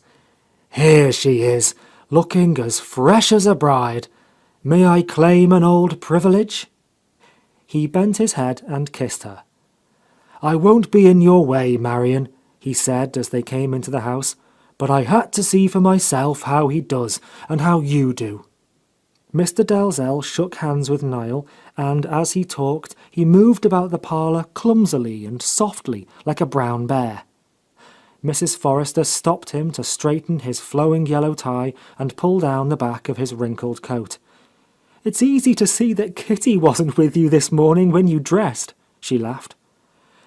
"Here she is, looking as fresh as a bride. May I claim an old privilege?" He bent his head and kissed her. "I won't be in your way, Marion," he said as they came into the house, "but I had to see for myself how he does, and how you do." Mr. Dalzell shook hands with Niall, and as he talked, he moved about the parlour clumsily and softly, like a brown bear. Mrs. Forrester stopped him to straighten his flowing yellow tie and pull down the back of his wrinkled coat. "It's easy to see that Kitty wasn't with you this morning when you dressed," she laughed.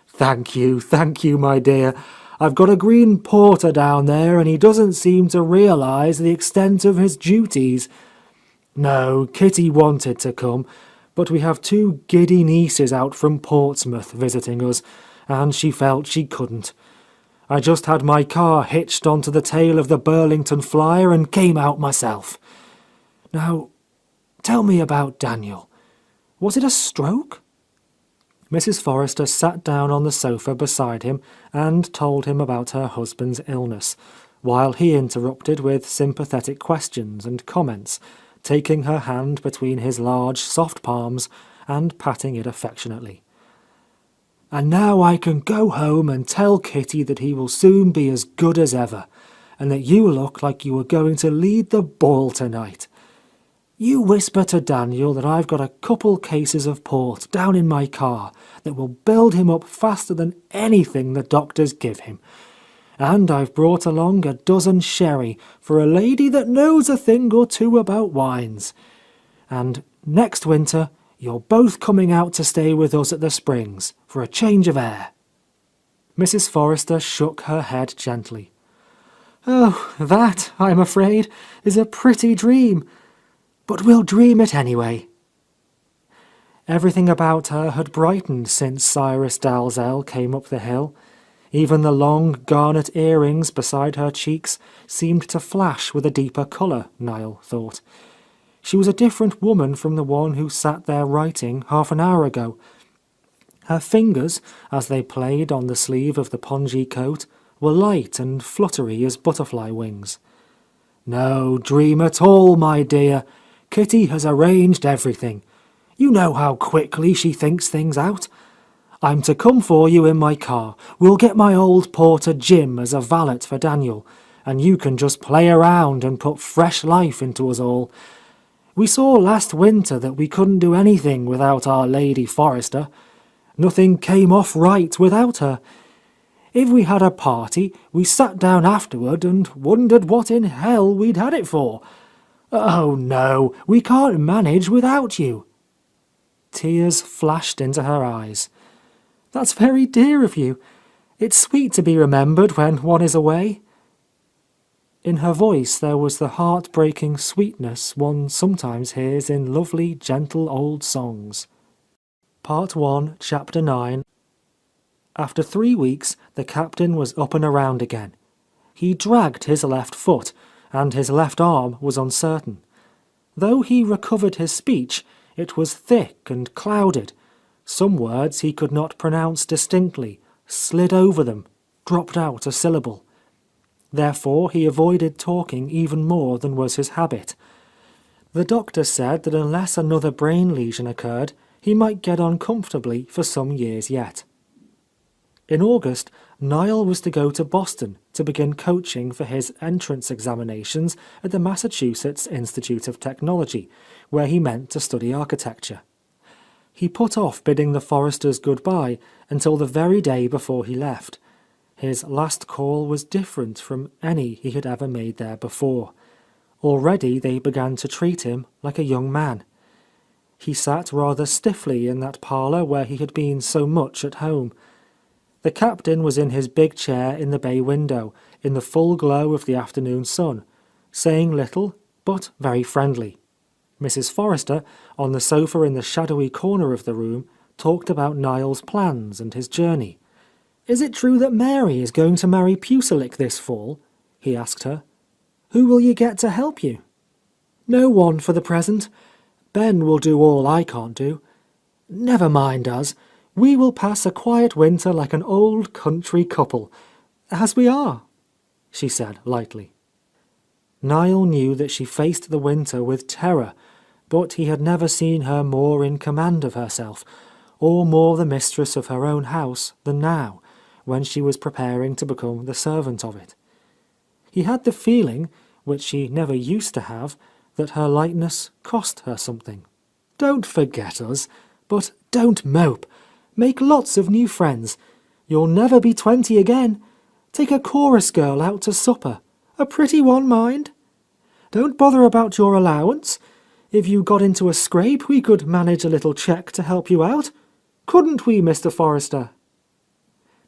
Thank you, my dear. I've got a green porter down there and he doesn't seem to realize the extent of his duties. No, Kitty wanted to come, but we have 2 giddy nieces out from Portsmouth visiting us, and she felt she couldn't. I just had my car hitched onto the tail of the Burlington Flyer and came out myself. Now, tell me about Daniel. Was it a stroke?" Mrs. Forrester sat down on the sofa beside him and told him about her husband's illness, while he interrupted with sympathetic questions and comments, taking her hand between his large, soft palms and patting it affectionately. "And now I can go home and tell Kitty that he will soon be as good as ever, and that you look like you were going to lead the ball tonight. You whisper to Daniel that I've got a couple cases of port down in my car that will build him up faster than anything the doctors give him. And I've brought along a dozen sherry for a lady that knows a thing or two about wines. And next winter, You're both coming out to stay with us at the Springs, for a change of air." Mrs. Forrester shook her head gently. "Oh, that, I'm afraid, is a pretty dream. But we'll dream it anyway." Everything about her had brightened since Cyrus Dalzell came up the hill. Even the long garnet earrings beside her cheeks seemed to flash with a deeper colour, Niall thought. She was a different woman from the one who sat there writing half an hour ago. Her fingers, as they played on the sleeve of the pongee coat, were light and fluttery as butterfly wings. "No dream at all, my dear. Kitty has arranged everything. You know how quickly she thinks things out. I'm to come for you in my car. We'll get my old porter Jim as a valet for Daniel, and you can just play around and put fresh life into us all. We saw last winter that we couldn't do anything without our Lady Forrester. Nothing came off right without her. If we had a party, we sat down afterward and wondered what in hell we'd had it for. Oh no, we can't manage without you." Tears flashed into her eyes. "That's very dear of you. It's sweet to be remembered when one is away." In her voice there was the heart-breaking sweetness one sometimes hears in lovely, gentle old songs. Part 1, Chapter 9. After 3 weeks, the captain was up and around again. He dragged his left foot, and his left arm was uncertain. Though he recovered his speech, it was thick and clouded. Some words he could not pronounce distinctly, slid over them, dropped out a syllable. Therefore he avoided talking even more than was his habit. The doctor said that unless another brain lesion occurred, he might get on comfortably for some years yet. In August, Niall was to go to Boston to begin coaching for his entrance examinations at the Massachusetts Institute of Technology, where he meant to study architecture. He put off bidding the Forresters goodbye until the very day before he left. His last call was different from any he had ever made there before. Already they began to treat him like a young man. He sat rather stiffly in that parlour where he had been so much at home. The captain was in his big chair in the bay window, in the full glow of the afternoon sun, saying little, but very friendly. Mrs. Forrester, on the sofa in the shadowy corner of the room, talked about Niall's plans and his journey. "Is it true that Mary is going to marry Puselic this fall?" he asked her. "Who will you get to help you?" "No one for the present. Ben will do all I can't do. Never mind us. We will pass a quiet winter like an old country couple, as we are," she said lightly. Niall knew that she faced the winter with terror, but he had never seen her more in command of herself, or more the mistress of her own house than now, when she was preparing to become the servant of it. He had the feeling, which she never used to have, that her lightness cost her something. "Don't forget us, but don't mope. Make lots of new friends. You'll never be 20 again. Take a chorus girl out to supper. A pretty one, mind. Don't bother about your allowance. If you got into a scrape, we could manage a little cheque to help you out. Couldn't we, Mr. Forrester?"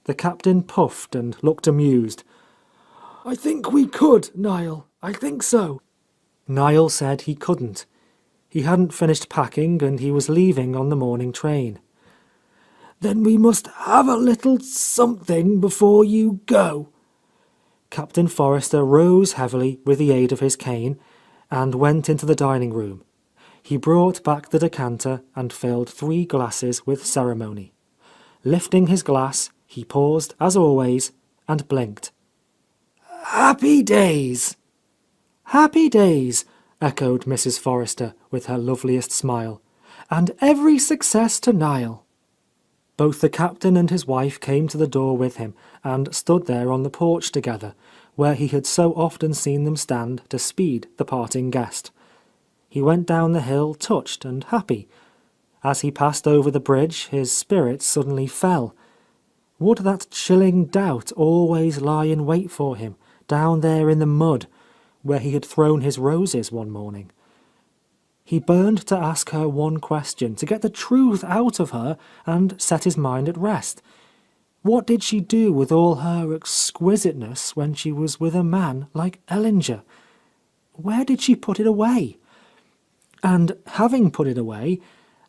The captain puffed and looked amused. "I think we could, Niall. I think so." Niall said he couldn't. He hadn't finished packing and he was leaving on the morning train. "Then we must have a little something before you go." Captain Forrester rose heavily with the aid of his cane and went into the dining room. He brought back the decanter and filled 3 glasses with ceremony. Lifting his glass, he paused, as always, and blinked. "Happy days!" "Happy days!" echoed Mrs. Forrester with her loveliest smile. "And every success to Niall." Both the captain and his wife came to the door with him and stood there on the porch together, where he had so often seen them stand to speed the parting guest. He went down the hill touched and happy. As he passed over the bridge, his spirits suddenly fell. Would that chilling doubt always lie in wait for him, down there in the mud, where he had thrown his roses one morning? He burned to ask her one question, to get the truth out of her and set his mind at rest. What did she do with all her exquisiteness when she was with a man like Ellinger? Where did she put it away? And having put it away,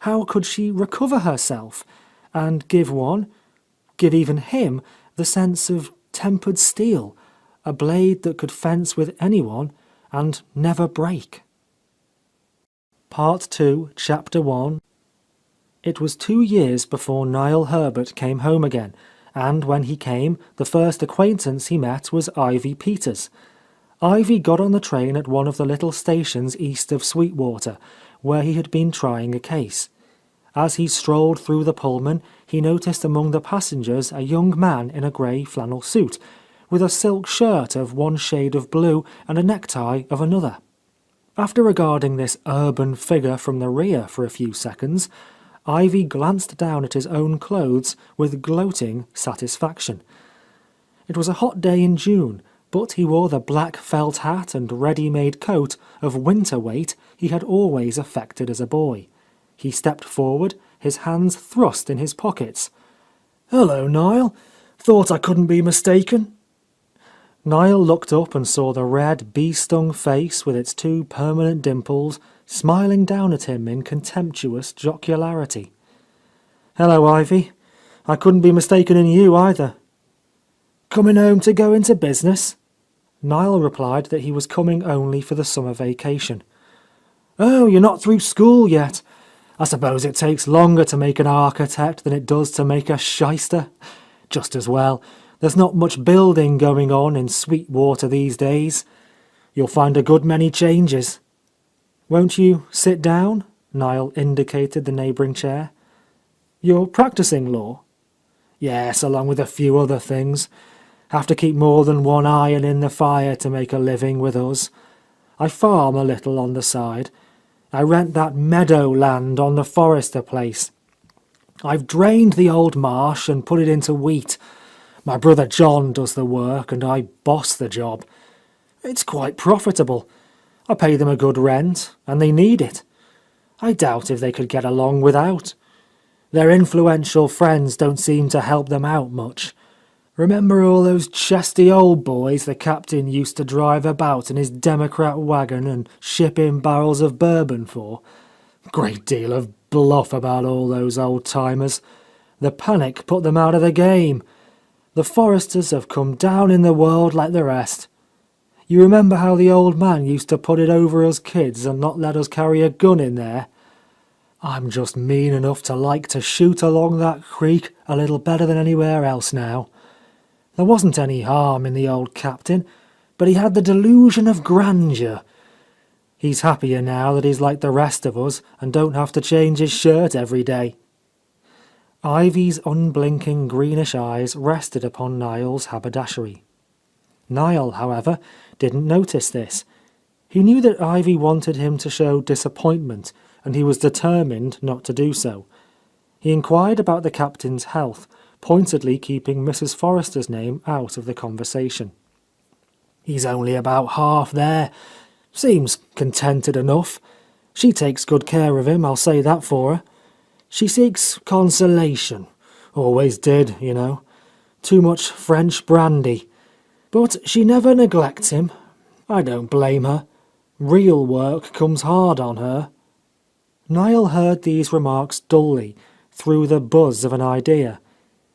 how could she recover herself and give even him, the sense of tempered steel, a blade that could fence with anyone and never break? Part 2, Chapter 1. It was 2 years before Niall Herbert came home again, and when he came, the first acquaintance he met was Ivy Peters. Ivy got on the train at one of the little stations east of Sweetwater, where he had been trying a case. As he strolled through the Pullman, he noticed among the passengers a young man in a grey flannel suit, with a silk shirt of one shade of blue and a necktie of another. After regarding this urban figure from the rear for a few seconds, Ivy glanced down at his own clothes with gloating satisfaction. It was a hot day in June, but he wore the black felt hat and ready-made coat of winter weight he had always affected as a boy. He stepped forward, his hands thrust in his pockets. "Hello, Niall. Thought I couldn't be mistaken." Niall looked up and saw the red, bee-stung face with its 2 permanent dimples smiling down at him in contemptuous jocularity. "Hello, Ivy. I couldn't be mistaken in you either." "Coming home to go into business?" Niall replied that he was coming only for the summer vacation. "Oh, you're not through school yet. I suppose it takes longer to make an architect than it does to make a shyster. Just as well. There's not much building going on in Sweetwater these days. You'll find a good many changes." "Won't you sit down?" Niall indicated the neighbouring chair. "You're practicing law?" "Yes, along with a few other things. Have to keep more than one iron in the fire to make a living with us. I farm a little on the side. I rent that meadow land on the Forrester place. I've drained the old marsh and put it into wheat. My brother John does the work and I boss the job. It's quite profitable. I pay them a good rent, and they need it. I doubt if they could get along without. Their influential friends don't seem to help them out much. Remember all those chesty old boys the captain used to drive about in his Democrat wagon and ship in barrels of bourbon for? Great deal of bluff about all those old-timers. The panic put them out of the game. The Forresters have come down in the world like the rest. You remember how the old man used to put it over us kids and not let us carry a gun in there? I'm just mean enough to like to shoot along that creek a little better than anywhere else now. There wasn't any harm in the old captain, but he had the delusion of grandeur. He's happier now that he's like the rest of us and don't have to change his shirt every day." Ivy's unblinking greenish eyes rested upon Niall's haberdashery. Niall, however, didn't notice this. He knew that Ivy wanted him to show disappointment, and he was determined not to do so. He inquired about the captain's health, pointedly keeping Mrs. Forrester's name out of the conversation. "He's only about half there. Seems contented enough. She takes good care of him, I'll say that for her. She seeks consolation. Always did, you know. Too much French brandy. But she never neglects him. I don't blame her. Real work comes hard on her." Niall heard these remarks dully, through the buzz of an idea.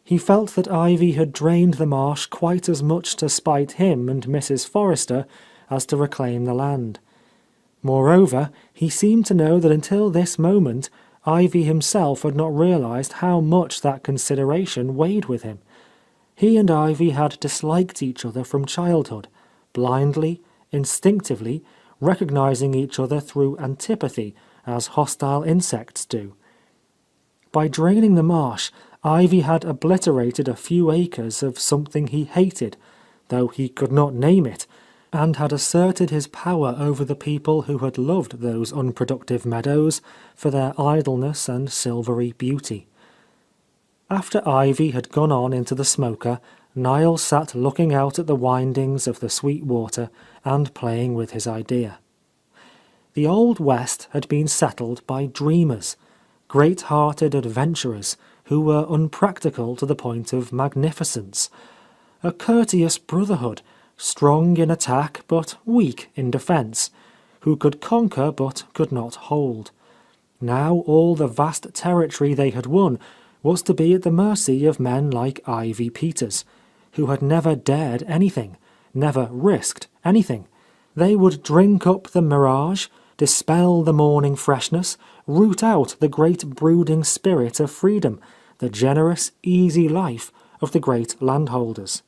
He felt that Ivy had drained the marsh quite as much to spite him and Mrs. Forrester as to reclaim the land. Moreover, he seemed to know that until this moment, Ivy himself had not realized how much that consideration weighed with him. He and Ivy had disliked each other from childhood, blindly, instinctively, recognizing each other through antipathy, as hostile insects do. By draining the marsh, Ivy had obliterated a few acres of something he hated, though he could not name it, and had asserted his power over the people who had loved those unproductive meadows for their idleness and silvery beauty. After Ivy had gone on into the smoker, Niall sat looking out at the windings of the Sweetwater and playing with his idea. The Old West had been settled by dreamers, great-hearted adventurers who were unpractical to the point of magnificence. A courteous brotherhood, strong in attack but weak in defense, who could conquer but could not hold. Now all the vast territory they had won was to be at the mercy of men like Ivy Peters, who had never dared anything, never risked anything. They would drink up the mirage, dispel the morning freshness, root out the great brooding spirit of freedom, the generous, easy life of the great landholders.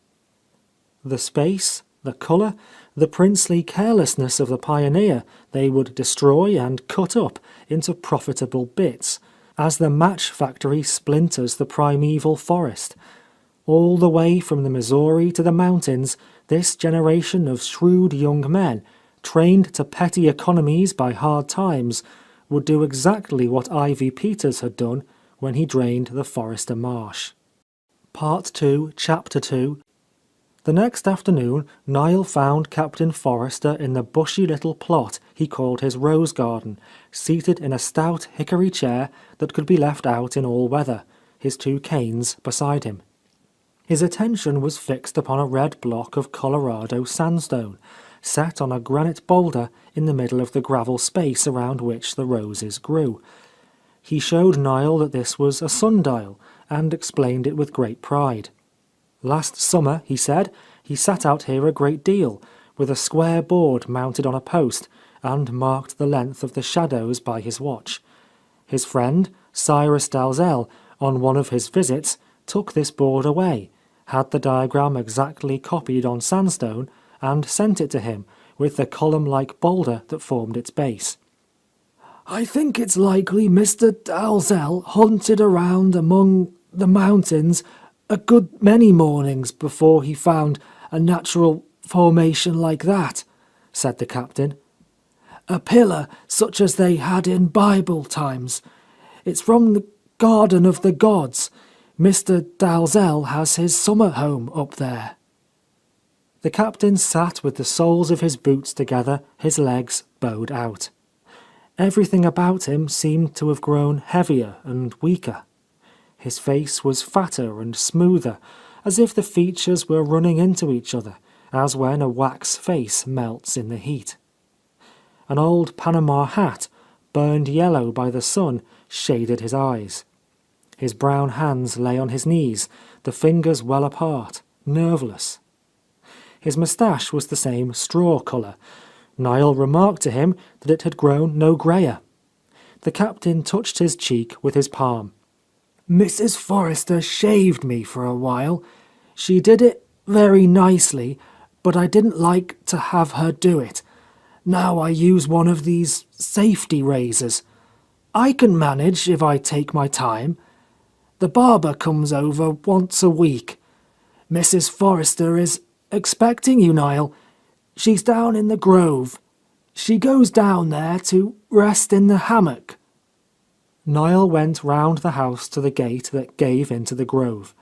The space, the colour, the princely carelessness of the pioneer they would destroy and cut up into profitable bits, as the match factory splinters the primeval forest. All the way from the Missouri to the mountains, this generation of shrewd young men, trained to petty economies by hard times, would do exactly what Ivy Peters had done when he drained the Forester Marsh. Part 2, Chapter 2. The next afternoon, Niall found Captain Forrester in the bushy little plot he called his rose garden, seated in a stout hickory chair that could be left out in all weather, his 2 canes beside him. His attention was fixed upon a red block of Colorado sandstone, set on a granite boulder in the middle of the gravel space around which the roses grew. He showed Niall that this was a sundial, and explained it with great pride. Last summer, he said, he sat out here a great deal, with a square board mounted on a post, and marked the length of the shadows by his watch. His friend, Cyrus Dalzell, on one of his visits, took this board away, had the diagram exactly copied on sandstone, and sent it to him, with the column-like boulder that formed its base. "I think it's likely Mr. Dalzell hunted around among the mountains a good many mornings before he found a natural formation like that," said the captain. "A pillar such as they had in Bible times. It's from the Garden of the Gods. Mr. Dalzell has his summer home up there." The captain sat with the soles of his boots together, his legs bowed out. Everything about him seemed to have grown heavier and weaker. His face was fatter and smoother, as if the features were running into each other, as when a wax face melts in the heat. An old Panama hat, burned yellow by the sun, shaded his eyes. His brown hands lay on his knees, the fingers well apart, nerveless. His moustache was the same straw colour. Niall remarked to him that it had grown no greyer. The captain touched his cheek with his palm. "Mrs. Forrester shaved me for a while. She did it very nicely, but I didn't like to have her do it. Now I use one of these safety razors. I can manage if I take my time. The barber comes over once a week. Mrs. Forrester is expecting you, Niall. She's down in the grove. She goes down there to rest in the hammock." Niall went round the house to the gate that gave into the grove.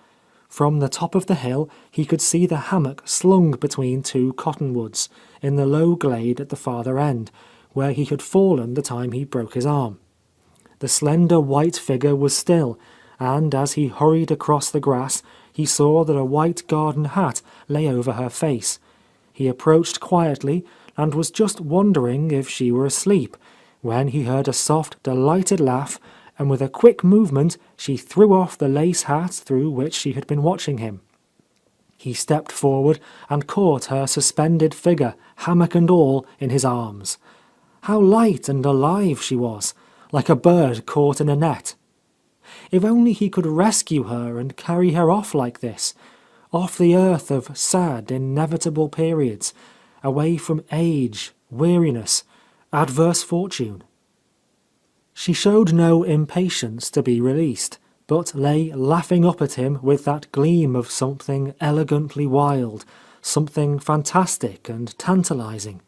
From the top of the hill he could see the hammock slung between 2 cottonwoods, in the low glade at the farther end, where he had fallen the time he broke his arm. The slender white figure was still, and as he hurried across the grass, he saw that a white garden hat lay over her face. He approached quietly, and was just wondering if she were asleep, when he heard a soft, delighted laugh, and with a quick movement she threw off the lace hat through which she had been watching him. He stepped forward and caught her suspended figure, hammock and all, in his arms. How light and alive she was, like a bird caught in a net. If only he could rescue her and carry her off like this, off the earth of sad, inevitable periods, away from age, weariness, adverse fortune. She showed no impatience to be released, but lay laughing up at him with that gleam of something elegantly wild, something fantastic and tantalizing,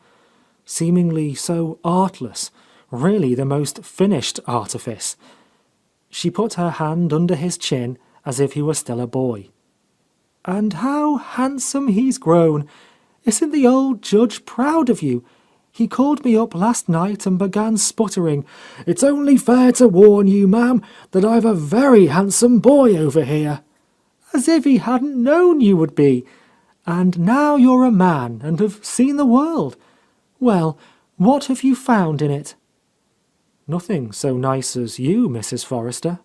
seemingly so artless, really the most finished artifice. She put her hand under his chin as if he were still a boy. "And how handsome he's grown! Isn't the old judge proud of you? He called me up last night and began sputtering, 'It's only fair to warn you, ma'am, that I've a very handsome boy over here.' As if he hadn't known you would be. And now you're a man and have seen the world. Well, what have you found in it?" "Nothing so nice as you, Mrs. Forrester."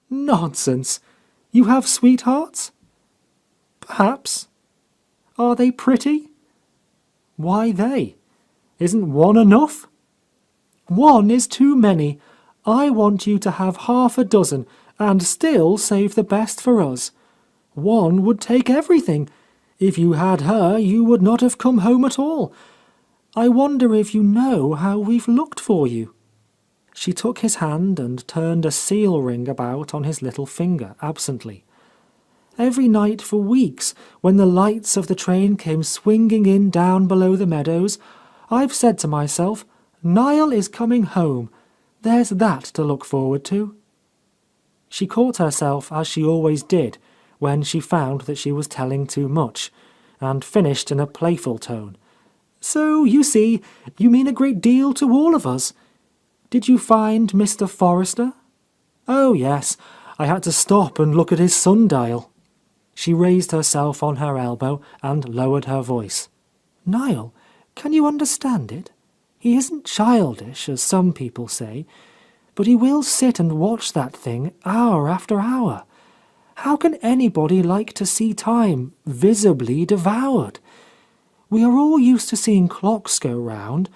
"Nonsense! You have sweethearts?" "Perhaps." "Are they pretty?" "Why they? Isn't one enough?" "One is too many. I want you to have half a dozen, and still save the best for us. One would take everything. If you had her, you would not have come home at all. I wonder if you know how we've looked for you." She took his hand and turned a seal ring about on his little finger absently. "Every night for weeks, when the lights of the train came swinging in down below the meadows, I've said to myself, 'Niall is coming home. There's that to look forward to.'" She caught herself as she always did when she found that she was telling too much, and finished in a playful tone. "So, you see, you mean a great deal to all of us. Did you find Mr. Forrester?" "Oh, yes. I had to stop and look at his sundial." She raised herself on her elbow and lowered her voice. "Niall, can you understand it? He isn't childish, as some people say, but he will sit and watch that thing hour after hour. How can anybody like to see time visibly devoured? We are all used to seeing clocks go round,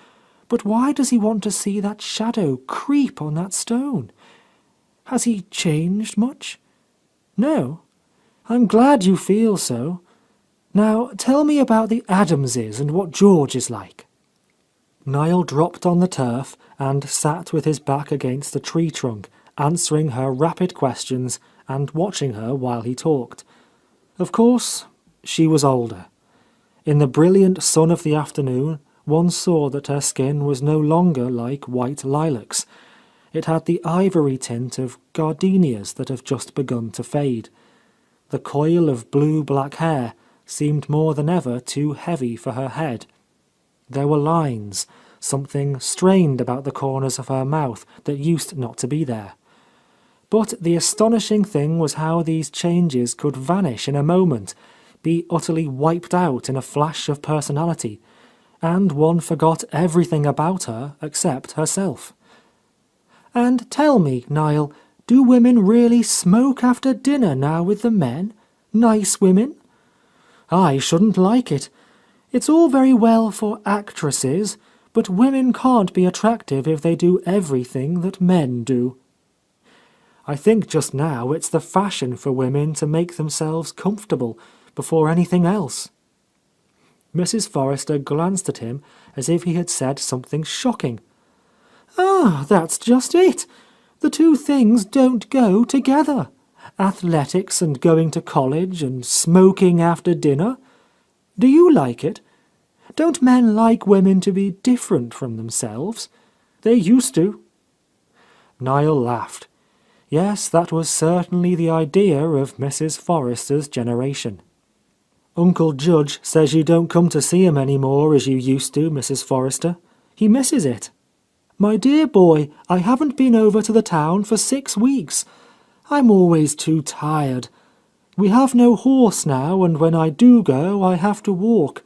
but why does he want to see that shadow creep on that stone? Has he changed much? No? I'm glad you feel so. Now tell me about the Adamses and what George is like." Niall dropped on the turf and sat with his back against a tree trunk, answering her rapid questions and watching her while he talked. Of course, she was older. In the brilliant sun of the afternoon, one saw that her skin was no longer like white lilacs. It had the ivory tint of gardenias that have just begun to fade. The coil of blue-black hair seemed more than ever too heavy for her head. There were lines, something strained about the corners of her mouth that used not to be there. But the astonishing thing was how these changes could vanish in a moment, be utterly wiped out in a flash of personality, and one forgot everything about her except herself. "And tell me, Niall, do women really smoke after dinner now with the men? Nice women?" "I shouldn't like it. It's all very well for actresses, but women can't be attractive if they do everything that men do." "I think just now it's the fashion for women to make themselves comfortable before anything else." Mrs. Forrester glanced at him as if he had said something shocking. "Ah, that's just it. The two things don't go together. Athletics and going to college and smoking after dinner. Do you like it? Don't men like women to be different from themselves? They used to." Niall laughed. Yes, that was certainly the idea of Mrs. Forrester's generation. "Uncle Judge says you don't come to see him any more as you used to, Mrs. Forrester. He misses it." "My dear boy, I haven't been over to the town for 6 weeks. I'm always too tired. We have no horse now, and when I do go, I have to walk.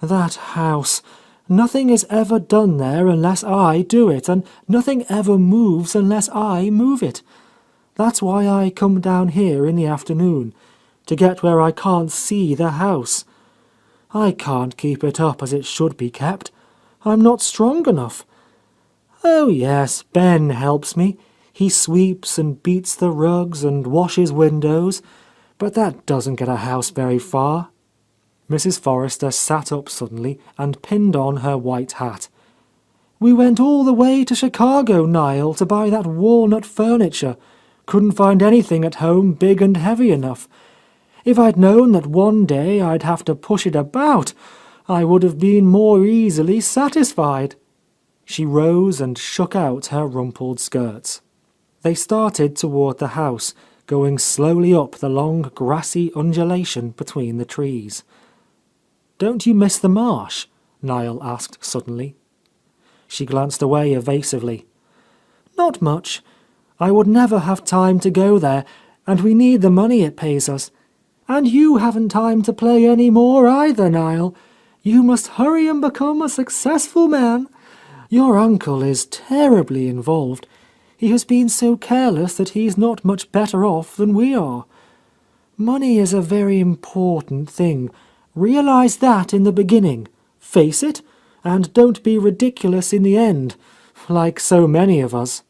That house. Nothing is ever done there unless I do it, and nothing ever moves unless I move it. That's why I come down here in the afternoon, to get where I can't see the house. I can't keep it up as it should be kept. I'm not strong enough. Oh yes, Ben helps me. He sweeps and beats the rugs and washes windows, but that doesn't get a house very far." Mrs. Forrester sat up suddenly and pinned on her white hat. "We went all the way to Chicago, Niall, to buy that walnut furniture. Couldn't find anything at home big and heavy enough. If I'd known that one day I'd have to push it about, I would have been more easily satisfied." She rose and shook out her rumpled skirts. They started toward the house, going slowly up the long grassy undulation between the trees. "Don't you miss the marsh?" Niall asked suddenly. She glanced away evasively. "Not much. I would never have time to go there, and we need the money it pays us. And you haven't time to play any more either, Niall. You must hurry and become a successful man. Your uncle is terribly involved. He has been so careless that he's not much better off than we are. Money is a very important thing. Realize that in the beginning. Face it, and don't be ridiculous in the end, like so many of us."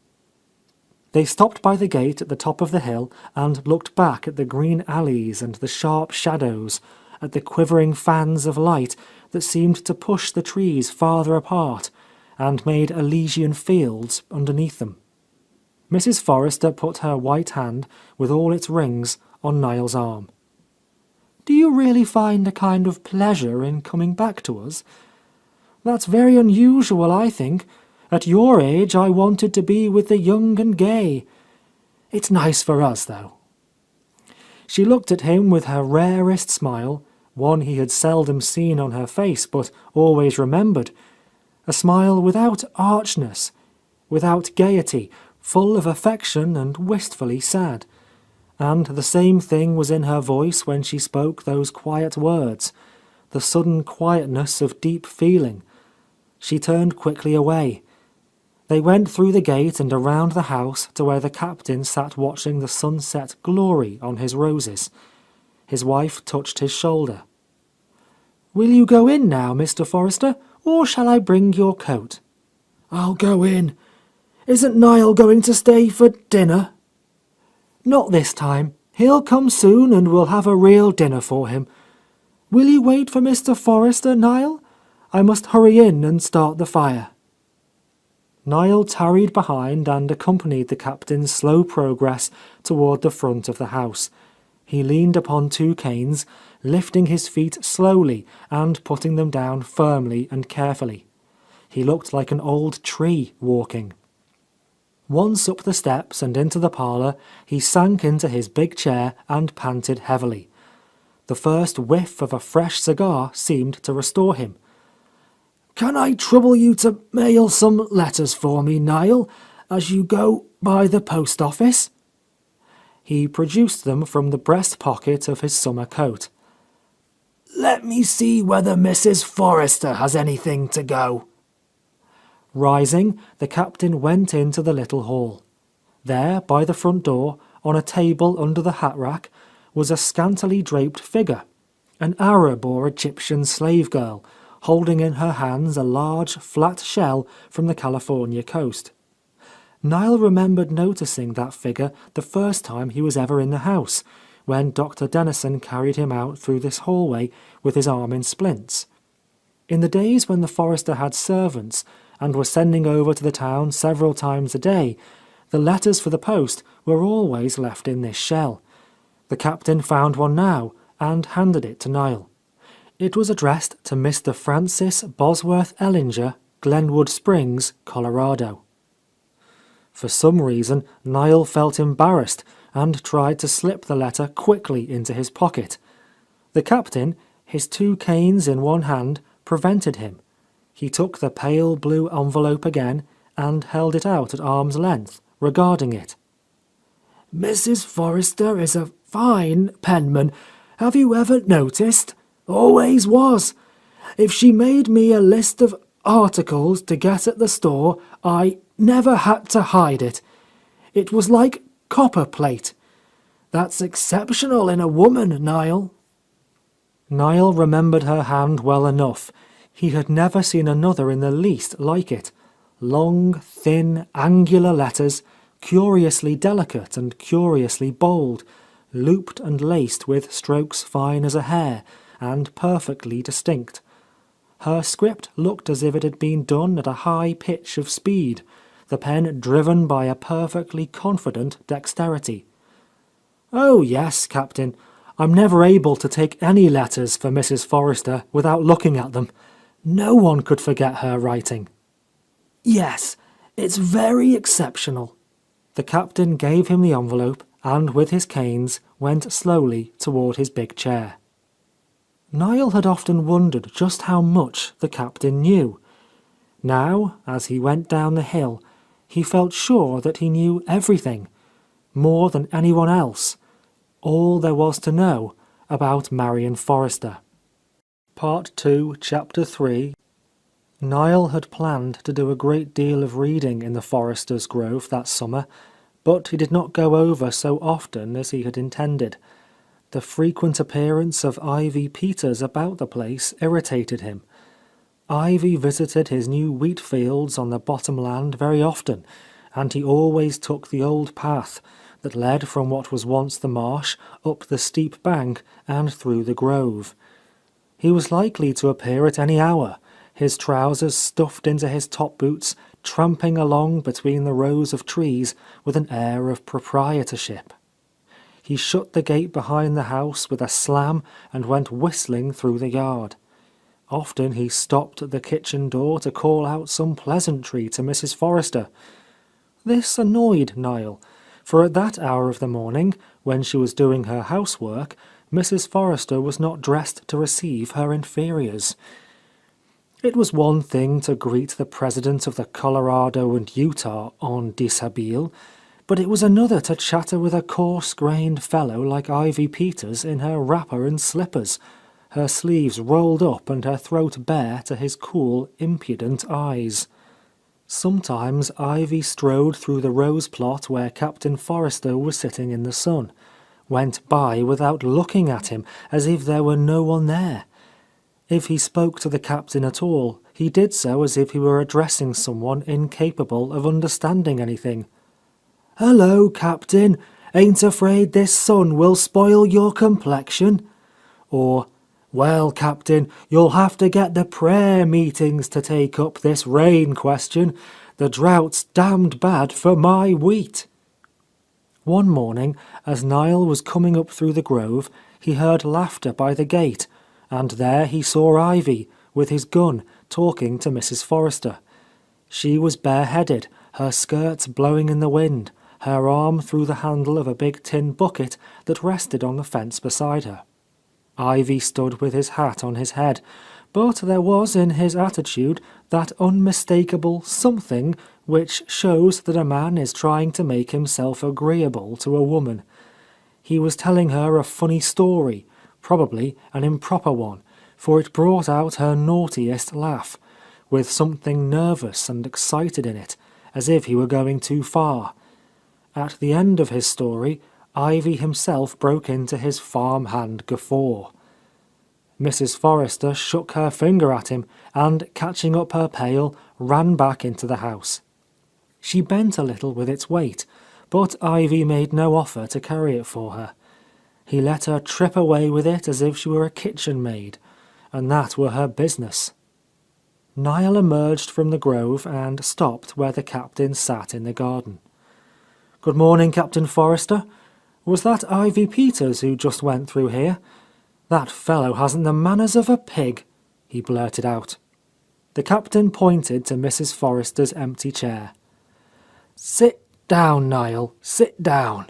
They stopped by the gate at the top of the hill and looked back at the green alleys and the sharp shadows, at the quivering fans of light that seemed to push the trees farther apart and made Elysian fields underneath them. Mrs. Forrester put her white hand, with all its rings, on Niall's arm. "Do you really find a kind of pleasure in coming back to us? That's very unusual, I think. At your age, I wanted to be with the young and gay. It's nice for us, though." She looked at him with her rarest smile, one he had seldom seen on her face but always remembered, a smile without archness, without gaiety, full of affection and wistfully sad. And the same thing was in her voice when she spoke those quiet words, the sudden quietness of deep feeling. She turned quickly away. They went through the gate and around the house to where the captain sat watching the sunset glory on his roses. His wife touched his shoulder. "Will you go in now, Mr. Forrester, or shall I bring your coat?" "I'll go in. Isn't Niall going to stay for dinner?" "Not this time. He'll come soon and we'll have a real dinner for him. Will you wait for Mr. Forrester, Niall? I must hurry in and start the fire." Niall tarried behind and accompanied the captain's slow progress toward the front of the house. He leaned upon two canes, lifting his feet slowly and putting them down firmly and carefully. He looked like an old tree walking. Once up the steps and into the parlour, he sank into his big chair and panted heavily. The first whiff of a fresh cigar seemed to restore him. "Can I trouble you to mail some letters for me, Niall, as you go by the post office?" He produced them from the breast pocket of his summer coat. "Let me see whether Mrs. Forrester has anything to go." Rising, the captain went into the little hall. There, by the front door, on a table under the hat rack, was a scantily draped figure, an Arab or Egyptian slave girl, holding in her hands a large, flat shell from the California coast. Niall remembered noticing that figure the first time he was ever in the house, when Dr. Dennison carried him out through this hallway with his arm in splints. In the days when the Forrester had servants and was sending over to the town several times a day, the letters for the post were always left in this shell. The captain found one now and handed it to Niall. It was addressed to Mr. Francis Bosworth Ellinger, Glenwood Springs, Colorado. For some reason, Niall felt embarrassed and tried to slip the letter quickly into his pocket. The captain, his two canes in one hand, prevented him. He took the pale blue envelope again and held it out at arm's length, regarding it. "Mrs. Forrester is a fine penman. Have you ever noticed? Always was. If she made me a list of articles to get at the store, I never had to hide it. It was like copper plate. That's exceptional in a woman, Niall." Niall remembered her hand well enough. He had never seen another in the least like it. Long, thin, angular letters, curiously delicate and curiously bold, looped and laced with strokes fine as a hair, and perfectly distinct. Her script looked as if it had been done at a high pitch of speed, the pen driven by a perfectly confident dexterity. "Oh, yes, Captain. I'm never able to take any letters for Mrs. Forrester without looking at them. No one could forget her writing." "Yes, it's very exceptional." The captain gave him the envelope and with his canes went slowly toward his big chair. Niall had often wondered just how much the captain knew. Now, as he went down the hill, he felt sure that he knew everything, more than anyone else, all there was to know about Marion Forrester. Part 2, Chapter 3. Niall had planned to do a great deal of reading in the Forresters' Grove that summer, but he did not go over so often as he had intended. The frequent appearance of Ivy Peters about the place irritated him. Ivy visited his new wheat fields on the bottom land very often, and he always took the old path that led from what was once the marsh up the steep bank and through the grove. He was likely to appear at any hour, his trousers stuffed into his top boots, tramping along between the rows of trees with an air of proprietorship. He shut the gate behind the house with a slam and went whistling through the yard. Often he stopped at the kitchen door to call out some pleasantry to Mrs. Forrester. This annoyed Niall, for at that hour of the morning, when she was doing her housework, Mrs. Forrester was not dressed to receive her inferiors. It was one thing to greet the president of the Colorado and Utah en dishabille, but it was another to chatter with a coarse-grained fellow like Ivy Peters in her wrapper and slippers, her sleeves rolled up and her throat bare to his cool, impudent eyes. Sometimes Ivy strode through the rose plot where Captain Forrester was sitting in the sun, went by without looking at him, as if there were no one there. If he spoke to the captain at all, he did so as if he were addressing someone incapable of understanding anything. "Hello, Captain. Ain't afraid this sun will spoil your complexion?" Or, "Well, Captain, you'll have to get the prayer meetings to take up this rain question. The drought's damned bad for my wheat." One morning, as Niall was coming up through the grove, he heard laughter by the gate, and there he saw Ivy, with his gun, talking to Mrs. Forrester. She was bareheaded, her skirts blowing in the wind, her arm through the handle of a big tin bucket that rested on the fence beside her. Ivy stood with his hat on his head, but there was in his attitude that unmistakable something which shows that a man is trying to make himself agreeable to a woman. He was telling her a funny story, probably an improper one, for it brought out her naughtiest laugh, with something nervous and excited in it, as if he were going too far. At the end of his story, Ivy himself broke into his farmhand guffaw. Mrs. Forrester shook her finger at him and, catching up her pail, ran back into the house. She bent a little with its weight, but Ivy made no offer to carry it for her. He let her trip away with it as if she were a kitchen maid, and that were her business. Niall emerged from the grove and stopped where the captain sat in the garden. "Good morning, Captain Forrester. Was that Ivy Peters who just went through here? That fellow hasn't the manners of a pig," he blurted out. The captain pointed to Mrs. Forrester's empty chair. "Sit down, Niall, sit down."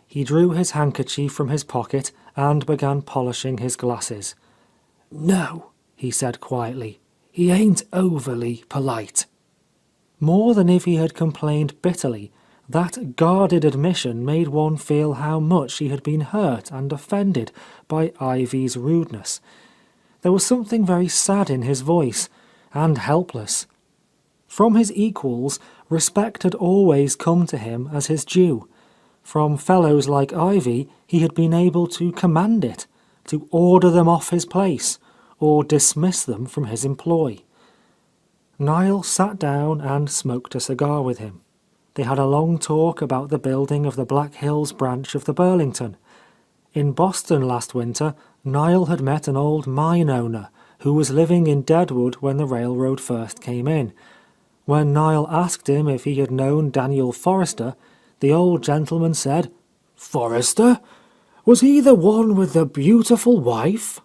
He drew his handkerchief from his pocket and began polishing his glasses. "No," he said quietly, "he ain't overly polite." More than if he had complained bitterly, that guarded admission made one feel how much he had been hurt and offended by Ivy's rudeness. There was something very sad in his voice, and helpless. From his equals, respect had always come to him as his due. From fellows like Ivy, he had been able to command it, to order them off his place, or dismiss them from his employ. Niall sat down and smoked a cigar with him. They had a long talk about the building of the Black Hills branch of the Burlington. In Boston last winter, Niall had met an old mine owner who was living in Deadwood when the railroad first came in. When Niall asked him if he had known Daniel Forrester, the old gentleman said, "Forrester? Was he the one with the beautiful wife?"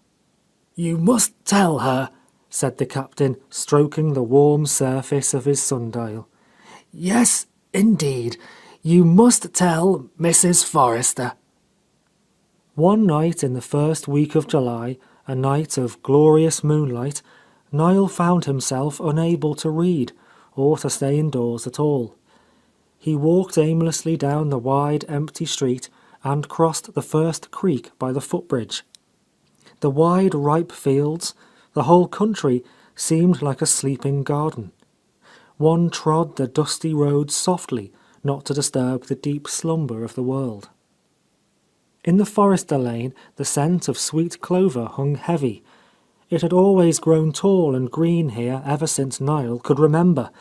"You must tell her," said the captain, stroking the warm surface of his sundial. "Yes, indeed, you must tell Mrs. Forrester." One night in the first week of July, a night of glorious moonlight, Niall found himself unable to read, or to stay indoors at all. He walked aimlessly down the wide, empty street and crossed the first creek by the footbridge. The wide, ripe fields, the whole country, seemed like a sleeping garden. One trod the dusty roads softly, not to disturb the deep slumber of the world. In the Forester lane, the scent of sweet clover hung heavy. It had always grown tall and green here ever since Niall could remember.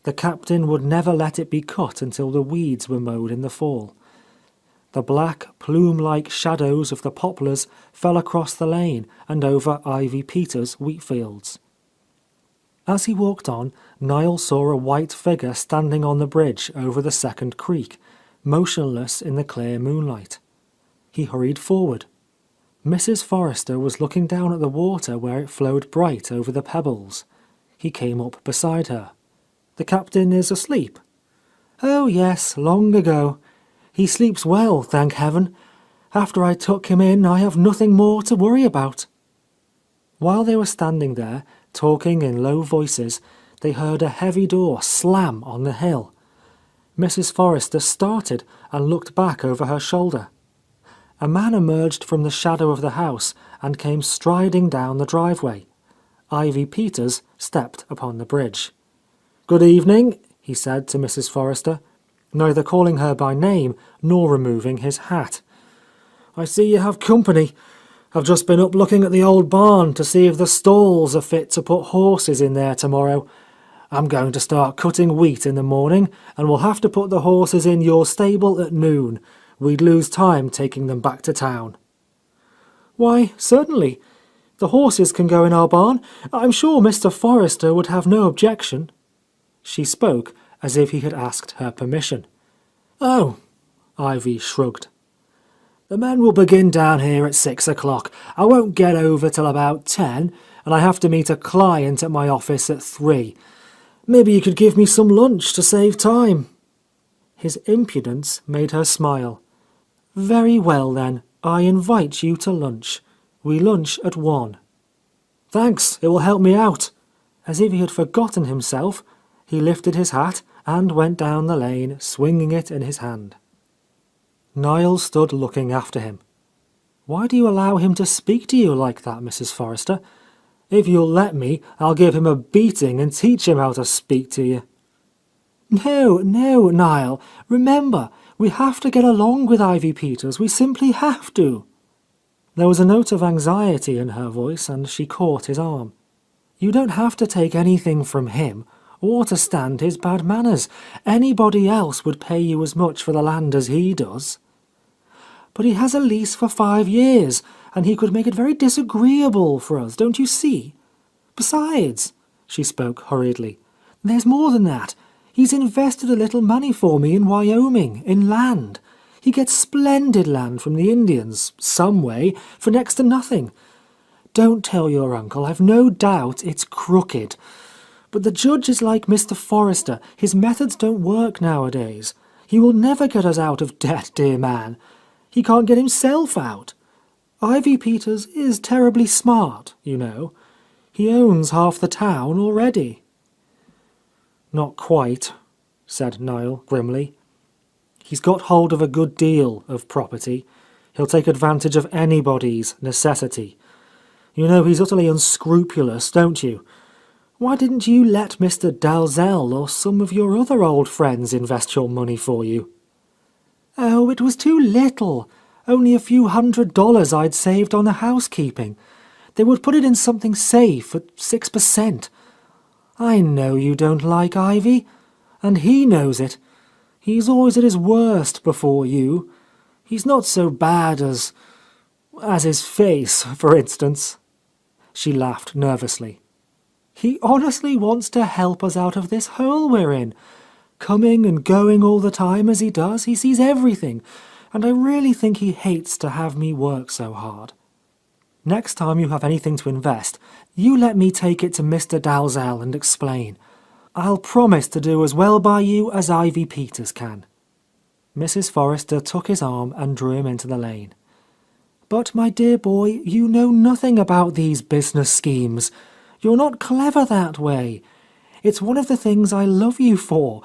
The captain would never let it be cut until the weeds were mowed in the fall. The black, plume-like shadows of the poplars fell across the lane and over Ivy Peters' wheat fields. As he walked on, Niall saw a white figure standing on the bridge over the second creek, motionless in the clear moonlight. He hurried forward. Mrs. Forrester was looking down at the water where it flowed bright over the pebbles. He came up beside her. "The captain is asleep?" "Oh, yes, long ago. He sleeps well, thank heaven. After I took him in, I have nothing more to worry about." While they were standing there, talking in low voices, they heard a heavy door slam on the hill. Mrs. Forrester started and looked back over her shoulder. A man emerged from the shadow of the house and came striding down the driveway. Ivy Peters stepped upon the bridge. "Good evening," he said to Mrs. Forrester, neither calling her by name nor removing his hat. "I see you have company. I've just been up looking at the old barn to see if the stalls are fit to put horses in there tomorrow. I'm going to start cutting wheat in the morning, and we'll have to put the horses in your stable at noon. We'd lose time taking them back to town." "Why, certainly. The horses can go in our barn. I'm sure Mr. Forrester would have no objection." She spoke as if he had asked her permission. "Oh," Ivy shrugged. "The men will begin down here at 6 o'clock. I won't get over till about 10, and I have to meet a client at my office at 3. Maybe you could give me some lunch to save time." His impudence made her smile. "Very well then, I invite you to lunch. We lunch at 1. "Thanks, it will help me out." As if he had forgotten himself, he lifted his hat and went down the lane, swinging it in his hand. Niall stood looking after him. "Why do you allow him to speak to you like that, Mrs. Forrester? If you'll let me, I'll give him a beating and teach him how to speak to you." "No, no, Niall. Remember, we have to get along with Ivy Peters. We simply have to." There was a note of anxiety in her voice, and she caught his arm. "You don't have to take anything from him, or to stand his bad manners. Anybody else would pay you as much for the land as he does." "But he has a lease for 5 years, and he could make it very disagreeable for us, don't you see? Besides," she spoke hurriedly, "there's more than that. He's invested a little money for me in Wyoming, in land. He gets splendid land from the Indians, some way, for next to nothing. Don't tell your uncle, I've no doubt it's crooked. But the judge is like Mr. Forrester. His methods don't work nowadays. He will never get us out of debt, dear man. He can't get himself out. Ivy Peters is terribly smart, you know. He owns half the town already." "Not quite," said Niall grimly. "He's got hold of a good deal of property. He'll take advantage of anybody's necessity. You know he's utterly unscrupulous, don't you? Why didn't you let Mr. Dalzell or some of your other old friends invest your money for you?" "Oh, it was too little. Only a few $100 I'd saved on the housekeeping. They would put it in something safe at 6%. I know you don't like Ivy, and he knows it. He's always at his worst before you. He's not so bad as his face, for instance." She laughed nervously. "He honestly wants to help us out of this hole we're in. Coming and going all the time as he does, he sees everything, and I really think he hates to have me work so hard. Next time you have anything to invest, you let me take it to Mr. Dalzell and explain. I'll promise to do as well by you as Ivy Peters can." Mrs. Forrester took his arm and drew him into the lane. "But, my dear boy, you know nothing about these business schemes. You're not clever that way. It's one of the things I love you for.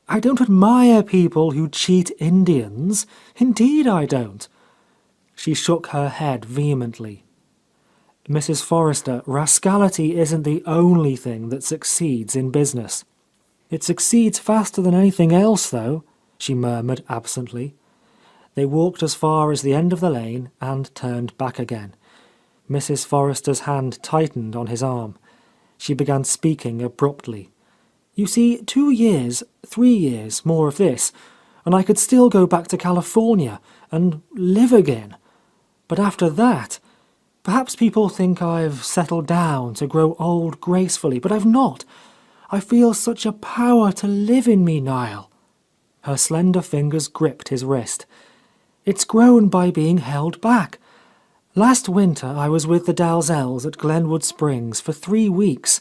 I don't admire people who cheat Indians. Indeed I don't." She shook her head vehemently. "Mrs. Forrester, rascality isn't the only thing that succeeds in business." "It succeeds faster than anything else, though," she murmured absently. They walked as far as the end of the lane and turned back again. Mrs. Forrester's hand tightened on his arm. She began speaking abruptly. "You see, 2 years, 3 years, more of this, and I could still go back to California and live again. But after that, perhaps people think I've settled down to grow old gracefully, but I've not. I feel such a power to live in me, Niall." Her slender fingers gripped his wrist. "It's grown by being held back. Last winter I was with the Dalzells at Glenwood Springs for 3 weeks.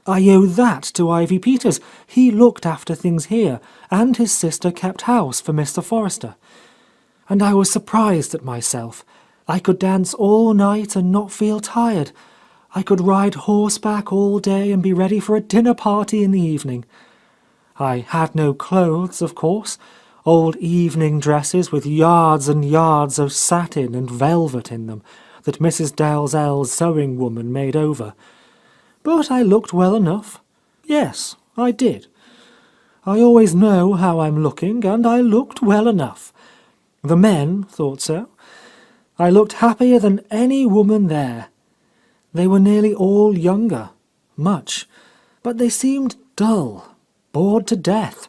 I owe that to Ivy Peters. He looked after things here, and his sister kept house for Mr. Forrester. And I was surprised at myself. I could dance all night and not feel tired. I could ride horseback all day and be ready for a dinner party in the evening. I had no clothes, of course, old evening dresses with yards and yards of satin and velvet in them that Mrs. Dalzell's sewing woman made over. But I looked well enough. Yes, I did. I always know how I'm looking, and I looked well enough. The men thought so. I looked happier than any woman there. They were nearly all younger, much, but they seemed dull, bored to death.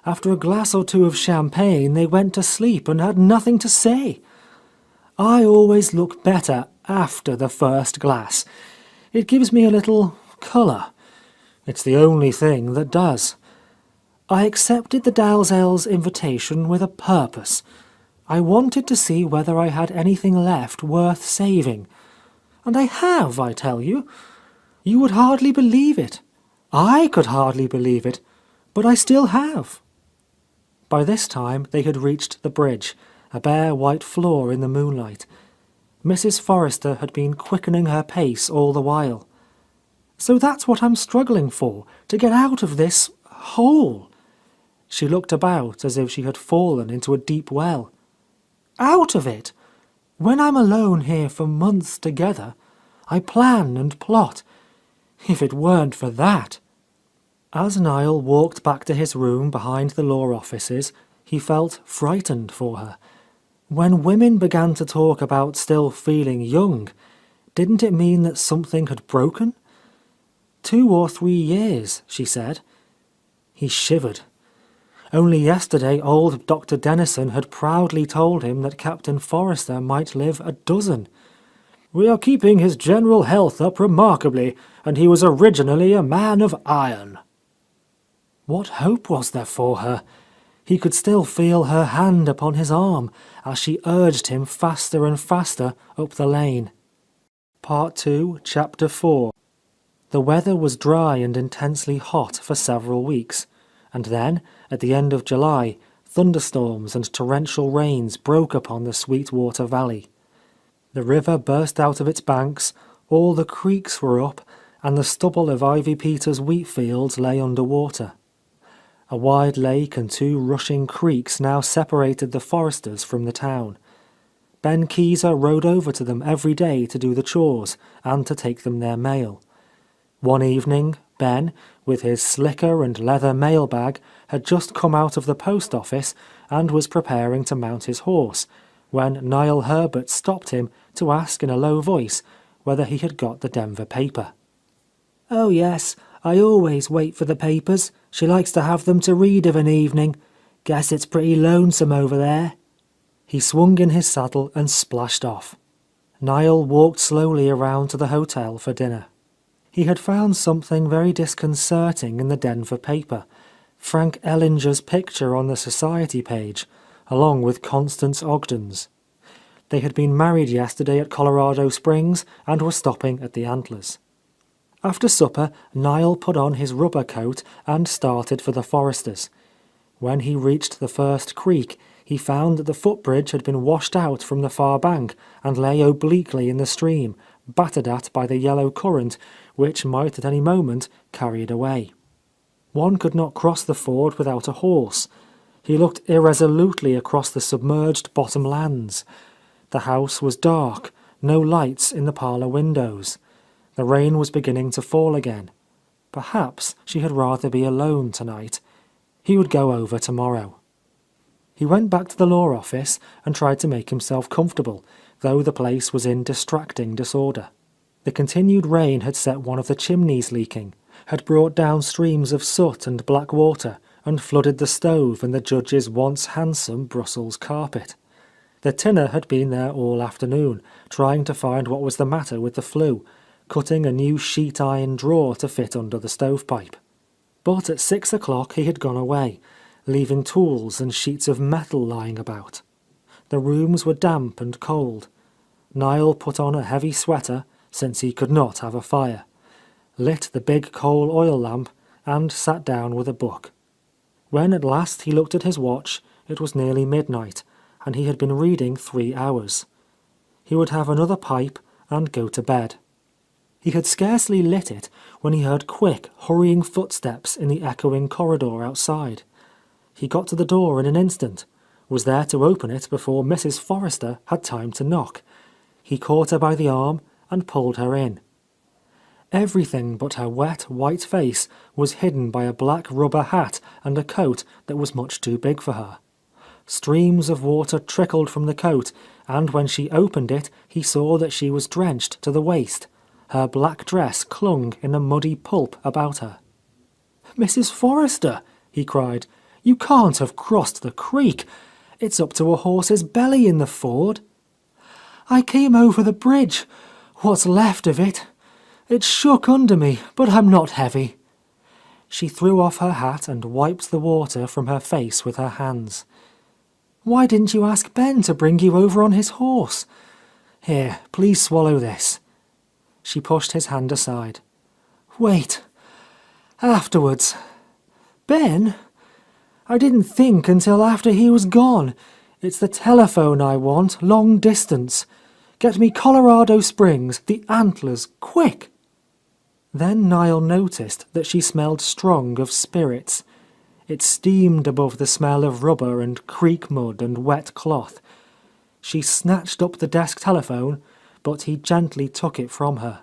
After a glass or two of champagne, they went to sleep and had nothing to say. I always look better after the first glass. It gives me a little colour. It's the only thing that does. I accepted the Dalzells' invitation with a purpose. I wanted to see whether I had anything left worth saving. And I have, I tell you. You would hardly believe it. I could hardly believe it, but I still have." By this time they had reached the bridge, a bare white floor in the moonlight. Mrs. Forrester had been quickening her pace all the while. "So that's what I'm struggling for, to get out of this hole." She looked about as if she had fallen into a deep well. "Out of it! When I'm alone here for months together, I plan and plot. If it weren't for that—" As Niall walked back to his room behind the law offices, he felt frightened for her. When women began to talk about still feeling young, didn't it mean that something had broken? 2 or 3 years, she said. He shivered. Only yesterday old Dr. Dennison had proudly told him that Captain Forrester might live a dozen. "We are keeping his general health up remarkably, and he was originally a man of iron." What hope was there for her? He could still feel her hand upon his arm as she urged him faster and faster up the lane. Part 2, Chapter 4. The weather was dry and intensely hot for several weeks, and then, at the end of July, thunderstorms and torrential rains broke upon the Sweetwater Valley. The river burst out of its banks, all the creeks were up, and the stubble of Ivy Peters' wheat fields lay under water. A wide lake and 2 rushing creeks now separated the Forresters from the town. Ben Keezer rode over to them every day to do the chores and to take them their mail. One evening, Ben, with his slicker and leather mailbag, had just come out of the post office and was preparing to mount his horse, when Niall Herbert stopped him to ask in a low voice whether he had got the Denver paper. "Oh yes, I always wait for the papers. She likes to have them to read of an evening. Guess it's pretty lonesome over there." He swung in his saddle and splashed off. Niall walked slowly around to the hotel for dinner. He had found something very disconcerting in the Denver paper, Frank Ellinger's picture on the society page, along with Constance Ogden's. They had been married yesterday at Colorado Springs and were stopping at the Antlers. After supper, Niall put on his rubber coat and started for the Forresters. When he reached the first creek, he found that the footbridge had been washed out from the far bank and lay obliquely in the stream, battered at by the yellow current which might at any moment carry it away. One could not cross the ford without a horse. He looked irresolutely across the submerged bottom lands. The house was dark, no lights in the parlour windows. The rain was beginning to fall again. Perhaps she had rather be alone tonight. He would go over tomorrow. He went back to the law office and tried to make himself comfortable, though the place was in distracting disorder. The continued rain had set one of the chimneys leaking, had brought down streams of soot and black water, and flooded the stove and the judge's once handsome Brussels carpet. The tinner had been there all afternoon, trying to find what was the matter with the flue, cutting a new sheet iron drawer to fit under the stovepipe. But at 6 o'clock he had gone away, leaving tools and sheets of metal lying about. The rooms were damp and cold. Niall put on a heavy sweater, since he could not have a fire, lit the big coal oil lamp, and sat down with a book. When at last he looked at his watch, it was nearly midnight, and he had been reading 3 hours. He would have another pipe and go to bed. He had scarcely lit it when he heard quick, hurrying footsteps in the echoing corridor outside. He got to the door in an instant, was there to open it before Mrs. Forrester had time to knock. He caught her by the arm and pulled her in. Everything but her wet, white face was hidden by a black rubber hat and a coat that was much too big for her. Streams of water trickled from the coat, and when she opened it, he saw that she was drenched to the waist. Her black dress clung in a muddy pulp about her. "Mrs. Forrester," he cried, "you can't have crossed the creek. It's up to a horse's belly in the ford." "I came over the bridge, what's left of it. It shook under me, but I'm not heavy." She threw off her hat and wiped the water from her face with her hands. "Why didn't you ask Ben to bring you over on his horse? Here, please swallow this." She pushed his hand aside. "Wait. Afterwards. Ben? I didn't think until after he was gone. It's the telephone I want, long distance. Get me Colorado Springs, the Antlers, quick!" Then Niall noticed that she smelled strong of spirits. It steamed above the smell of rubber and creek mud and wet cloth. She snatched up the desk telephone, but he gently took it from her.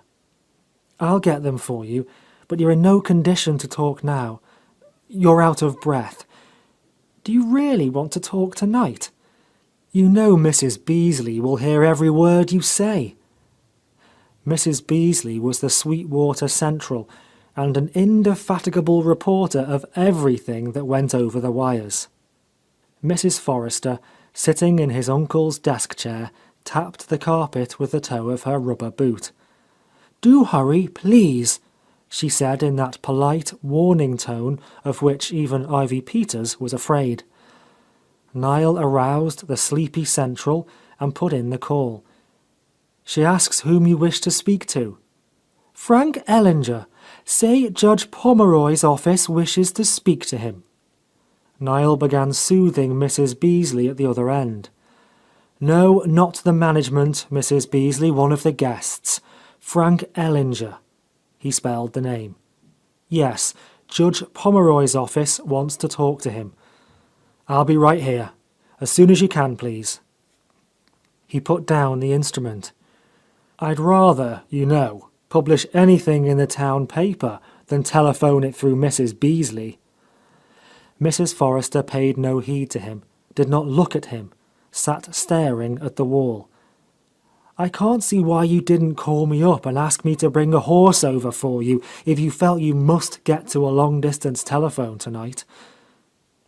"I'll get them for you, but you're in no condition to talk now. You're out of breath. Do you really want to talk tonight? You know Mrs. Beasley will hear every word you say." Mrs. Beasley was the Sweetwater Central, and an indefatigable reporter of everything that went over the wires. Mrs. Forrester, sitting in his uncle's desk chair, tapped the carpet with the toe of her rubber boot. "Do hurry, please," she said in that polite, warning tone of which even Ivy Peters was afraid. Niall aroused the sleepy Central and put in the call. "She asks whom you wish to speak to." "Frank Ellinger. Say Judge Pomeroy's office wishes to speak to him." Niall began soothing Mrs. Beasley at the other end. "No, not the management, Mrs. Beasley, one of the guests. Frank Ellinger." He spelled the name. "Yes, Judge Pomeroy's office wants to talk to him. I'll be right here. As soon as you can, please." He put down the instrument. "I'd rather, you know, publish anything in the town paper than telephone it through Mrs. Beasley." Mrs. Forrester paid no heed to him, did not look at him, sat staring at the wall. "I can't see why you didn't call me up and ask me to bring a horse over for you if you felt you must get to a long-distance telephone tonight."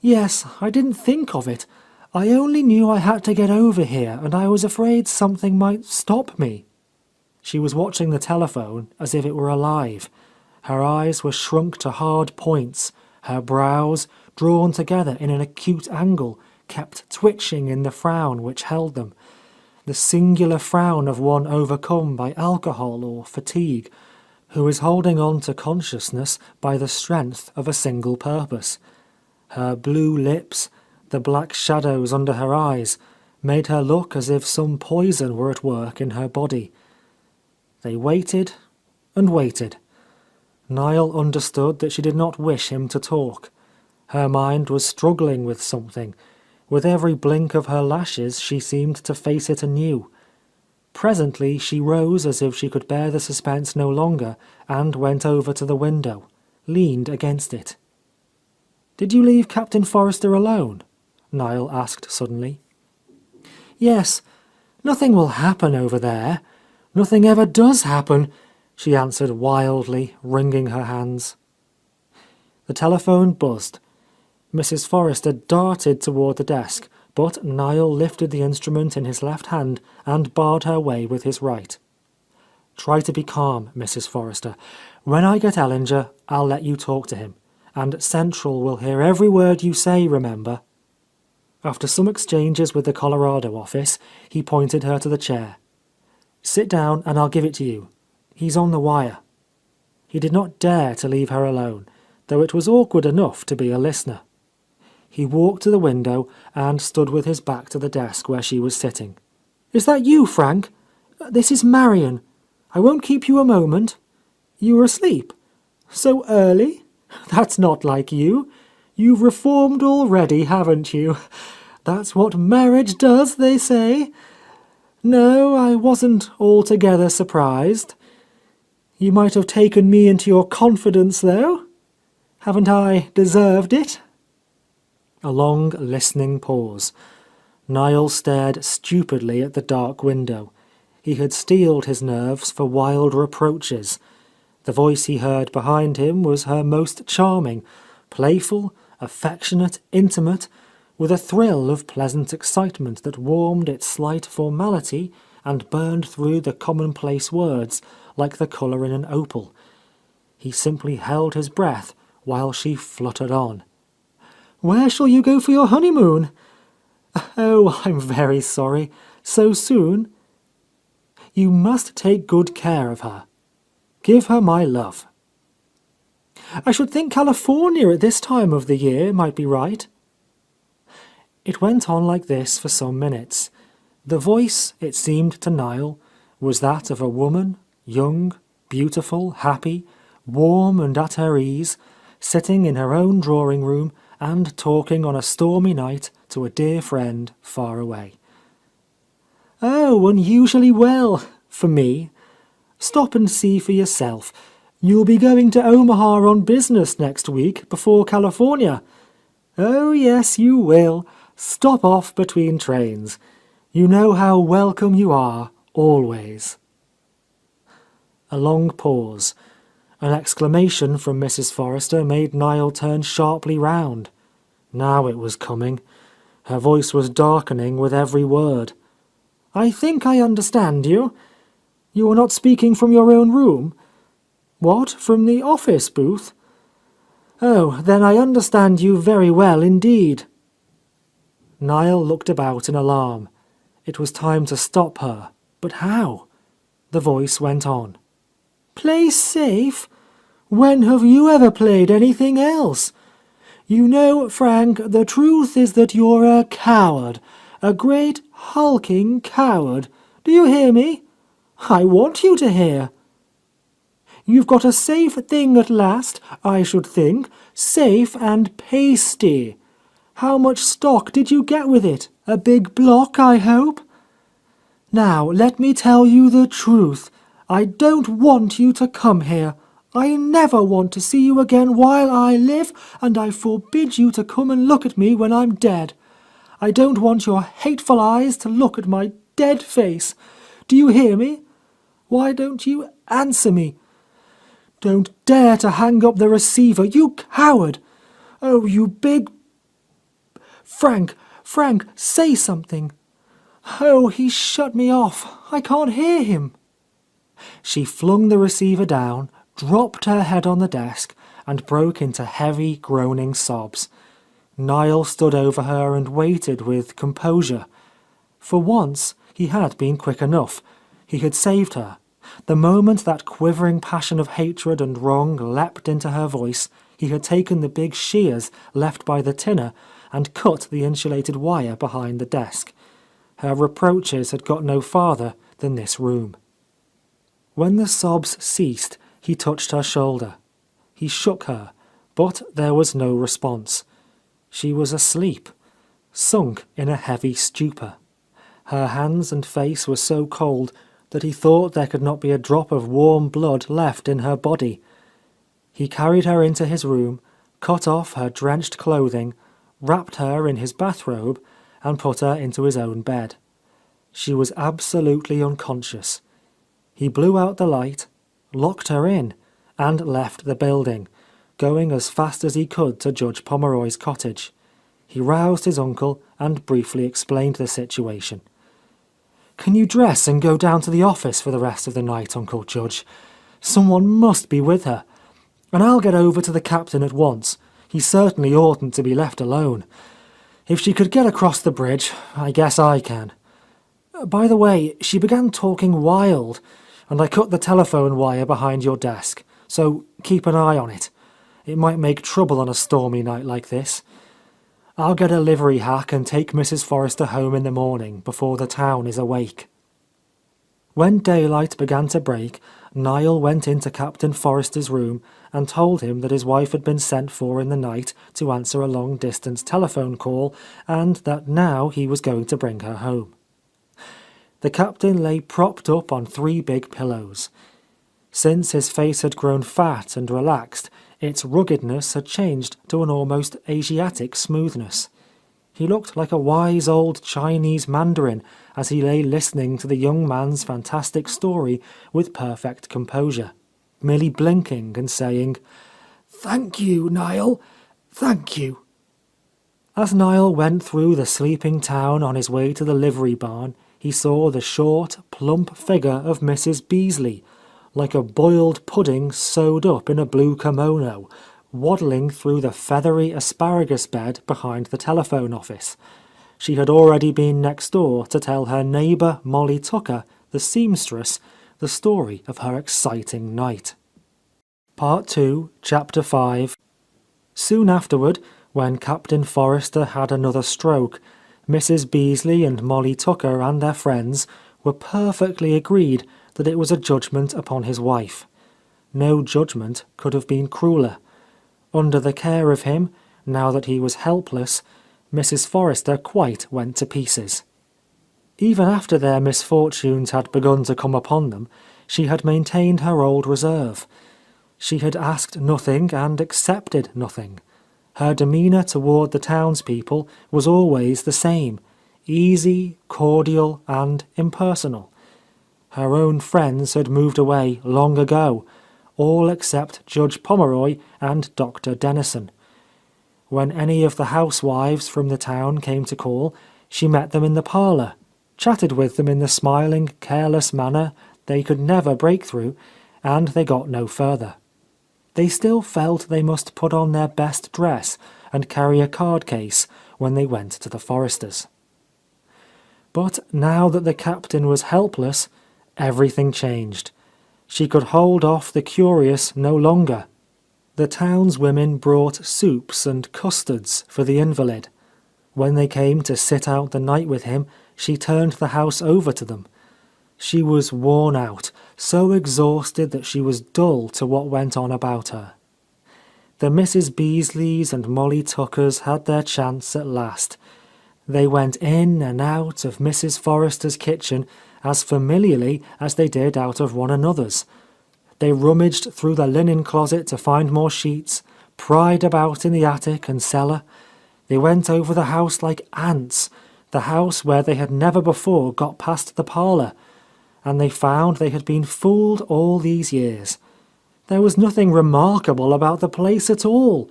"Yes, I didn't think of it. I only knew I had to get over here, and I was afraid something might stop me." She was watching the telephone as if it were alive. Her eyes were shrunk to hard points, her brows, drawn together in an acute angle, kept twitching in the frown which held them. The singular frown of one overcome by alcohol or fatigue, who is holding on to consciousness by the strength of a single purpose. Her blue lips, the black shadows under her eyes, made her look as if some poison were at work in her body. They waited and waited. Niall understood that she did not wish him to talk. Her mind was struggling with something. With every blink of her lashes she seemed to face it anew. Presently she rose as if she could bear the suspense no longer and went over to the window, leaned against it. "Did you leave Captain Forrester alone?" Niall asked suddenly. "Yes. Nothing will happen over there. Nothing ever does happen," she answered wildly, wringing her hands. The telephone buzzed. Mrs. Forrester darted toward the desk, but Niall lifted the instrument in his left hand and barred her way with his right. "Try to be calm, Mrs. Forrester. When I get Ellinger, I'll let you talk to him. And Central will hear every word you say, remember." After some exchanges with the Colorado office, he pointed her to the chair. "Sit down and I'll give it to you. He's on the wire." He did not dare to leave her alone, though it was awkward enough to be a listener. He walked to the window and stood with his back to the desk where she was sitting. "Is that you, Frank? This is Marian. I won't keep you a moment. You were asleep? So early? That's not like you. You've reformed already, haven't you? That's what marriage does, they say. No, I wasn't altogether surprised. You might have taken me into your confidence, though. Haven't I deserved it?" A long, listening pause. Niall stared stupidly at the dark window. He had steeled his nerves for wild reproaches. The voice he heard behind him was her most charming, playful, affectionate, intimate, with a thrill of pleasant excitement that warmed its slight formality and burned through the commonplace words like the colour in an opal. He simply held his breath while she fluttered on. "Where shall you go for your honeymoon?" "Oh, I'm very sorry. So soon?" "You must take good care of her. Give her my love." "I should think California at this time of the year might be right." It went on like this for some minutes. The voice, it seemed to Niall, was that of a woman, young, beautiful, happy, warm and at her ease, sitting in her own drawing room and talking on a stormy night to a dear friend far away. "Oh, unusually well, for me. Stop and see for yourself. You'll be going to Omaha on business next week before California. Oh, yes, you will. Stop off between trains. You know how welcome you are, always." A long pause. An exclamation from Mrs. Forrester made Niall turn sharply round. Now it was coming. Her voice was darkening with every word. "I think I understand you. You are not speaking from your own room? What, from the office booth? Oh, then I understand you very well indeed." Niall looked about in alarm. It was time to stop her, but how? The voice went on. "Play safe? When have you ever played anything else? You know, Frank, the truth is that you're a coward, a great hulking coward. Do you hear me? I want you to hear. You've got a safe thing at last, I should think, safe and pasty. How much stock did you get with it? A big block, I hope? Now, let me tell you the truth. I don't want you to come here. I never want to see you again while I live, and I forbid you to come and look at me when I'm dead. I don't want your hateful eyes to look at my dead face. Do you hear me? Why don't you answer me? Don't dare to hang up the receiver, you coward! Oh, you big... Frank, say something. Oh, he's shut me off. I can't hear him." She flung the receiver down, dropped her head on the desk, and broke into heavy, groaning sobs. Niall stood over her and waited with composure. For once, he had been quick enough. He had saved her. The moment that quivering passion of hatred and wrong leapt into her voice, he had taken the big shears left by the tinner and cut the insulated wire behind the desk. Her reproaches had got no farther than this room. When the sobs ceased, he touched her shoulder. He shook her, but there was no response. She was asleep, sunk in a heavy stupor. Her hands and face were so cold that he thought there could not be a drop of warm blood left in her body. He carried her into his room, cut off her drenched clothing, wrapped her in his bathrobe, and put her into his own bed. She was absolutely unconscious. He blew out the light, locked her in, and left the building, going as fast as he could to Judge Pomeroy's cottage. He roused his uncle and briefly explained the situation. "Can you dress and go down to the office for the rest of the night, Uncle Judge? Someone must be with her. And I'll get over to the captain at once. He certainly oughtn't to be left alone. If she could get across the bridge, I guess I can. By the way, she began talking wild, and I cut the telephone wire behind your desk, so keep an eye on it. It might make trouble on a stormy night like this. I'll get a livery hack and take Mrs. Forrester home in the morning before the town is awake." When daylight began to break, Niall went into Captain Forrester's room and told him that his wife had been sent for in the night to answer a long-distance telephone call and that now he was going to bring her home. The captain lay propped up on 3 big pillows. Since his face had grown fat and relaxed, its ruggedness had changed to an almost Asiatic smoothness. He looked like a wise old Chinese mandarin as he lay listening to the young man's fantastic story with perfect composure, merely blinking and saying, "Thank you, Niall. Thank you." As Niall went through the sleeping town on his way to the livery barn, he saw the short, plump figure of Mrs. Beasley, like a boiled pudding sewed up in a blue kimono, waddling through the feathery asparagus bed behind the telephone office. She had already been next door to tell her neighbour Molly Tucker, the seamstress, the story of her exciting night. Part 2, Chapter 5. Soon afterward, when Captain Forrester had another stroke, Mrs. Beasley and Molly Tucker and their friends were perfectly agreed that it was a judgment upon his wife. No judgment could have been crueler. Under the care of him, now that he was helpless, Mrs. Forrester quite went to pieces. Even after their misfortunes had begun to come upon them, she had maintained her old reserve. She had asked nothing and accepted nothing. Her demeanour toward the townspeople was always the same, easy, cordial, and impersonal. Her own friends had moved away long ago, all except Judge Pomeroy and Dr. Dennison. When any of the housewives from the town came to call, she met them in the parlour, chatted with them in the smiling, careless manner they could never break through, and they got no further. They still felt they must put on their best dress and carry a card case when they went to the Forresters. But now that the captain was helpless, everything changed. She could hold off the curious no longer. The townswomen brought soups and custards for the invalid. When they came to sit out the night with him, she turned the house over to them. She was worn out, so exhausted that she was dull to what went on about her. The Mrs. Beasleys and Molly Tuckers had their chance at last. They went in and out of Mrs. Forrester's kitchen as familiarly as they did out of one another's. They rummaged through the linen closet to find more sheets, pried about in the attic and cellar. They went over the house like ants, the house where they had never before got past the parlour, and they found they had been fooled all these years. There was nothing remarkable about the place at all.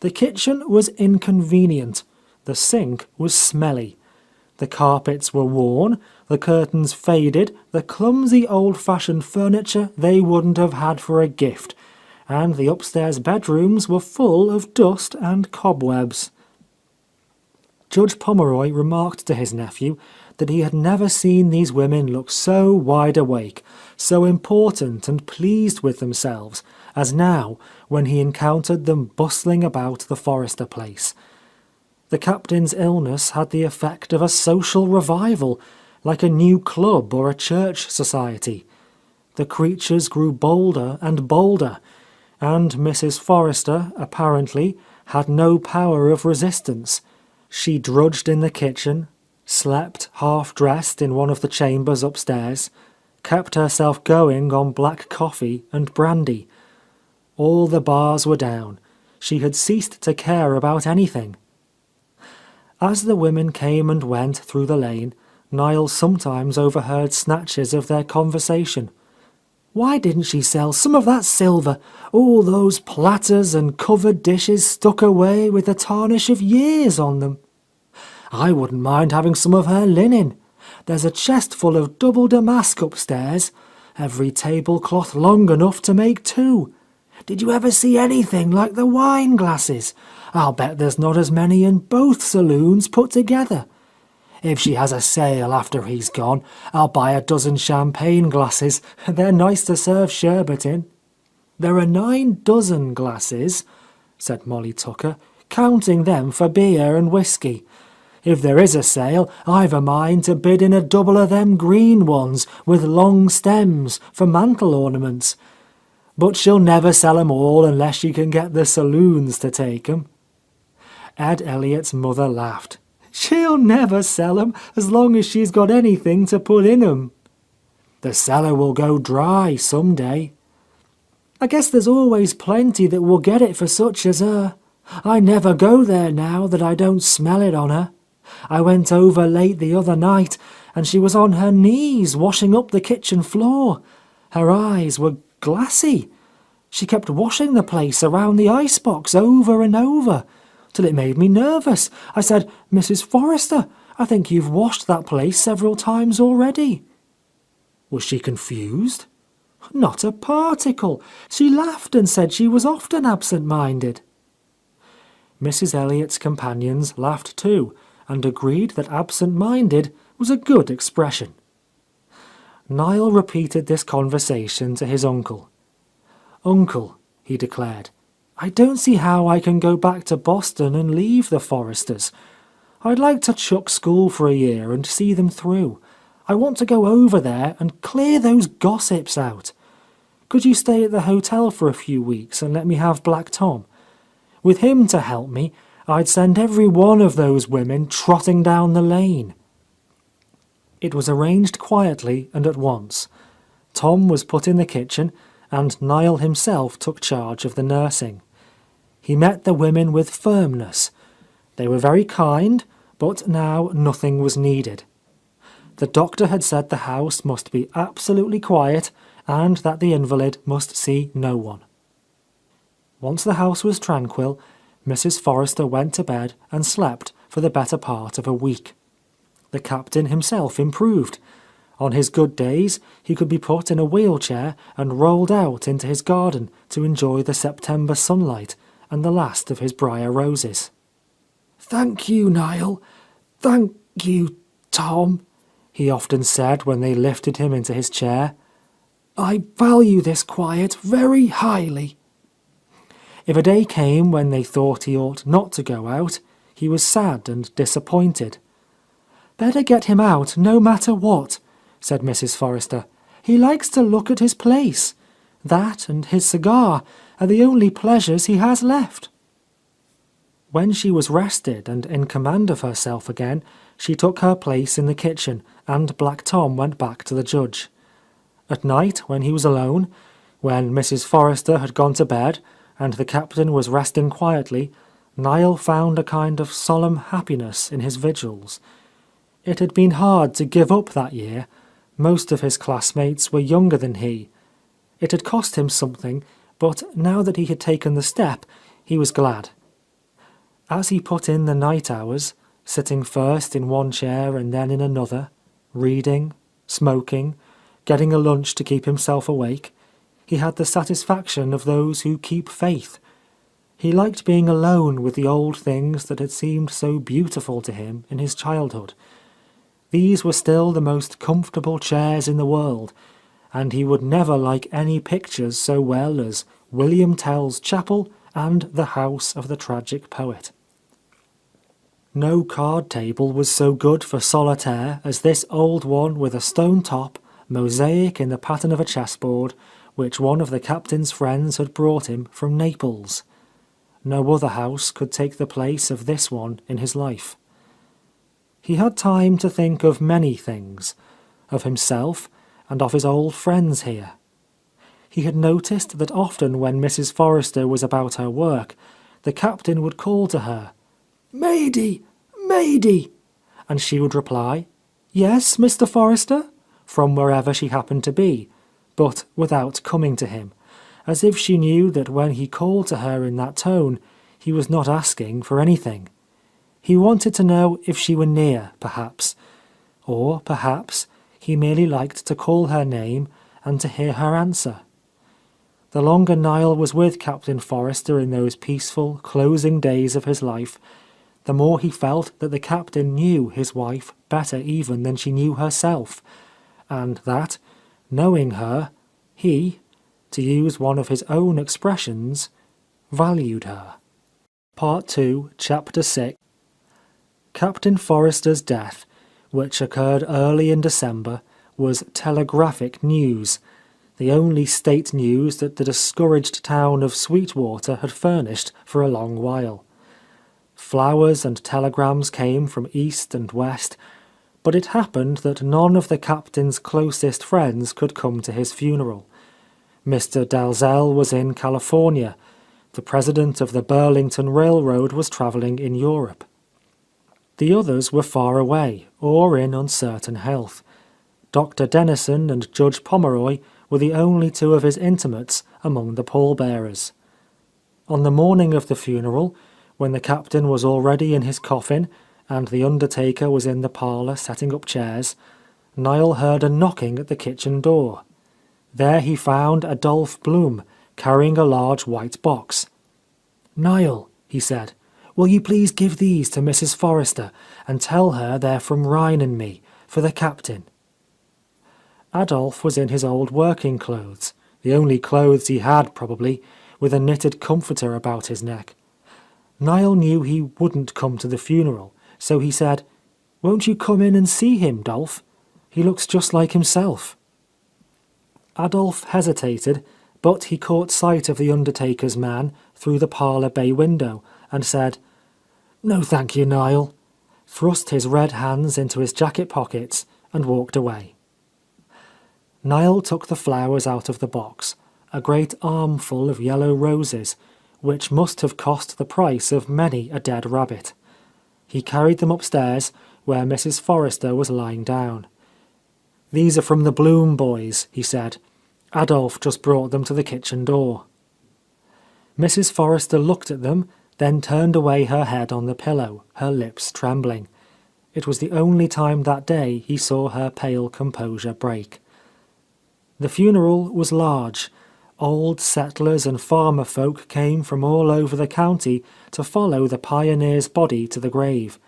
The kitchen was inconvenient. The sink was smelly. The carpets were worn, the curtains faded, the clumsy old-fashioned furniture they wouldn't have had for a gift, and the upstairs bedrooms were full of dust and cobwebs. Judge Pomeroy remarked to his nephew that he had never seen these women look so wide awake, so important and pleased with themselves, as now when he encountered them bustling about the Forrester place. The captain's illness had the effect of a social revival, like a new club or a church society. The creatures grew bolder and bolder, and Mrs. Forrester, apparently, had no power of resistance. She drudged in the kitchen, slept half-dressed in one of the chambers upstairs, kept herself going on black coffee and brandy. All the bars were down. She had ceased to care about anything. As the women came and went through the lane, Niall sometimes overheard snatches of their conversation. Why didn't she sell some of that silver? All those platters and covered dishes stuck away with the tarnish of years on them. I wouldn't mind having some of her linen. There's a chest full of double damask upstairs, every tablecloth long enough to make two. Did you ever see anything like the wine glasses? I'll bet there's not as many in both saloons put together. If she has a sale after he's gone, I'll buy a dozen champagne glasses. They're nice to serve sherbet in. There are 9 dozen glasses, said Molly Tucker, counting them for beer and whiskey. If there is a sale, I've a mind to bid in a double of them green ones with long stems for mantel ornaments. But she'll never sell 'em all unless she can get the saloons to take 'em. Ed Elliott's mother laughed. She'll never sell 'em as long as she's got anything to put in 'em. The cellar will go dry some day. I guess there's always plenty that will get it for such as her. I never go there now that I don't smell it on her. I went over late the other night, and she was on her knees washing up the kitchen floor. Her eyes were glassy. She kept washing the place around the icebox over and over, till it made me nervous. I said, Mrs. Forrester, I think you've washed that place several times already. Was she confused? Not a particle. She laughed and said she was often absent-minded. Mrs. Elliott's companions laughed too, and agreed that absent-minded was a good expression. Niall repeated this conversation to his uncle. Uncle, he declared, I don't see how I can go back to Boston and leave the Forresters. I'd like to chuck school for a year and see them through. I want to go over there and clear those gossips out. Could you stay at the hotel for a few weeks and let me have Black Tom? With him to help me, I'd send every one of those women trotting down the lane. It was arranged quietly and at once. Tom was put in the kitchen, and Niall himself took charge of the nursing. He met the women with firmness. They were very kind, but now nothing was needed. The doctor had said the house must be absolutely quiet and that the invalid must see no one. Once the house was tranquil, Mrs. Forrester went to bed and slept for the better part of a week. The captain himself improved. On his good days, he could be put in a wheelchair and rolled out into his garden to enjoy the September sunlight and the last of his briar roses. "Thank you, Niall. Thank you, Tom," he often said when they lifted him into his chair. "I value this quiet very highly." If a day came when they thought he ought not to go out, he was sad and disappointed. "Better get him out no matter what," said Mrs. Forrester. "He likes to look at his place. That and his cigar are the only pleasures he has left." When she was rested and in command of herself again, she took her place in the kitchen, and Black Tom went back to the judge. At night, when he was alone, when Mrs. Forrester had gone to bed, and the captain was resting quietly, Niall found a kind of solemn happiness in his vigils. It had been hard to give up that year. Most of his classmates were younger than he. It had cost him something, but now that he had taken the step, he was glad. As he put in the night hours, sitting first in one chair and then in another, reading, smoking, getting a lunch to keep himself awake, he had the satisfaction of those who keep faith. He liked being alone with the old things that had seemed so beautiful to him in his childhood. These were still the most comfortable chairs in the world, and he would never like any pictures so well as William Tell's Chapel and the House of the Tragic Poet. No card table was so good for solitaire as this old one with a stone top, mosaic in the pattern of a chessboard, which one of the captain's friends had brought him from Naples. No other house could take the place of this one in his life. He had time to think of many things, of himself and of his old friends here. He had noticed that often when Mrs. Forrester was about her work, the captain would call to her, "Maidie! Maidie!" and she would reply, "Yes, Mr. Forrester," from wherever she happened to be, but without coming to him, as if she knew that when he called to her in that tone, he was not asking for anything. He wanted to know if she were near, perhaps, or perhaps he merely liked to call her name and to hear her answer. The longer Niall was with Captain Forrester in those peaceful, closing days of his life, the more he felt that the captain knew his wife better even than she knew herself, and that, knowing her, he, to use one of his own expressions, valued her. Part 2, Chapter 6. Captain Forrester's death, which occurred early in December, was telegraphic news, the only state news that the discouraged town of Sweetwater had furnished for a long while. Flowers and telegrams came from east and west, but it happened that none of the captain's closest friends could come to his funeral. Mr. Dalzell was in California. The president of the Burlington Railroad was traveling in Europe. The others were far away, or in uncertain health. Dr. Dennison and Judge Pomeroy were the only two of his intimates among the pallbearers. On the morning of the funeral, when the captain was already in his coffin, and the undertaker was in the parlour setting up chairs, Niall heard a knocking at the kitchen door. There he found Adolphe Bloom, carrying a large white box. "Niall," he said, "will you please give these to Mrs. Forrester, and tell her they're from Ryan and me, for the captain?" Adolphe was in his old working clothes, the only clothes he had, probably, with a knitted comforter about his neck. Niall knew he wouldn't come to the funeral, so he said, "Won't you come in and see him, Dolph? He looks just like himself." Adolphe hesitated, but he caught sight of the undertaker's man through the parlour bay window and said, "No thank you, Niall," thrust his red hands into his jacket pockets and walked away. Niall took the flowers out of the box, a great armful of yellow roses, which must have cost the price of many a dead rabbit. He carried them upstairs, where Mrs. Forrester was lying down. "These are from the Bloom boys," he said. "Adolphe just brought them to the kitchen door." Mrs. Forrester looked at them, then turned away her head on the pillow, her lips trembling. It was the only time that day he saw her pale composure break. The funeral was large. Old settlers and farmer folk came from all over the county to follow the pioneer's body to the grave.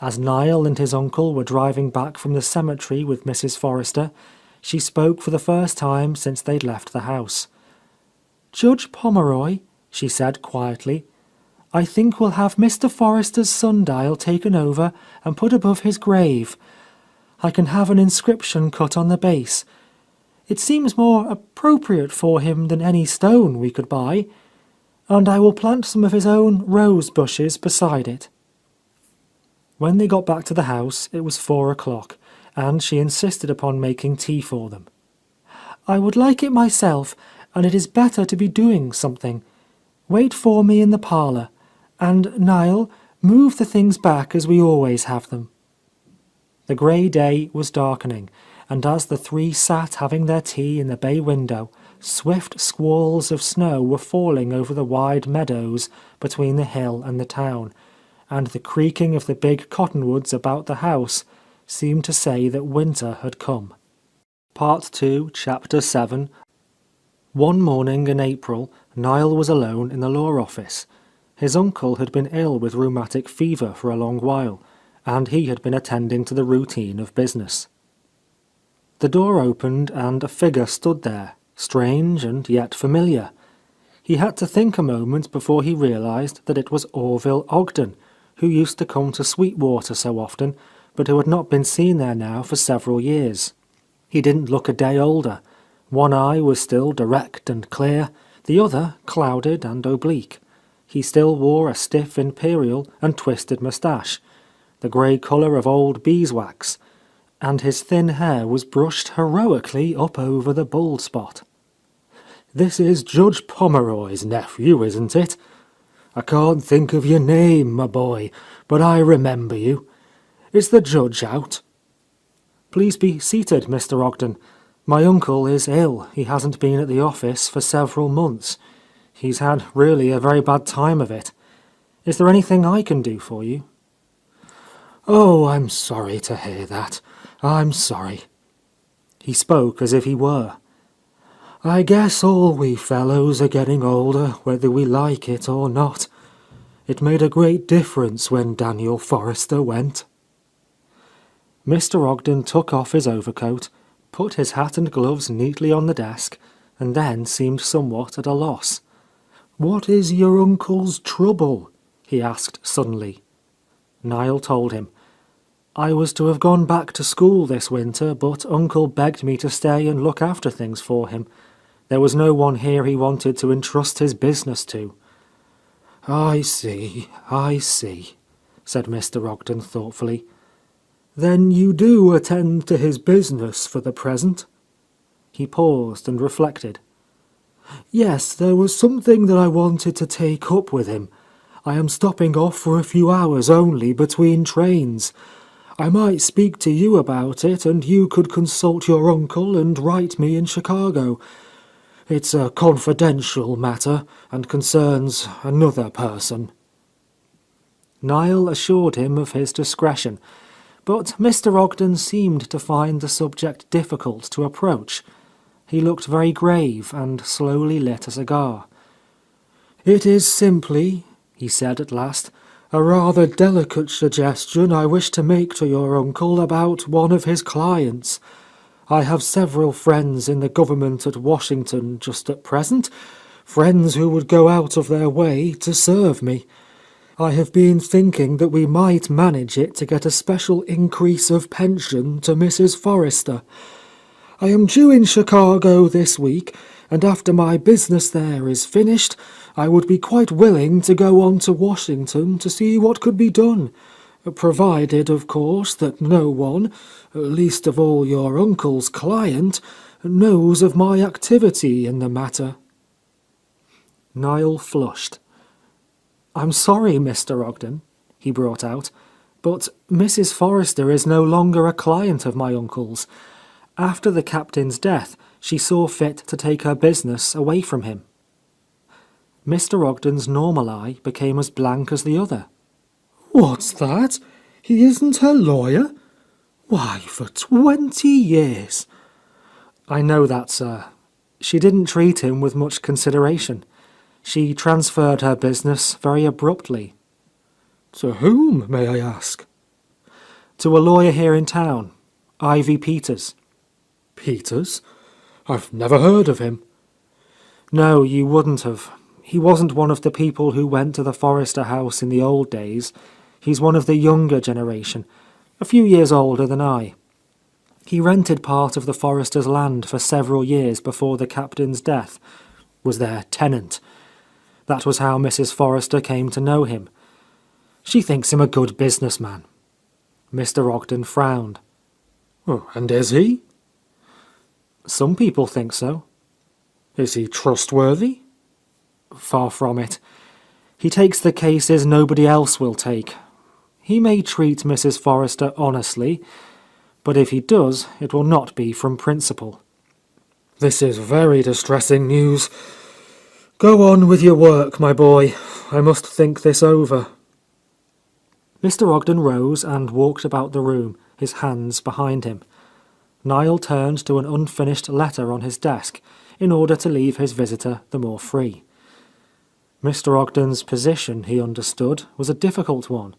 As Niall and his uncle were driving back from the cemetery with Mrs. Forrester, she spoke for the first time since they'd left the house. "Judge Pomeroy," she said quietly, "I think we'll have Mr. Forrester's sundial taken over and put above his grave. I can have an inscription cut on the base. It seems more appropriate for him than any stone we could buy, and I will plant some of his own rose bushes beside it." When they got back to the house, it was 4 o'clock, and she insisted upon making tea for them. "I would like it myself, and it is better to be doing something. Wait for me in the parlour, and, Niall, move the things back as we always have them." The grey day was darkening, and as the three sat having their tea in the bay window, swift squalls of snow were falling over the wide meadows between the hill and the town, and the creaking of the big cottonwoods about the house seemed to say that winter had come. Part 2, Chapter 7. One morning in April, Niall was alone in the law office. His uncle had been ill with rheumatic fever for a long while, and he had been attending to the routine of business. The door opened and a figure stood there, strange and yet familiar. He had to think a moment before he realized that it was Orville Ogden, who used to come to Sweetwater so often, but who had not been seen there now for several years. He didn't look a day older. One eye was still direct and clear, the other clouded and oblique. He still wore a stiff imperial and twisted moustache, the grey colour of old beeswax, and his thin hair was brushed heroically up over the bald spot. "This is Judge Pomeroy's nephew, isn't it? I can't think of your name, my boy, but I remember you. Is the judge out?" "Please be seated, Mr. Ogden. My uncle is ill. He hasn't been at the office for several months. He's had really a very bad time of it. Is there anything I can do for you?" "Oh, I'm sorry to hear that. I'm sorry." He spoke as if he were. "I guess all we fellows are getting older, whether we like it or not. It made a great difference when Daniel Forrester went." Mr. Ogden took off his overcoat, put his hat and gloves neatly on the desk, and then seemed somewhat at a loss. "What is your uncle's trouble?" he asked suddenly. Niall told him. "I was to have gone back to school this winter, but Uncle begged me to stay and look after things for him. There was no one here he wanted to entrust his business to." I see," said Mr. Ogden thoughtfully. "Then you do attend to his business for the present?" He paused and reflected. "Yes, there was something that I wanted to take up with him. I am stopping off for a few hours only between trains. I might speak to you about it, and you could consult your uncle and write me in Chicago. It's a confidential matter and concerns another person." Niall assured him of his discretion, but Mr. Ogden seemed to find the subject difficult to approach. He looked very grave and slowly lit a cigar. "It is simply," he said at last, "a rather delicate suggestion I wish to make to your uncle about one of his clients. I have several friends in the government at Washington just at present, friends who would go out of their way to serve me. I have been thinking that we might manage it to get a special increase of pension to Mrs. Forrester. I am due in Chicago this week, and after my business there is finished, I would be quite willing to go on to Washington to see what could be done, provided, of course, that no one, least of all your uncle's client, knows of my activity in the matter." Niall flushed. "I'm sorry, Mr. Ogden," he brought out, "but Mrs. Forrester is no longer a client of my uncle's. After the captain's death, she saw fit to take her business away from him." Mr. Ogden's normal eye became as blank as the other. "What's that? He isn't her lawyer? Why, for 20 years!" "I know that, sir. She didn't treat him with much consideration. She transferred her business very abruptly." "To whom, may I ask?" "To a lawyer here in town, Ivy Peters." "Peters? I've never heard of him." "No, you wouldn't have. He wasn't one of the people who went to the Forrester house in the old days. He's one of the younger generation, a few years older than I. He rented part of the Forresters' land for several years before the captain's death, was their tenant. That was how Mrs. Forrester came to know him. She thinks him a good businessman." Mr. Ogden frowned. "Oh, and is he?" "Some people think so." "Is he trustworthy?" "Far from it. He takes the cases nobody else will take. He may treat Mrs. Forrester honestly, but if he does, it will not be from principle." "This is very distressing news. Go on with your work, my boy. I must think this over." Mr. Ogden rose and walked about the room, his hands behind him. Niall turned to an unfinished letter on his desk, in order to leave his visitor the more free. Mr. Ogden's position, he understood, was a difficult one.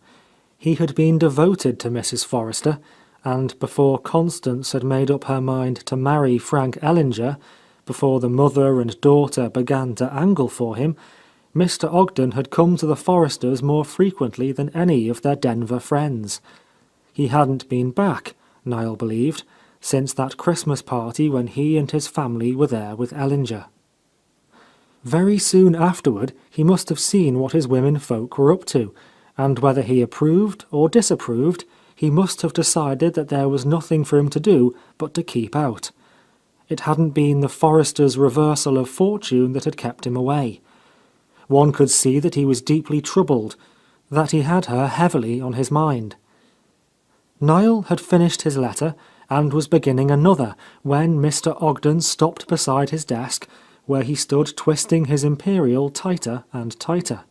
He had been devoted to Mrs. Forrester, and before Constance had made up her mind to marry Frank Ellinger, before the mother and daughter began to angle for him, Mr. Ogden had come to the Forresters more frequently than any of their Denver friends. He hadn't been back, Niall believed, since that Christmas party when he and his family were there with Ellinger. Very soon afterward he must have seen what his women folk were up to, and whether he approved or disapproved, he must have decided that there was nothing for him to do but to keep out. It hadn't been the Forresters' reversal of fortune that had kept him away. One could see that he was deeply troubled, that he had her heavily on his mind. Niall had finished his letter and was beginning another when Mr. Ogden stopped beside his desk, where he stood twisting his imperial tighter and tighter.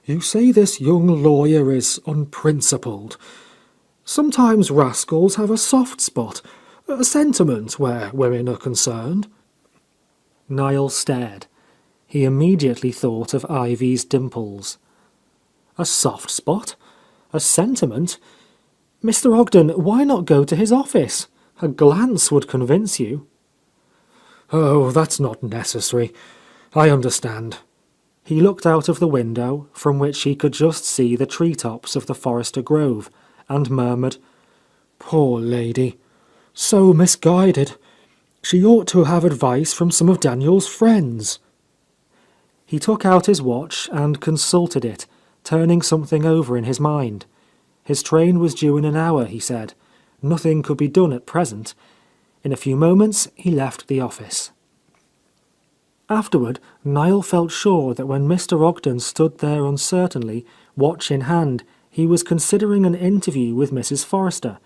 "You say this young lawyer is unprincipled. Sometimes rascals have a soft spot, a sentiment where women are concerned." Niall stared. He immediately thought of Ivy's dimples. A soft spot? A sentiment? Mr. Ogden, why not go to his office? A glance would convince you. "Oh, that's not necessary. I understand." He looked out of the window, from which he could just see the treetops of the Forrester Grove, and murmured, "Poor lady. So misguided. She ought to have advice from some of Daniel's friends." He took out his watch and consulted it, turning something over in his mind. His train was due in an hour, he said. Nothing could be done at present. In a few moments he left the office. Afterward, Niall felt sure that when Mr. Ogden stood there uncertainly, watch in hand, he was considering an interview with Mrs. Forrester.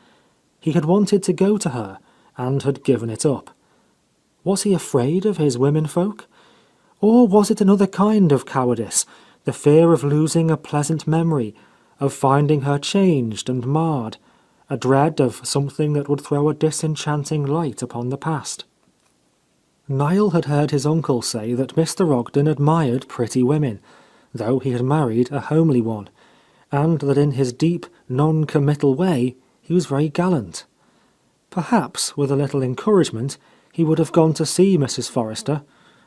He had wanted to go to her, and had given it up. Was he afraid of his womenfolk? Or was it another kind of cowardice, the fear of losing a pleasant memory, of finding her changed and marred, a dread of something that would throw a disenchanting light upon the past? Niall had heard his uncle say that Mr. Ogden admired pretty women, though he had married a homely one, and that in his deep, non-committal way he was very gallant. Perhaps, with a little encouragement, he would have gone to see Mrs. Forrester,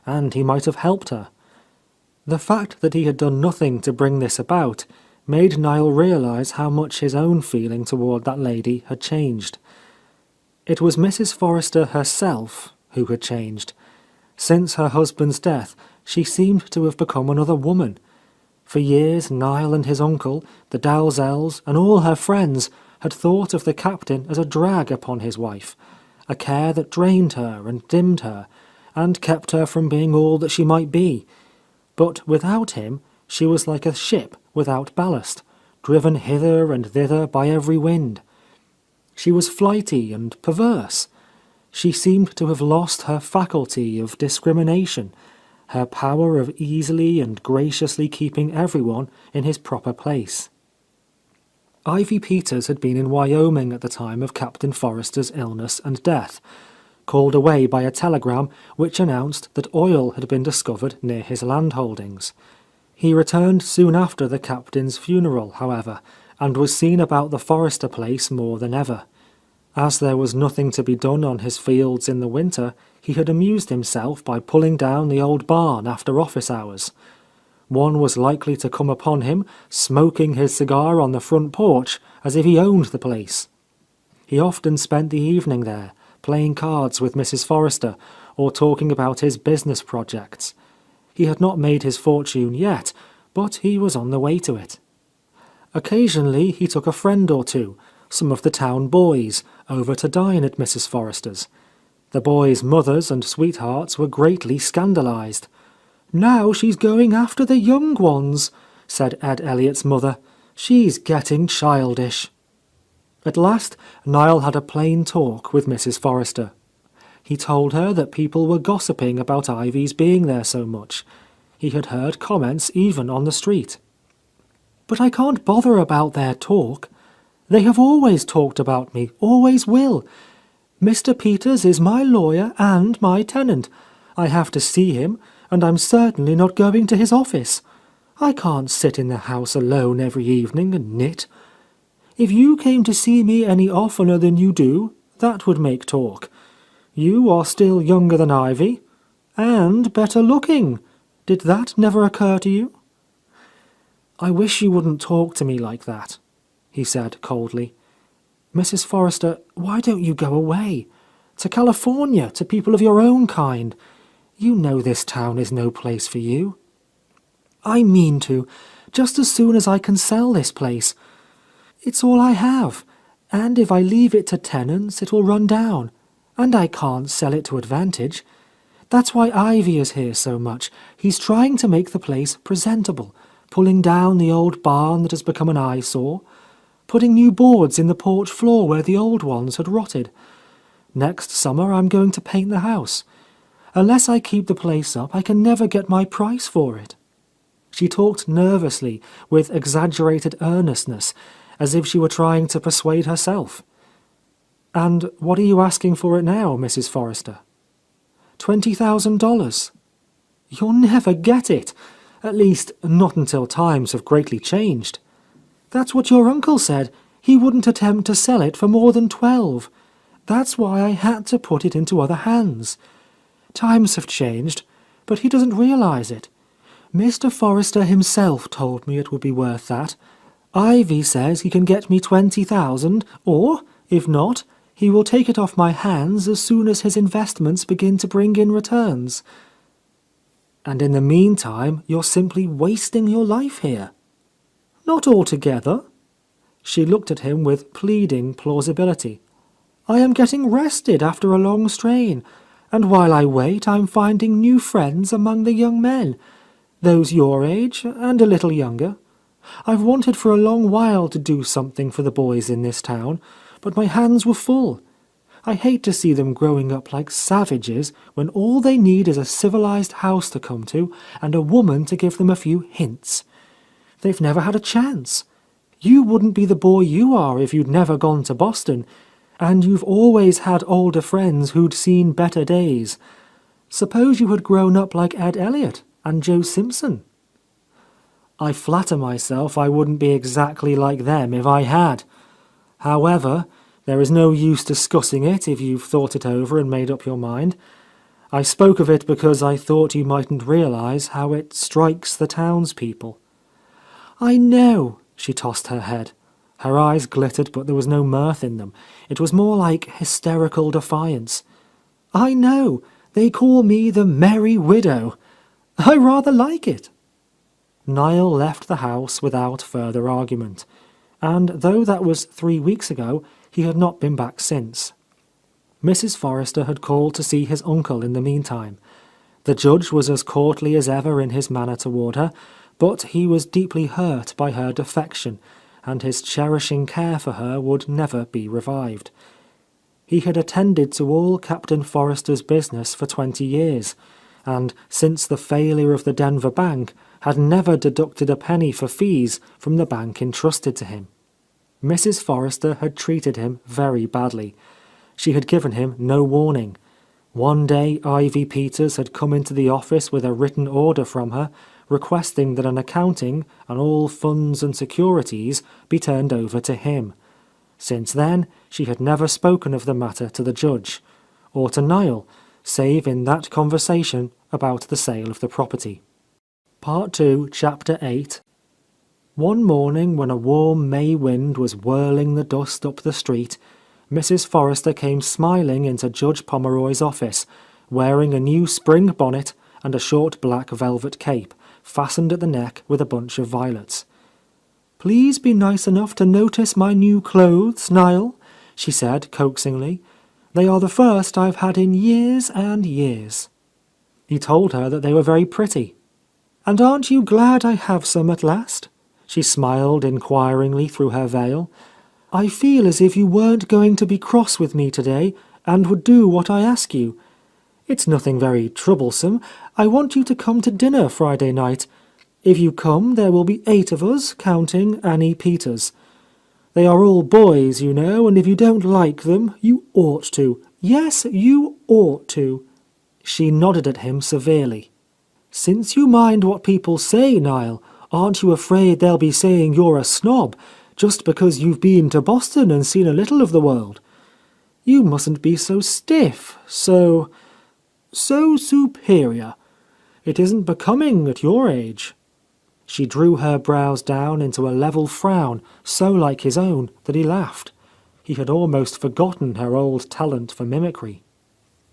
and he might have helped her. The fact that he had done nothing to bring this about made Niall realize how much his own feeling toward that lady had changed. It was Mrs. Forrester herself who had changed. Since her husband's death, she seemed to have become another woman. For years Niall and his uncle, the Dalzells, and all her friends had thought of the captain as a drag upon his wife, a care that drained her and dimmed her, and kept her from being all that she might be. But without him, she was like a ship without ballast, driven hither and thither by every wind. She was flighty and perverse. She seemed to have lost her faculty of discrimination, her power of easily and graciously keeping everyone in his proper place. Ivy Peters had been in Wyoming at the time of Captain Forrester's illness and death, called away by a telegram which announced that oil had been discovered near his landholdings. He returned soon after the captain's funeral, however, and was seen about the Forrester place more than ever. As there was nothing to be done on his fields in the winter, he had amused himself by pulling down the old barn after office hours. One was likely to come upon him, smoking his cigar on the front porch as if he owned the place. He often spent the evening there, playing cards with Mrs. Forrester, or talking about his business projects. He had not made his fortune yet, but he was on the way to it. Occasionally he took a friend or two, some of the town boys, over to dine at Mrs. Forrester's. The boys' mothers and sweethearts were greatly scandalized. "Now she's going after the young ones," said Ed Elliott's mother. "She's getting childish." At last, Niall had a plain talk with Mrs. Forrester. He told her that people were gossiping about Ivy's being there so much. He had heard comments even on the street. "But I can't bother about their talk. They have always talked about me, always will. Mr. Peters is my lawyer and my tenant. I have to see him, and I'm certainly not going to his office. I can't sit in the house alone every evening and knit. If you came to see me any oftener than you do, that would make talk. You are still younger than Ivy, and better looking. Did that never occur to you?" "I wish you wouldn't talk to me like that," he said coldly. Mrs. Forrester, why don't you go away? To California, to people of your own kind. You know this town is no place for you. I mean to, just as soon as I can sell this place. It's all I have, and if I leave it to tenants, it will run down, and I can't sell it to advantage. That's why Ivy is here so much. He's trying to make the place presentable, pulling down the old barn that has become an eyesore, putting new boards in the porch floor where the old ones had rotted. Next summer I'm going to paint the house. Unless I keep the place up, I can never get my price for it. She talked nervously, with exaggerated earnestness, as if she were trying to persuade herself. And what are you asking for it now, Mrs. Forrester? $20,000. You'll never get it. At least, not until times have greatly changed. That's what your uncle said. He wouldn't attempt to sell it for more than 12. That's why I had to put it into other hands. Times have changed, but he doesn't realize it. Mr. Forrester himself told me it would be worth that. Ivy says he can get me 20,000, or, if not, he will take it off my hands as soon as his investments begin to bring in returns. And in the meantime, you're simply wasting your life here. Not altogether. She looked at him with pleading plausibility. I am getting rested after a long strain, and while I wait, I'm finding new friends among the young men, those your age and a little younger. I've wanted for a long while to do something for the boys in this town, but my hands were full. I hate to see them growing up like savages when all they need is a civilized house to come to and a woman to give them a few hints. They've never had a chance. You wouldn't be the boy you are if you'd never gone to Boston, and you've always had older friends who'd seen better days. Suppose you had grown up like Ed Elliot and Joe Simpson. I flatter myself I wouldn't be exactly like them if I had. However, there is no use discussing it if you've thought it over and made up your mind. I spoke of it because I thought you mightn't realize how it strikes the townspeople. I know, she tossed her head. Her eyes glittered, but there was no mirth in them. It was more like hysterical defiance. I know, they call me the Merry Widow. I rather like it. Niall left the house without further argument, and though that was 3 weeks ago, he had not been back since. Mrs. Forrester had called to see his uncle in the meantime. The judge was as courtly as ever in his manner toward her, but he was deeply hurt by her defection, and his cherishing care for her would never be revived. He had attended to all Captain Forrester's business for 20 years, and since the failure of the Denver bank, had never deducted a penny for fees from the bank entrusted to him. Mrs. Forrester had treated him very badly. She had given him no warning. One day Ivy Peters had come into the office with a written order from her, requesting that an accounting and all funds and securities be turned over to him. Since then, she had never spoken of the matter to the judge, or to Niall, save in that conversation about the sale of the property. Part 2, Chapter 8. One morning when a warm May wind was whirling the dust up the street, Mrs. Forrester came smiling into Judge Pomeroy's office, wearing a new spring bonnet and a short black velvet cape, fastened at the neck with a bunch of violets. "Please be nice enough to notice my new clothes, Niall," she said coaxingly. "They are the first I've had in years and years." He told her that they were very pretty. "And aren't you glad I have some at last?" She smiled inquiringly through her veil. "I feel as if you weren't going to be cross with me today and would do what I ask you. It's nothing very troublesome. I want you to come to dinner Friday night. If you come, there will be 8 of us, counting Annie Peters. They are all boys, you know, and if you don't like them, you ought to. Yes, you ought to." She nodded at him severely. "Since you mind what people say, Niall, aren't you afraid they'll be saying you're a snob, just because you've been to Boston and seen a little of the world? You mustn't be so stiff, so superior. It isn't becoming at your age." She drew her brows down into a level frown so like his own that he laughed. He had almost forgotten her old talent for mimicry.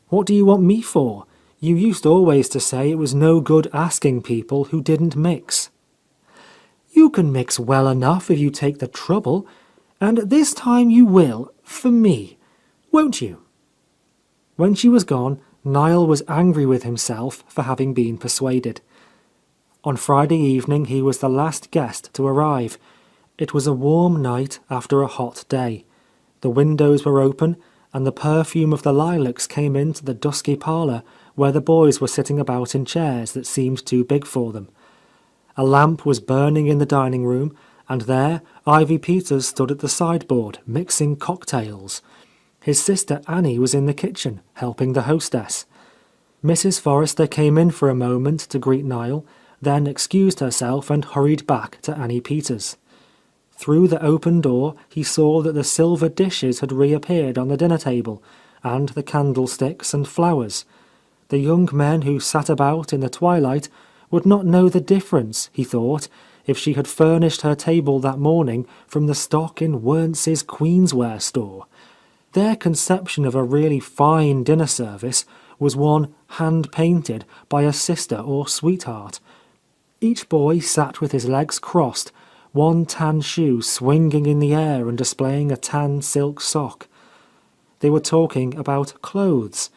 "What do you want me for? You used always to say it was no good asking people who didn't mix." "You can mix well enough if you take the trouble, and this time you will, for me, won't you?" When she was gone, Niall was angry with himself for having been persuaded. On Friday evening he was the last guest to arrive. It was a warm night after a hot day. The windows were open, and the perfume of the lilacs came into the dusky parlour where the boys were sitting about in chairs that seemed too big for them. A lamp was burning in the dining room, and there Ivy Peters stood at the sideboard, mixing cocktails. His sister Annie was in the kitchen, helping the hostess. Mrs. Forrester came in for a moment to greet Niall, then excused herself and hurried back to Annie Peters. Through the open door he saw that the silver dishes had reappeared on the dinner table, and the candlesticks and flowers. The young men who sat about in the twilight would not know the difference, he thought, if she had furnished her table that morning from the stock in Werntz's Queensware store. Their conception of a really fine dinner service was one hand-painted by a sister or sweetheart. Each boy sat with his legs crossed, one tan shoe swinging in the air and displaying a tan silk sock. They were talking about clothes.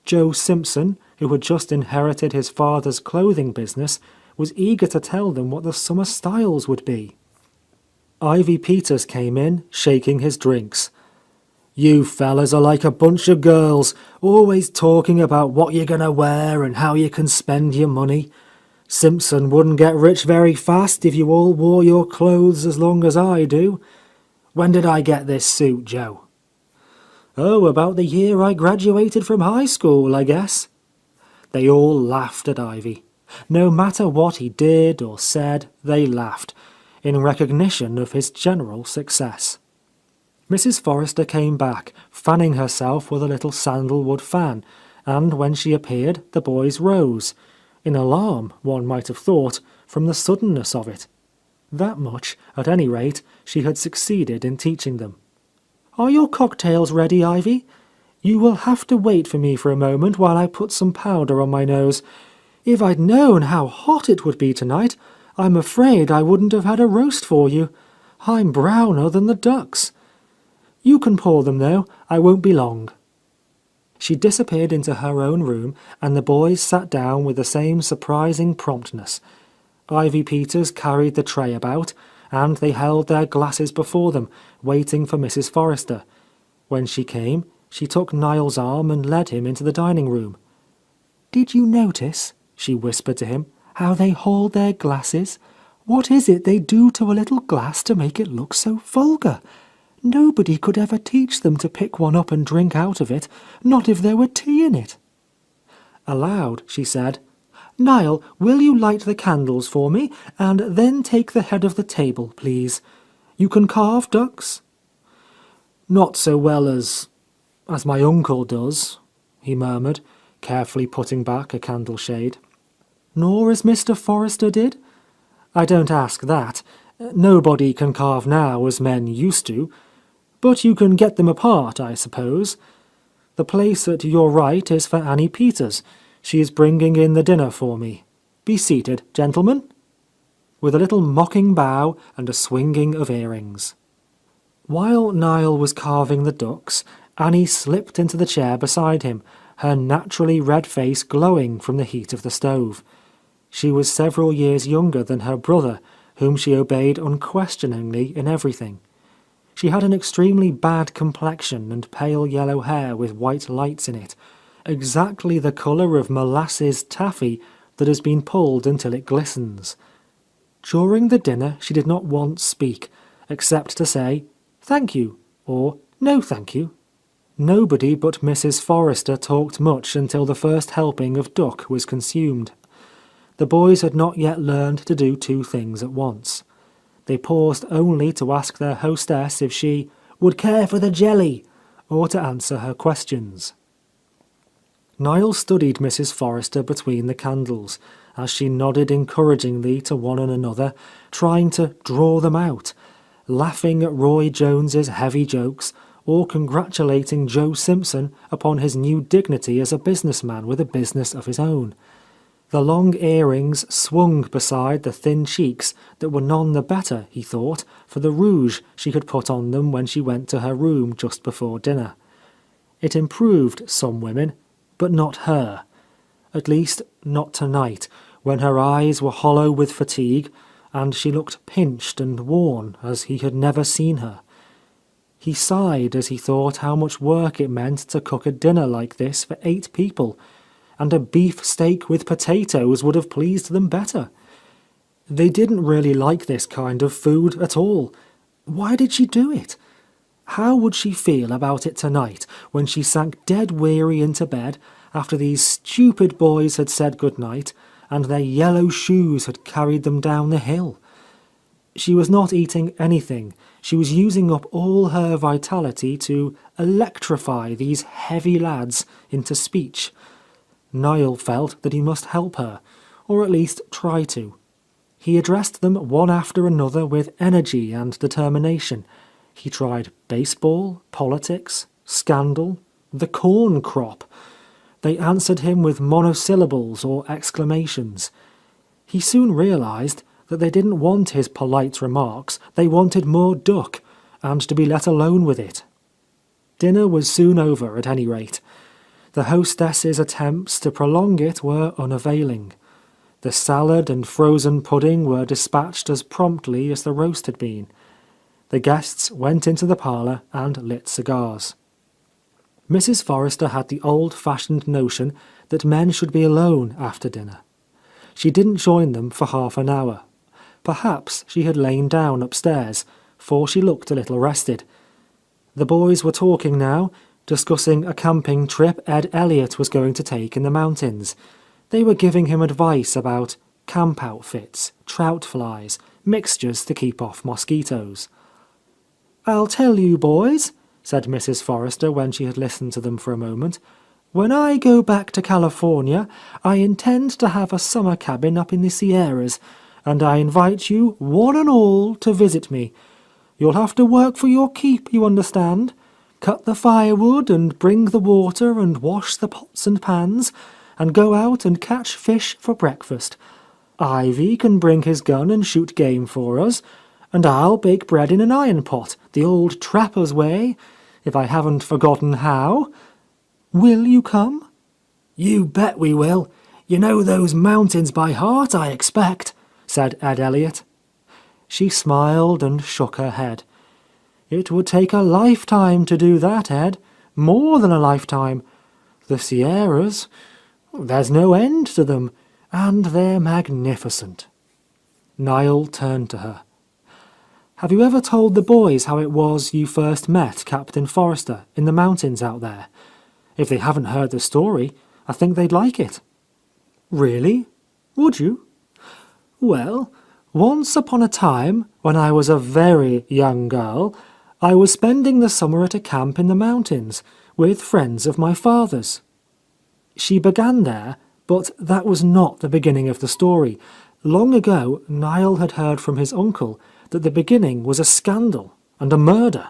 Joe Simpson, who had just inherited his father's clothing business, was eager to tell them what the summer styles would be. Ivy Peters came in, shaking his drinks. "You fellas are like a bunch of girls, always talking about what you're gonna wear and how you can spend your money. Simpson wouldn't get rich very fast if you all wore your clothes as long as I do. When did I get this suit, Joe?" "Oh, about the year I graduated from high school, I guess." They all laughed at Ivy. No matter what he did or said, they laughed, in recognition of his general success. Mrs. Forrester came back, fanning herself with a little sandalwood fan, and when she appeared, the boys rose. In alarm, one might have thought, from the suddenness of it. That much, at any rate, she had succeeded in teaching them. "Are your cocktails ready, Ivy? You will have to wait for me for a moment while I put some powder on my nose. If I'd known how hot it would be tonight, I'm afraid I wouldn't have had a roast for you. I'm browner than the ducks. You can pour them, though. I won't be long." She disappeared into her own room, and the boys sat down with the same surprising promptness. Ivy Peters carried the tray about, and they held their glasses before them, waiting for Mrs. Forrester. When she came, she took Niall's arm and led him into the dining room. "Did you notice," she whispered to him, "how they hold their glasses? What is it they do to a little glass to make it look so vulgar? Nobody could ever teach them to pick one up and drink out of it, not if there were tea in it." Aloud, she said, "Niall, will you light the candles for me, and then take the head of the table, please? You can carve ducks?" "Not so well as my uncle does," he murmured, carefully putting back a candle shade. "Nor as Mr. Forrester did?" "I don't ask that. Nobody can carve now as men used to. But you can get them apart, I suppose. The place at your right is for Annie Peters. She is bringing in the dinner for me. Be seated, gentlemen." With a little mocking bow and a swinging of earrings. While Niall was carving the ducks, Annie slipped into the chair beside him, her naturally red face glowing from the heat of the stove. She was several years younger than her brother, whom she obeyed unquestioningly in everything. She had an extremely bad complexion and pale yellow hair with white lights in it, exactly the colour of molasses taffy that has been pulled until it glistens. During the dinner she did not once speak, except to say, "Thank you," or "No, thank you." Nobody but Mrs. Forrester talked much until the first helping of duck was consumed. The boys had not yet learned to do two things at once. They paused only to ask their hostess if she "would care for the jelly," or to answer her questions. Niall studied Mrs. Forrester between the candles, as she nodded encouragingly to one and another, trying to draw them out, laughing at Roy Jones's heavy jokes, or congratulating Joe Simpson upon his new dignity as a businessman with a business of his own. The long earrings swung beside the thin cheeks that were none the better, he thought, for the rouge she had put on them when she went to her room just before dinner. It improved some women, but not her. At least, not tonight, when her eyes were hollow with fatigue, and she looked pinched and worn as he had never seen her. He sighed as he thought how much work it meant to cook a dinner like this for 8 people, and a beef steak with potatoes would have pleased them better. They didn't really like this kind of food at all. Why did she do it? How would she feel about it tonight when she sank dead weary into bed after these stupid boys had said goodnight and their yellow shoes had carried them down the hill? She was not eating anything. She was using up all her vitality to electrify these heavy lads into speech. Niall felt that he must help her, or at least try to. He addressed them one after another with energy and determination. He tried baseball, politics, scandal, the corn crop. They answered him with monosyllables or exclamations. He soon realized that they didn't want his polite remarks, they wanted more duck, and to be let alone with it. Dinner was soon over, at any rate. The hostess's attempts to prolong it were unavailing. The salad and frozen pudding were dispatched as promptly as the roast had been. The guests went into the parlour and lit cigars. Mrs. Forrester had the old-fashioned notion that men should be alone after dinner. She didn't join them for half an hour. Perhaps she had lain down upstairs, for she looked a little rested. The boys were talking now, discussing a camping trip Ed Elliot was going to take in the mountains. They were giving him advice about camp outfits, trout flies, mixtures to keep off mosquitoes. "I'll tell you, boys," said Mrs. Forrester when she had listened to them for a moment, "when I go back to California, I intend to have a summer cabin up in the Sierras, and I invite you, one and all, to visit me. You'll have to work for your keep, you understand. Cut the firewood and bring the water and wash the pots and pans, and go out and catch fish for breakfast. Ivy can bring his gun and shoot game for us, and I'll bake bread in an iron pot, the old trapper's way, if I haven't forgotten how. Will you come?" "You bet we will. You know those mountains by heart, I expect," said Ed Elliot. She smiled and shook her head. "It would take a lifetime to do that, Ed. More than a lifetime. The Sierras, there's no end to them, and they're magnificent." Niall turned to her. "Have you ever told the boys how it was you first met Captain Forrester in the mountains out there? If they haven't heard the story, I think they'd like it." "Really? Would you?" "Well, once upon a time, when I was a very young girl, I was spending the summer at a camp in the mountains with friends of my father's." She began there, but that was not the beginning of the story. Long ago, Niall had heard from his uncle that the beginning was a scandal and a murder.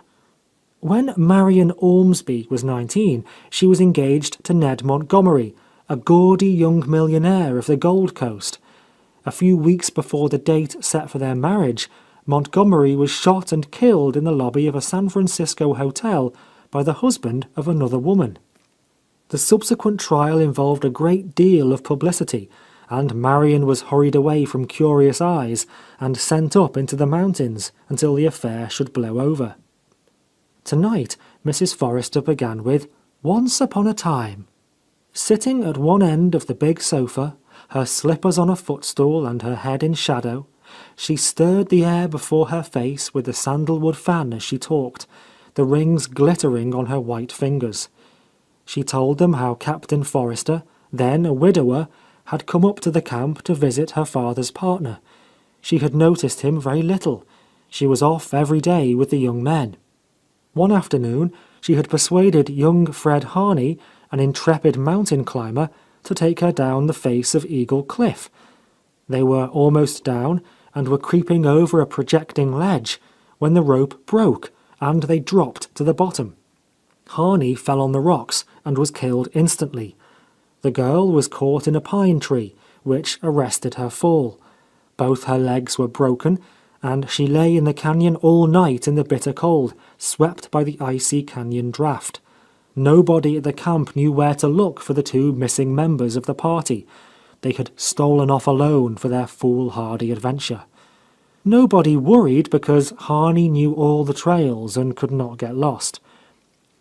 When Marion Ormsby was 19, she was engaged to Ned Montgomery, a gaudy young millionaire of the Gold Coast. A few weeks before the date set for their marriage, Montgomery was shot and killed in the lobby of a San Francisco hotel by the husband of another woman. The subsequent trial involved a great deal of publicity, and Marion was hurried away from curious eyes and sent up into the mountains until the affair should blow over. Tonight, Mrs. Forrester began with, "Once upon a time." Sitting at one end of the big sofa, her slippers on a footstool and her head in shadow, she stirred the air before her face with the sandalwood fan as she talked, the rings glittering on her white fingers. She told them how Captain Forrester, then a widower, had come up to the camp to visit her father's partner. She had noticed him very little. She was off every day with the young men. One afternoon, she had persuaded young Fred Harney, an intrepid mountain climber, to take her down the face of Eagle Cliff. They were almost down and were creeping over a projecting ledge when the rope broke and they dropped to the bottom. Harney fell on the rocks and was killed instantly. The girl was caught in a pine tree, which arrested her fall. Both her legs were broken, and she lay in the canyon all night in the bitter cold, swept by the icy canyon draft. Nobody at the camp knew where to look for the two missing members of the party. They had stolen off alone for their foolhardy adventure. Nobody worried because Harney knew all the trails and could not get lost.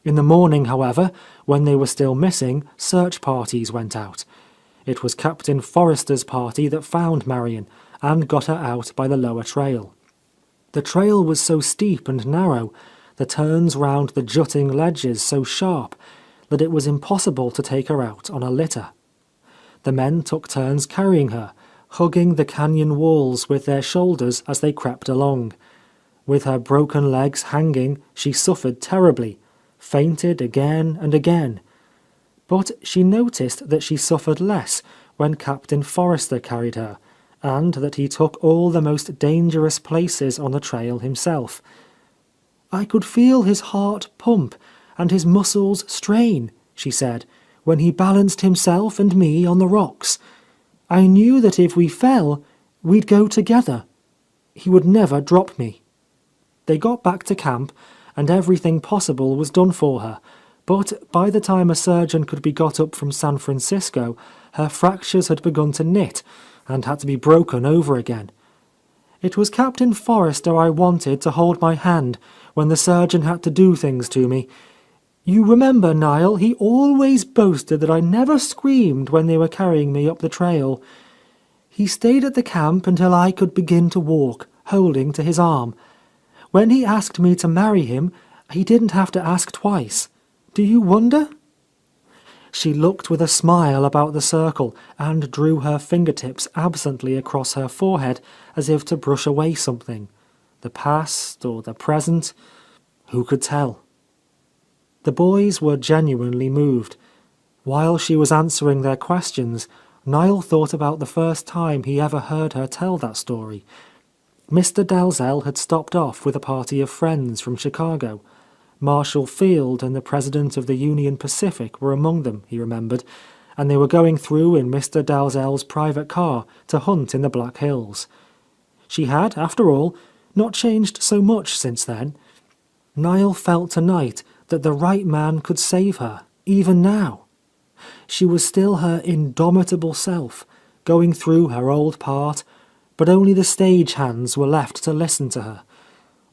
In the morning, however, when they were still missing, search parties went out. It was Captain Forrester's party that found Marion and got her out by the lower trail. The trail was so steep and narrow, the turns round the jutting ledges so sharp, that it was impossible to take her out on a litter. The men took turns carrying her, hugging the canyon walls with their shoulders as they crept along. With her broken legs hanging, she suffered terribly, fainted again and again. But she noticed that she suffered less when Captain Forrester carried her, and that he took all the most dangerous places on the trail himself. "I could feel his heart pump and his muscles strain," she said, "when he balanced himself and me on the rocks. I knew that if we fell, we'd go together. He would never drop me." They got back to camp, and everything possible was done for her, but by the time a surgeon could be got up from San Francisco, her fractures had begun to knit and had to be broken over again. "It was Captain Forrester I wanted to hold my hand when the surgeon had to do things to me. You remember, Niall, he always boasted that I never screamed when they were carrying me up the trail. He stayed at the camp until I could begin to walk, holding to his arm. When he asked me to marry him, he didn't have to ask twice. Do you wonder?" She looked with a smile about the circle and drew her fingertips absently across her forehead as if to brush away something. The past or the present, who could tell? The boys were genuinely moved. While she was answering their questions, Niall thought about the first time he ever heard her tell that story. Mr. Dalzell had stopped off with a party of friends from Chicago. Marshall Field and the president of the Union Pacific were among them, he remembered, and they were going through in Mr. Dalzell's private car to hunt in the Black Hills. She had, after all, not changed so much since then. Niall felt tonight that the right man could save her, even now. She was still her indomitable self, going through her old part, but only the stage hands were left to listen to her.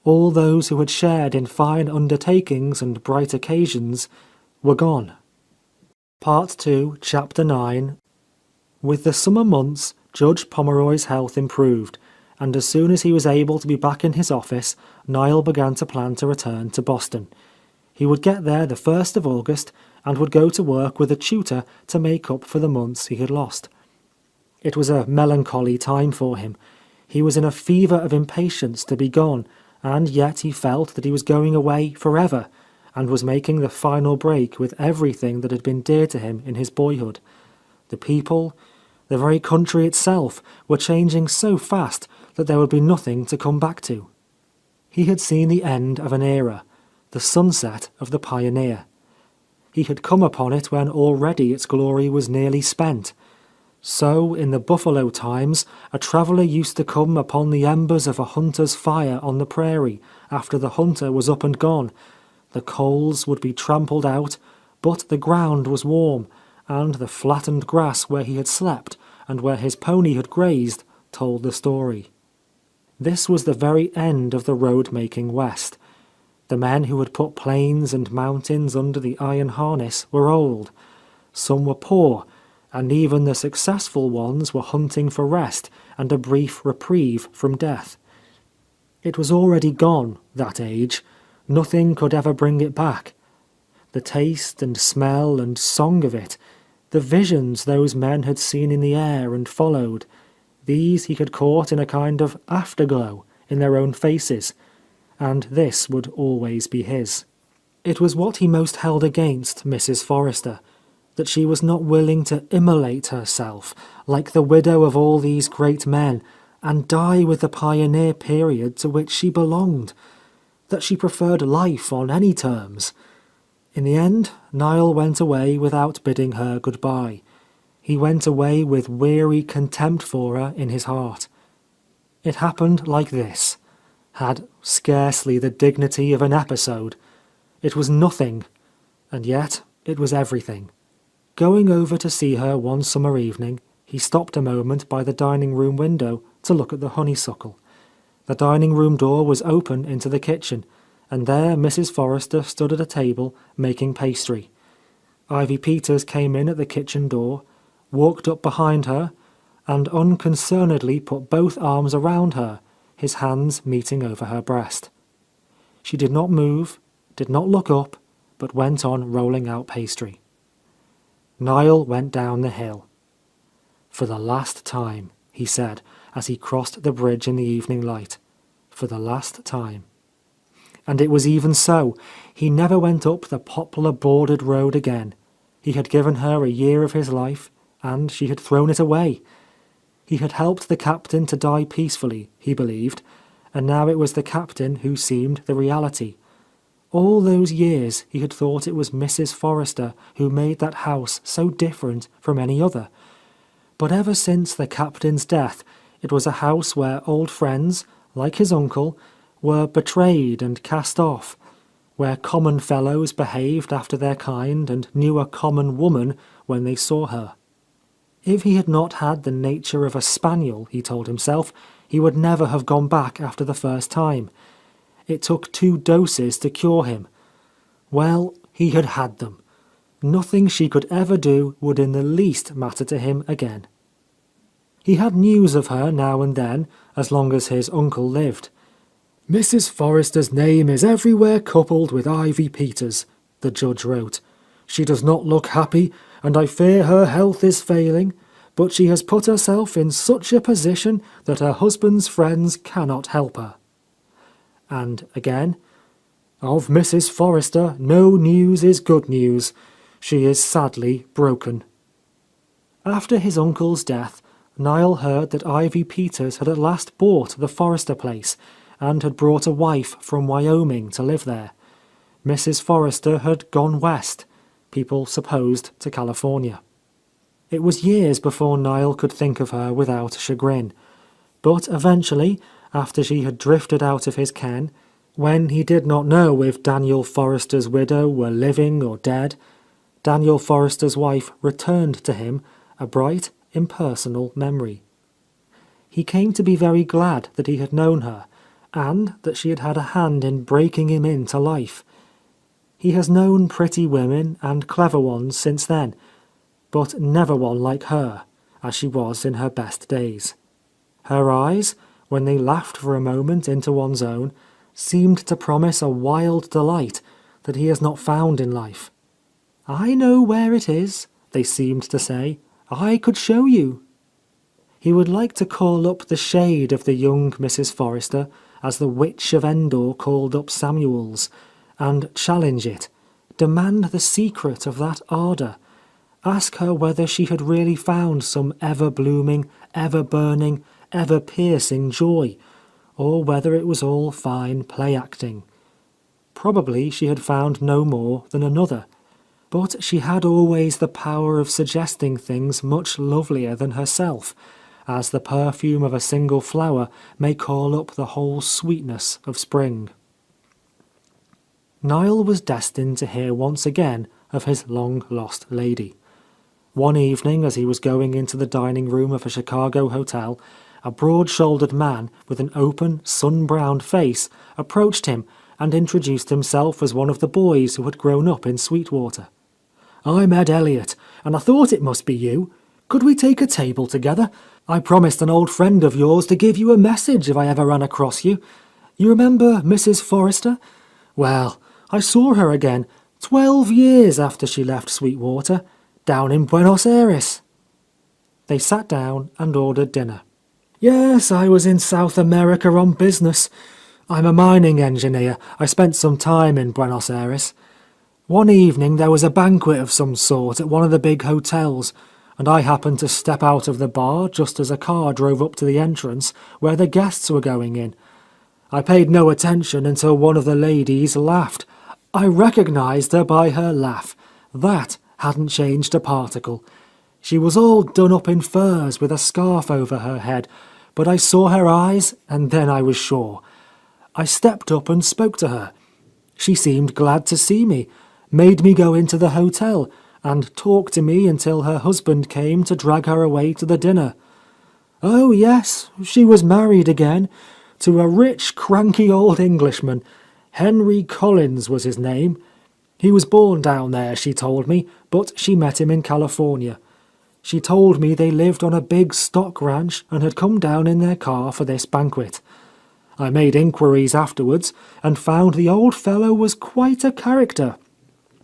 All those who had shared in fine undertakings and bright occasions were gone. Part 2, Chapter 9. With the summer months, Judge Pomeroy's health improved, and as soon as he was able to be back in his office, Niall began to plan to return to Boston. He would get there the 1st of August and would go to work with a tutor to make up for the months he had lost. It was a melancholy time for him. He was in a fever of impatience to be gone, and yet he felt that he was going away forever, and was making the final break with everything that had been dear to him in his boyhood. The people, the very country itself, were changing so fast that there would be nothing to come back to. He had seen the end of an era, the sunset of the pioneer. He had come upon it when already its glory was nearly spent. So, in the buffalo times, a traveller used to come upon the embers of a hunter's fire on the prairie after the hunter was up and gone. The coals would be trampled out, but the ground was warm, and the flattened grass where he had slept and where his pony had grazed told the story. This was the very end of the road-making West. The men who had put plains and mountains under the iron harness were old. Some were poor, and even the successful ones were hunting for rest and a brief reprieve from death. It was already gone, that age. Nothing could ever bring it back. The taste and smell and song of it, the visions those men had seen in the air and followed, these he had caught in a kind of afterglow in their own faces, and this would always be his. It was what he most held against Mrs. Forrester, that she was not willing to immolate herself, like the widow of all these great men, and die with the pioneer period to which she belonged, that she preferred life on any terms. In the end, Niall went away without bidding her goodbye. He went away with weary contempt for her in his heart. It happened like this, had scarcely the dignity of an episode. It was nothing, and yet it was everything. Going over to see her one summer evening, he stopped a moment by the dining room window to look at the honeysuckle. The dining room door was open into the kitchen, and there Mrs. Forrester stood at a table making pastry. Ivy Peters came in at the kitchen door, walked up behind her, and unconcernedly put both arms around her, his hands meeting over her breast. She did not move, did not look up, but went on rolling out pastry. Niall went down the hill. "For the last time," he said, as he crossed the bridge in the evening light. "For the last time." And it was even so. He never went up the poplar-bordered road again. He had given her a year of his life, and she had thrown it away. He had helped the captain to die peacefully, he believed, and now it was the captain who seemed the reality. All those years he had thought it was Mrs. Forrester who made that house so different from any other. But ever since the captain's death, it was a house where old friends, like his uncle, were betrayed and cast off, where common fellows behaved after their kind and knew a common woman when they saw her. If he had not had the nature of a spaniel, he told himself, he would never have gone back after the first time. It took 2 doses to cure him. Well, he had had them. Nothing she could ever do would in the least matter to him again. He had news of her now and then, as long as his uncle lived. "Mrs. Forrester's name is everywhere coupled with Ivy Peters," the judge wrote. "She does not look happy, and I fear her health is failing, but she has put herself in such a position that her husband's friends cannot help her." And again, "Of Mrs. Forrester no news is good news. She is sadly broken." After his uncle's death, Niall heard that Ivy Peters had at last bought the Forrester place and had brought a wife from Wyoming to live there. Mrs. Forrester had gone west, people supposed to California. It was years before Niall could think of her without chagrin. But eventually, after she had drifted out of his ken, when he did not know if Daniel Forrester's widow were living or dead, Daniel Forrester's wife returned to him, a bright, impersonal memory. He came to be very glad that he had known her, and that she had had a hand in breaking him into life. He has known pretty women and clever ones since then, but never one like her, as she was in her best days. Her eyes, when they laughed for a moment into one's own, seemed to promise a wild delight that he has not found in life. "I know where it is," they seemed to say. "I could show you." He would like to call up the shade of the young Mrs. Forrester, as the Witch of Endor called up Samuel's, and challenge it, demand the secret of that ardour, ask her whether she had really found some ever-blooming, ever-burning, ever-piercing joy, or whether it was all fine play-acting. Probably she had found no more than another, but she had always the power of suggesting things much lovelier than herself, as the perfume of a single flower may call up the whole sweetness of spring. Niall was destined to hear once again of his long-lost lady. One evening, as he was going into the dining room of a Chicago hotel, a broad-shouldered man with an open, sun-browned face approached him and introduced himself as one of the boys who had grown up in Sweetwater. "I'm Ed Elliot, and I thought it must be you. Could we take a table together? I promised an old friend of yours to give you a message if I ever ran across you. You remember Mrs. Forrester? Well, I saw her again 12 years after she left Sweetwater, down in Buenos Aires." They sat down and ordered dinner. "Yes, I was in South America on business. I'm a mining engineer. I spent some time in Buenos Aires. One evening there was a banquet of some sort at one of the big hotels, and I happened to step out of the bar just as a car drove up to the entrance where the guests were going in. I paid no attention until one of the ladies laughed. I recognized her by her laugh. That hadn't changed a particle. She was all done up in furs with a scarf over her head, but I saw her eyes and then I was sure. I stepped up and spoke to her. She seemed glad to see me, made me go into the hotel, and talked to me until her husband came to drag her away to the dinner. Oh yes, she was married again, to a rich, cranky old Englishman. Henry Collins was his name. He was born down there, she told me, but she met him in California. She told me they lived on a big stock ranch and had come down in their car for this banquet. I made inquiries afterwards and found the old fellow was quite a character.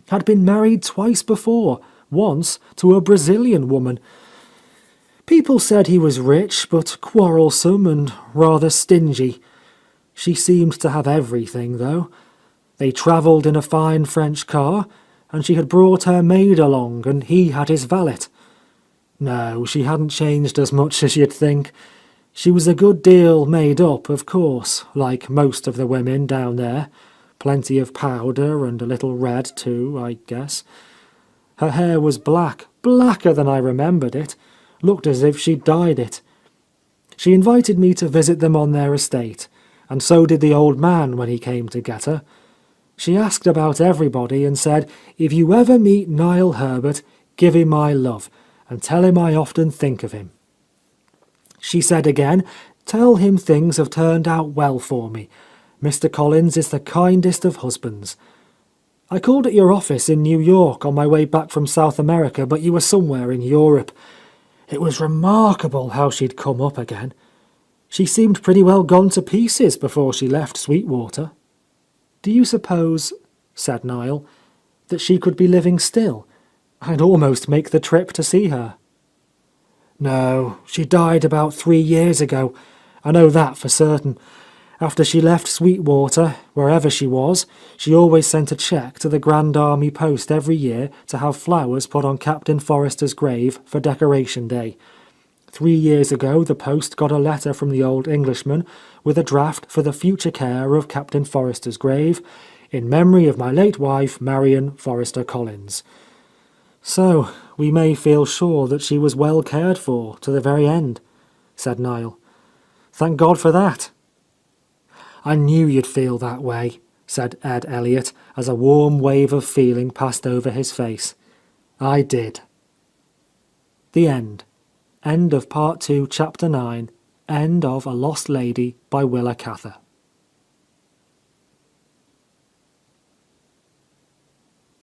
Had been married twice before, once to a Brazilian woman. People said he was rich, but quarrelsome and rather stingy. She seemed to have everything, though. They travelled in a fine French car, and she had brought her maid along, and he had his valet. No, she hadn't changed as much as you'd think. She was a good deal made up, of course, like most of the women down there. Plenty of powder and a little red, too, I guess. Her hair was black, blacker than I remembered it. Looked as if she'd dyed it. She invited me to visit them on their estate, and so did the old man when he came to get her. She asked about everybody and said, if you ever meet Niall Herbert, give him my love, and tell him I often think of him. She said again, tell him things have turned out well for me. Mr. Collins is the kindest of husbands. I called at your office in New York on my way back from South America, but you were somewhere in Europe. It was remarkable how she'd come up again. She seemed pretty well gone to pieces before she left Sweetwater. Do you suppose, said Niall, that she could be living still? I'd almost make the trip to see her. No, she died about 3 years ago. I know that for certain. After she left Sweetwater, wherever she was, she always sent a cheque to the Grand Army Post every year to have flowers put on Captain Forrester's grave for Decoration Day. 3 years ago the post got a letter from the old Englishman with a draft for the future care of Captain Forrester's grave, in memory of my late wife, Marion Forrester Collins. So, we may feel sure that she was well cared for to the very end, said Niall. Thank God for that. I knew you'd feel that way, said Ed Elliot, as a warm wave of feeling passed over his face. I did. The end. End of Part 2, Chapter 9. End of A Lost Lady by Willa Cather.